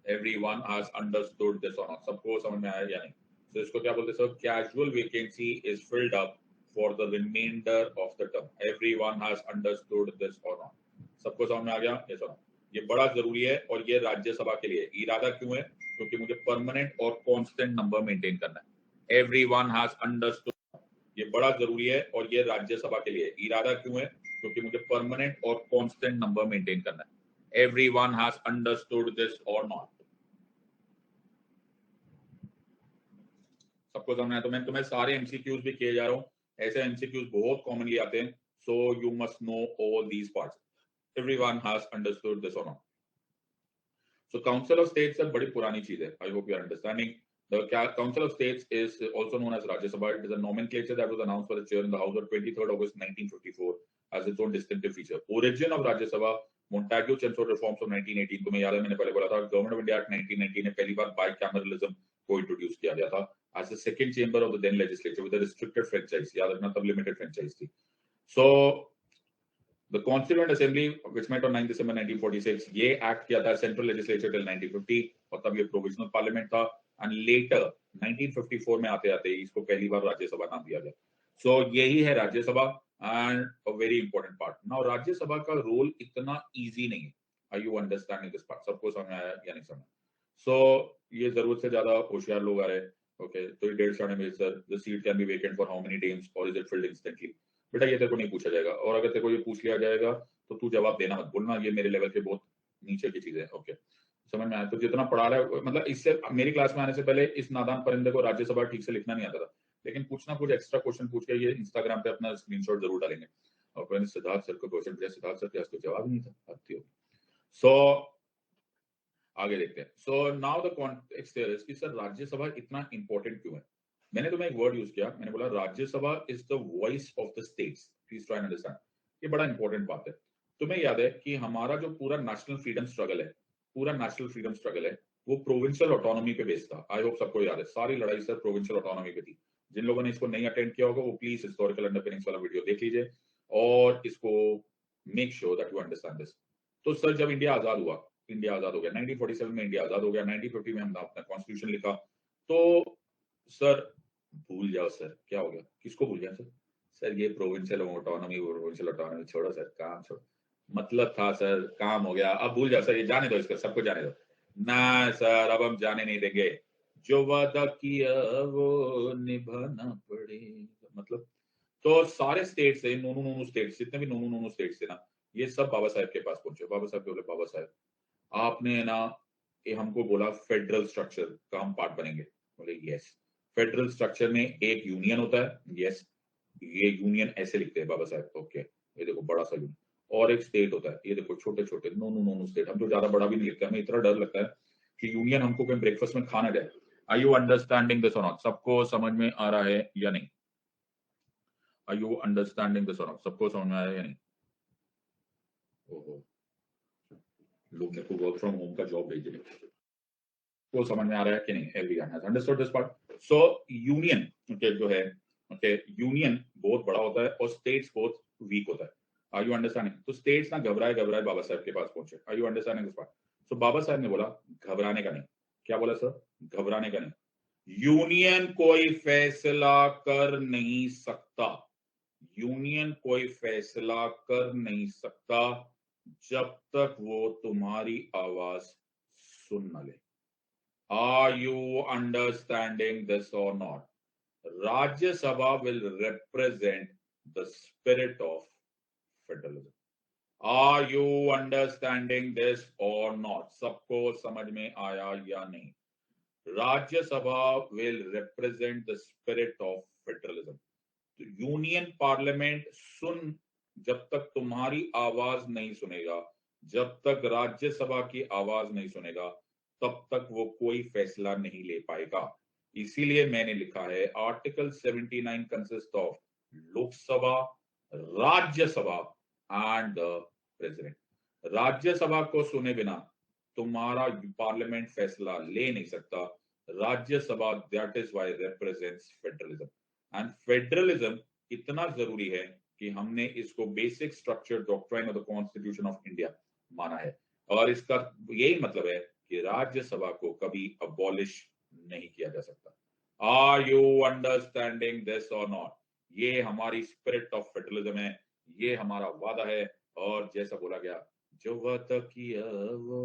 Everyone has understood this or not? सबको समझ में आया या नहीं? So इसको क्या बोलते हैं sir? Casual vacancy is filled up for the remainder of the term. Everyone has understood this or not? सबको समझ में आ गया? Yes or no? ये बड़ा जरूरी है और ये राज्यसभा के लिए। इरादा क्यों है? क्योंकि मुझे परमानेंट और कांस्टेंट नंबर मेंटेन करना है। Everyone has understood। ये बड़ा जरूरी है और ये राज्यसभा के लिए। इरादा क्यों है? क्योंकि मुझे परमानेंट और कांस्टेंट नंबर मेंटेन करना है। Everyone has understood this or not? सबको समझना है? तो मैं तुम्हें सारे एमसीक्यूज भी किए जा रहा हूँ। ऐसे एमसीक्यूज बहुत कॉमनली आते हैं, so you must know all these parts. Everyone has understood this और not? So Council of States sir बड़ी पुरानी चीज है। I hope you are understanding. The Council of States is also known as Rajya Sabha. It is a nomenclature that was announced by the chair in the House on 23rd August 1954 as its own distinctive feature. Origin of Rajya Sabha, Montagu Chelmsford reforms of 1918। तुम्हें याद है मैंने पहले बोला था, government of India act 1919 में पहली बार bicameralism को इंट्रोड्यूस किया गया था as the second chamber of the then legislature with a restricted franchise। याद रखना, तब लिमिटेड फ्रेंचाइज थी। So the Constituent Assembly which met on 9 December 1946, ये एक्ट किया था सेंट्रल लेजिस्लेचर टिल 1950 और तब ये प्रोविजनल पार्लियामेंट था। एंड लेटर 1954 में आते आते इसको पहली बार राज्यसभा नाम दिया गया। सो यही है Rajya Sabha and a very important part. Now Rajya Sabha का रोल इतना इजी नहीं है। Are you understanding this part? सबको समझ आया या नहीं समझ? सो ये जरूरत से ज्यादा होशियार लोग आ रहे हैं। ओके, तो 1.5 में sir the seat can be vacant for how many days और इज इट फिल्ड इंस्टेंटली? बेटा ये तेरे को नहीं पूछा जाएगा, और अगर तेरे को ये पूछ लिया जाएगा तो तू जवाब देना मत, बोलना ये मेरे लेवल के बहुत नीचे की चीज है। ओके, समझ में आया? तो जितना पढ़ा रहा है, मतलब इससे मेरी क्लास में आने से पहले इस नादान परिंदे को राज्यसभा ठीक से लिखना नहीं आता था, लेकिन कुछ ना कुछ एक्स्ट्रा क्वेश्चन पूछ के ये इंस्टाग्राम पे अपना स्क्रीनशॉट जरूर डालेंगे। और मैंने सिद्धार्थ सर को क्वेश्चन दिया, सिद्धार्थ सर क्या, इसको जवाब नहीं था। सो आगे देखते हैं। So now the context here is कि सर राज्यसभा इतना इंपॉर्टेंट क्यों है? मैंने तुम्हें एक वर्ड यूज किया, मैंने बोला Rajya Sabha is the voice of the states. Please try and understand, ये बड़ा इंपॉर्टेंट बात है। तुम्हें याद है कि हमारा जो पूरा नेशनल फ्रीडम स्ट्रगल है, पूरा नेशनल फ्रीडम स्ट्रगल है, वो प्रोविंशियल ऑटोनॉमी पे बेस्ड था। आई होप सबको याद है, सारी लड़ाई सर प्रोविंशियल ऑटोनॉमी पे थी। जिन लोगों ने इसको नहीं अटेंड किया होगा वो प्लीज हिस्टोरिकल अंडरपिनिंग्स वाला वीडियो देख लीजिए और इसको make sure that you understand this. तो सर जब इंडिया आजाद हुआ, इंडिया आजाद हो गया 1947 में, इंडिया आजाद हो गया 1950 में, हमने अपना कॉन्स्टिट्यूशन लिखा। तो सर भूल जाओ सर, क्या हो गया? किसको भूल गया सर? सर ये प्रोविंशियल ऑटोनॉमी छोड़ो सर, काम छोड़ो। मतलब था सर, काम हो गया, अब भूल जाओ सर, ये जाने दो, इसको सबको जाने दो ना सर, अब हम जाने नहीं देंगे। जो वादा किया वो निभाना पड़ेगा। मतलब तो सारे स्टेट से नोनू नोनू स्टेट, जितने भी नोनू नोनू स्टेट थे ना, ये सब बाबा साहेब के पास पहुंचे। बाबा साहब बोले, बाबा साहब आपने ना ये हमको बोला फेडरल स्ट्रक्चर का हम पार्ट बनेंगे। बोले यस। फेडरल स्ट्रक्चर में एक यूनियन होता है, यस, ये यूनियन ऐसे लिखते हैं बाबा साहब। ओके, ये देखो बड़ा सा यूनियन, और एक स्टेट होता है, ये देखो छोटे छोटे नोनू नोनू स्टेट। हम तो ज्यादा बड़ा भी नहीं लिखते, हमें इतना डर लगता है कि यूनियन हमको कहीं ब्रेकफास्ट में खाना जाए। आर यू अंडरस्टैंडिंग दिस और नॉट? सबको समझ में आ रहा है या नहीं? आर यू अंडरस्टैंडिंग दिस और नॉट? सबको समझ में आ रहा है या नहीं? ओहो, लोग मेरे को वर्क फ्रॉम होम का जॉब भेज रहे हैं। वो समझ में आ रहा है कि नहीं? Everyone has understood this part. So union जो है यूनियन बहुत बड़ा होता है और स्टेट्स बहुत वीक होता है। Are you understanding? तो स्टेट्स ना घबराए घबराए बाबा साहब के पास पहुंचे। Are you understanding this part? So Baba Saheb ने बोला घबराने का नहीं। क्या बोला सर? घबराने का नहीं। यूनियन कोई फैसला कर नहीं सकता, यूनियन कोई फैसला कर नहीं सकता जब तक वो तुम्हारी आवाज सुन न ले। Are you understanding this or not? Rajya Sabha will represent the spirit of federalism. Are you understanding this or not? सबको समझ में आया या नहीं? राज्य सभा will represent the spirit of federalism. Union parliament सुन, जब तक तुम्हारी आवाज नहीं सुनेगा, जब तक राज्यसभा की आवाज नहीं सुनेगा, तब तक वो कोई फैसला नहीं ले पाएगा। इसीलिए मैंने लिखा है article 79 consist of Lok Sabha, Rajya Sabha and the president. Rajya Sabha को सुने बिना तुम्हारा पार्लियामेंट फैसला ले नहीं सकता। Rajya Sabha that is why represents federalism, and federalism इतना जरूरी है कि हमने इसको basic structure doctrine of the constitution of India माना है, और इसका यही मतलब है कि राज्यसभा को कभी अबॉलिश नहीं किया जा सकता। आर यू अंडरस्टैंडिंग दिस और नॉट? ये हमारी स्पिरिट ऑफ फेडरलिज्म है, ये हमारा वादा है, और जैसा बोला गया जो वादा किया वो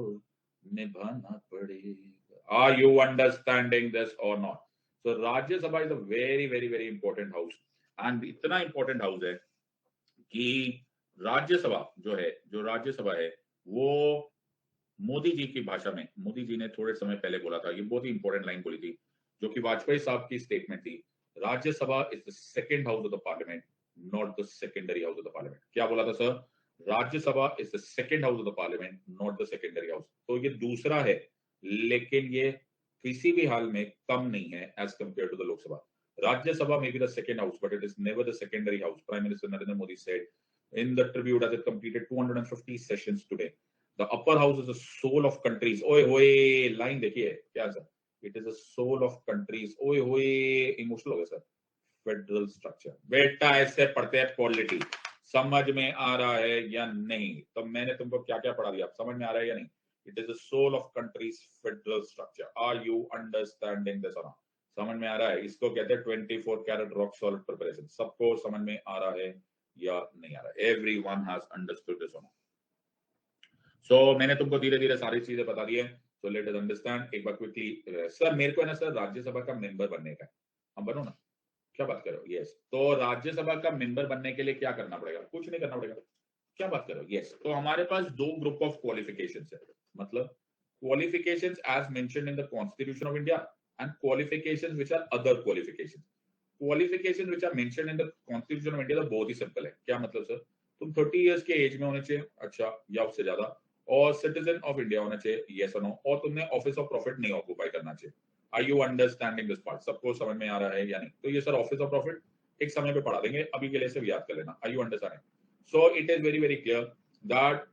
निभाना पड़ेगा। आर यू अंडरस्टैंडिंग दिस और नॉट? तो Rajya Sabha is a very very very important house, and इतना इंपॉर्टेंट हाउस है कि राज्यसभा जो राज्यसभा है वो मोदी जी की भाषा में, मोदी जी ने थोड़े समय पहले बोला था, ये बहुत ही इंपॉर्टेंट लाइन बोली थी, जो कि वाजपेयी साहब की स्टेटमेंट थी, Rajya Sabha is the second house of the parliament, not the secondary house of the parliament. क्या बोला था sir? Rajya Sabha is the second house of the parliament, not the secondary house. तो ये दूसरा है, लेकिन ये किसी भी हाल में कम नहीं है as compare to the Lok Sabha. Rajya Sabha may be the second house, but it is never the secondary house. Prime Minister Narendra Modi said in the tribute as it completed 250 sessions today. The upper house is the soul of countries. ओए होए, line देखिए क्या sir? It is the soul of countries. ओए होए, emotional हो गया sir. Federal structure, बेटा ऐसे पढ़ते हैं पॉलिटी, समझ में आ रहा है या नहीं? तो मैंने तुमको क्या क्या पढ़ा दिया, समझ में आ रहा है या नहीं? It is the soul of countries federal structure. Are you understanding this or not? समझ में आ रहा है? इसको कहते हैं 24 कैरेट रॉक सॉलिड प्रिपरेशन। सबको समझ में आ रहा है या नहीं आ रहा है? Everyone has understood this or not? So मैंने तुमको धीरे धीरे सारी चीजें बता दी है। So let us understand एक बार क्विकली। सर मेरे को है ना सर राज्यसभा का मेंबर बनने का है, हम बनो ना? क्या बात कर रहे हो? यस। तो राज्यसभा का मेंबर बनने के लिए क्या करना पड़ेगा? कुछ नहीं करना पड़ेगा। क्या बात कर रहे हो? यस। तो हमारे पास दो ग्रुप ऑफ क्वालिफिकेशंस है, मतलब qualifications as mentioned in the constitution of India and qualifications which are other qualifications. Qualification which are mentioned in the constitution of India तो बहुत ही सिंपल है। क्या मतलब सर? तुम 30 इयर्स के एज में होने चाहिए, अच्छा, या उससे ज्यादा, और सिटीजन ऑफ इंडिया होना चाहिए, यस और नो, और तुमने ऑफिस ऑफ प्रॉफिट नहीं ऑक्यूपाई करना चाहिए। Are you understanding this part? सबको समझ में आ रहा है या नहीं? तो ये सर ऑफिस ऑफ प्रॉफिट एक समय पे पढ़ा देंगे, अभी के लिए सिर्फ याद कर लेना। Are you understanding? So it is very very clear that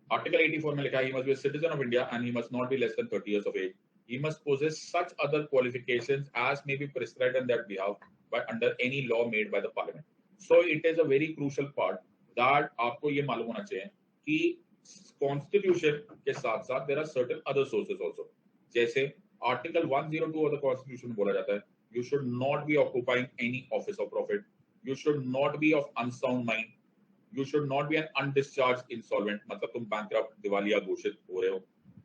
article 84 में लिखा है, he must be a citizen of India and he must not be less than 30 years of age. He must possess such other qualifications as may be prescribed on that behalf by under any law made by the parliament. So it is a very crucial part that आपको ये मालूम होना चाहिए कि constitution के साथ साथ there are certain other sources also. जैसे आर्टिकल 102 ऑफ द कॉन्स्टिट्यूशन बोला जाता है, you should not be occupying any office of profit, you should not be of unsound mind, you should not be an undischarged insolvent, मतलब तुम bankrupt, दिवालिया घोषित हो रहे हो,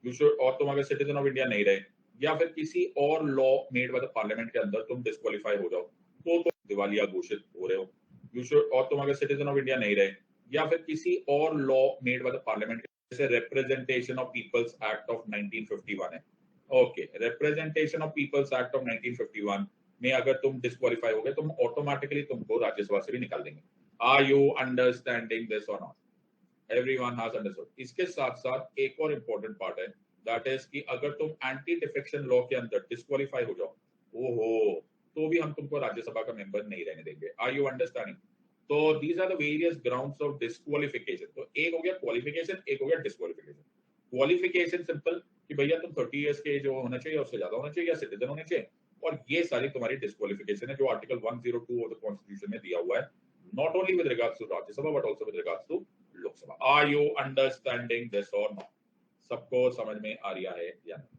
you should, और तुम अगर सिटीजन ऑफ इंडिया नहीं रहे या फिर किसी और law made by the parliament के अंदर तुम डिस्क्वालीफाई हो जाओ तो तुम दिवालिया घोषित हो रहे हो। you should, और तुम अगर सिटीजन ऑफ इंडिया नहीं रहे या फिर किसी और law made by the parliament, जैसे representation of peoples act of 1951 है, okay, representation of peoples act of 1951 में अगर तुम डिस्क्वालीफाई हो गए तुम ऑटोमेटिकली तुमको राज्यसभा से भी निकाल देंगे। Are you understanding this or not? Everyone has understood. इसके साथ साथ एक और इम्पोर्टेंट पार्ट है, दैट इज कि अगर तुम एंटी डिफेक्शन लॉ के अंदर डिस्क्वालीफाई हो जाओ, ओहो, तो भी हम तुमको राज्यसभा का मेंबर नहीं रहने देंगे। Are you understanding? तो these are the various grounds of disqualification. तो एक हो गया क्वालिफिकेशन, एक हो गया डिस्क्वालिफिकेशन। क्वालिफिकेशन सिंपल, कि भैया तुम 30 ईयर्स के जो होना चाहिए उससे ज्यादा होना चाहिए या सिटीजन होने चाहिए, और ये सारी तुम्हारी डिस्क्वालिफिकेशन है जो आर्टिकल 102 ऑफ द कॉन्स्टिट्यूशन में दिया हुआ है, not only with regards to Rajya Sabha but also with regards to Lok Sabha. Are you understanding this और नॉट? सबको समझ में आ रहा है या नहीं?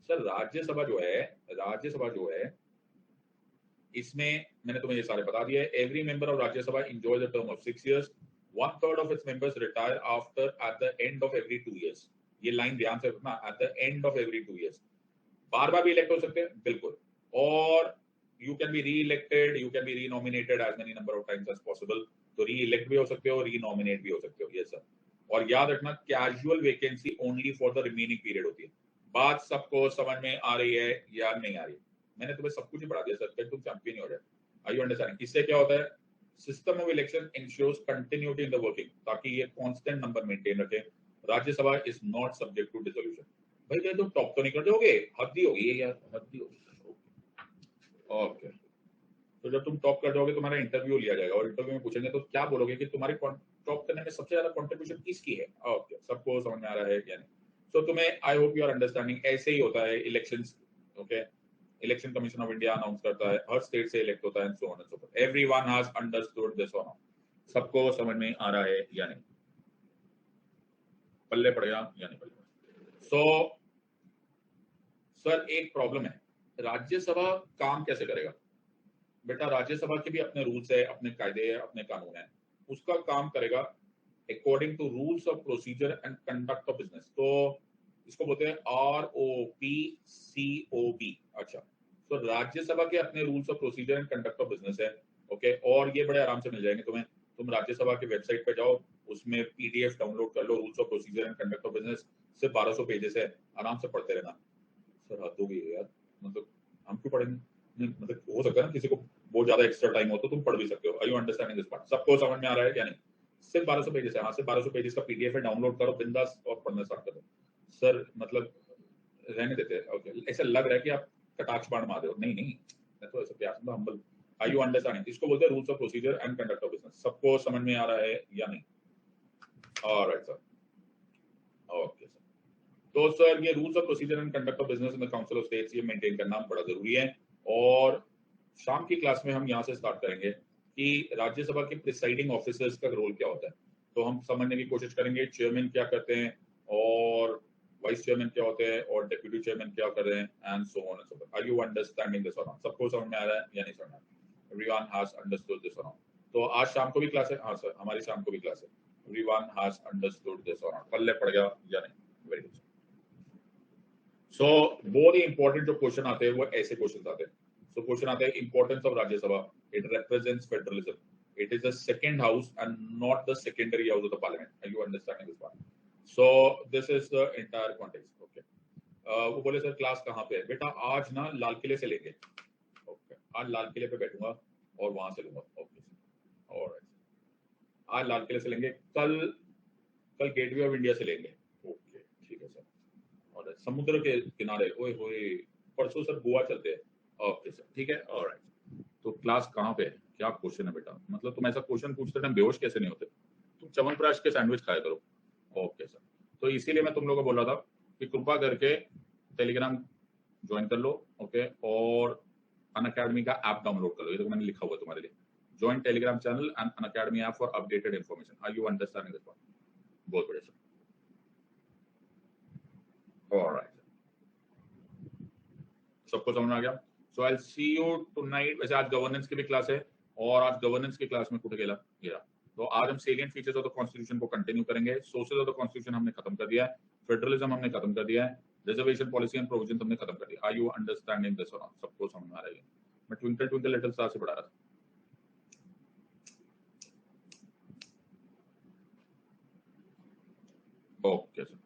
सर राज्यसभा जो है इसमें मैंने तुम्हें ये सारे बता दिया है। Every member of Rajya Sabha enjoy the term of 6 years, 1/3 of its members retire after at the end of every 2 years. ये लाइन ध्यान से रखना, at the end of every 2 years. बार-बार भी इलेक्ट हो सकते हैं, बिल्कुल, और you can be re-elected, you can be re-nominated as many number of times as possible. तो री-इलेक्ट भी हो सकते हो, री-नॉमिनेट भी हो सकते हो। Yes sir. और याद रखना casual vacancy only for the remaining period होती है। बात सबको समझ में आ रही है या नहीं आ रही? मैंने तुम्हें सब कुछ ही पढ़ा दिया सर, फिर तुम चैंपियन ही हो जाए। Are you understanding? इससे क्या होता है, system of election ensures continuity in the working, ताकि ये कांस्टेंट नंबर मेंटेन रखे। Rajya Sabha is not subject to dissolution. भाई ये तो टॉप तो नहीं कर दोगे, हद ही होगी ये यार, हद ही होगी। ओके, तो जब तुम टॉप कर जाओगे तुम्हारा इंटरव्यू लिया जाएगा, और इंटरव्यू में पूछेंगे तो क्या बोलोगे कि तुम्हारी टॉप करने में सबसे ज्यादा कंट्रीब्यूशन किसकी है? ओके, सबको समझ में आ रहा है या नहीं? सो तुम्हें, I hope you are understanding. ऐसे ही होता है elections. Okay, election commission of India announce करता है, हर स्टेट से इलेक्ट होता है, so on and so forth. Everyone has understood this और नॉट? सबको समझ में आ रहा है या नहीं? पल्ले पड़ेगा या नहीं पड़ेगा? सो सर एक प्रॉब्लम है, राज्यसभा काम कैसे करेगा? बेटा राज्यसभा के भी अपने रूल्स है, अपने कायदे है, अपने कानून है। उसका काम करेगा according to rules of procedure and conduct of business. तो इसको बोलते हैं ROPCOB। अच्छा, तो राज्यसभा के अपने rules of procedure and conduct of business है। ओके, और ये बड़े आराम से मिल जाएंगे तुम्हें। तुम राज्यसभा की वेबसाइट पे जाओ, उसमें PDF डाउनलोड कर लो, rules of procedure and conduct of business. सिर्फ 1200 पेजेस है, आराम से पढ़ते रहना। सर हद हो गई है यार, मतलब हम क्यों पढ़ेंगे? नहीं, मतलब हो सकता है ना किसी को बहुत ज्यादा एक्स्ट्रा टाइम हो तो तुम पढ़ भी सकते हो। Are you understanding this part? सबको समझ में आ रहा है या नहीं? सिर्फ 1200 पेजेस है। हाँ, सिर्फ 1200 पेजेस का PDF है, डाउनलोड करो बिंदास और पढ़ना स्टार्ट करो। सर मतलब रहने देते हैं। ओके, ऐसा लग रहा है कि आप कटाक्ष बाण मार रहे हो। नहीं नहीं, मैं तो ऐसा प्यार से हम्बल। Are you understanding? इसको बोलते हैं rules of procedure and conduct of business. सबको समझ में आ रहा है या नहीं? Alright sir, okay sir. तो सर ये rules of procedure and conduct of business in the council of states ये मेंटेन करना बड़ा जरूरी है। और शाम की क्लास में हम यहाँ से स्टार्ट करेंगे कि राज्यसभा के प्रिसाइडिंग ऑफिसर्स का रोल क्या होता है। तो हम समझने की कोशिश करेंगे चेयरमैन क्या करते हैं, और वाइस चेयरमैन क्या होते हैं, और डेप्यूटी चेयरमैन क्या कर रहे हैं, and so on and so forth. Are you understanding this और नॉट? सबको समझ में आ रहा है या नहीं समझ में आ रहा है? एवरीवन हैज अंडरस्टूड दिस और नॉट? तो आज शाम को भी क्लास है? हाँ सर, हमारी शाम को भी क्लास है। एवरीवन हैज अंडरस्टूड दिस और नॉट? पल्ले पड़ गया या नहीं? Very good. सो बहुत ही इंपॉर्टेंट जो क्वेश्चन आते हैं वो ऐसे क्वेश्चन आते हैं। सो क्वेश्चन आते हैं importance of Rajya Sabha. It represents federalism. It is the second house and not the secondary house of the parliament. Are you understanding this part? So this is the entire context. Okay, वो बोले sir class कहाँ पे है? बेटा आज ना लाल किले से लेंगे। ओके, आज लाल किले पे बैठूंगा और वहां से लूंगा। ओके, ऑलराइट, आज लाल किले से लेंगे, कल कल गेटवे ऑफ इंडिया से लेंगे। ओके ठीक है सर। और समुद्र के किनारे, ओए होए, परसों सर गोवा चलते हैं। ओके सर, ठीक है, ऑलराइट। तो क्लास कहाँ पे है? क्या क्वेश्चन है बेटा? मतलब तुम ऐसा क्वेश्चन पूछते टाइम बेहोश कैसे नहीं होते? तुम च्यवनप्राश के सैंडविच खाया करो। ओके सर, तो इसीलिए मैं तुम लोगों को बोल रहा था कि कृपा करके टेलीग्राम ज्वाइन कर लो। ओके, और अनअकैडमी का ऐप डाउनलोड कर लो, ये तो मैंने लिखा हुआ है तुम्हारे लिए। Join Telegram channel and Unacademy app for updated information. Are you understanding this point? बहुत बढ़िया सर, ऑलराइट, सबको समझ में आ गया? So I will see you tonight. वैसे आज गवर्नेंस की भी क्लास है, और आज गवर्नेंस की क्लास में कुछ गेला गया। तो आज हम salient features of the constitution को कंटिन्यू करेंगे। सोर्सेज ऑफ द कॉन्स्टिट्यूशन हमने खत्म कर दिया है, फेडरलिज्म हमने खत्म कर दिया है, रिजर्वेशन पॉलिसी एंड प्रोविजन हमने खत्म कर दिया। आर यू अंडरस्टैंडिंग दिस और नॉट? सबको समझ में आ रहा है? मैं ट्विंकल ट्विंकल लिटिल स्टार से पढ़ा रहा था। Okay sir,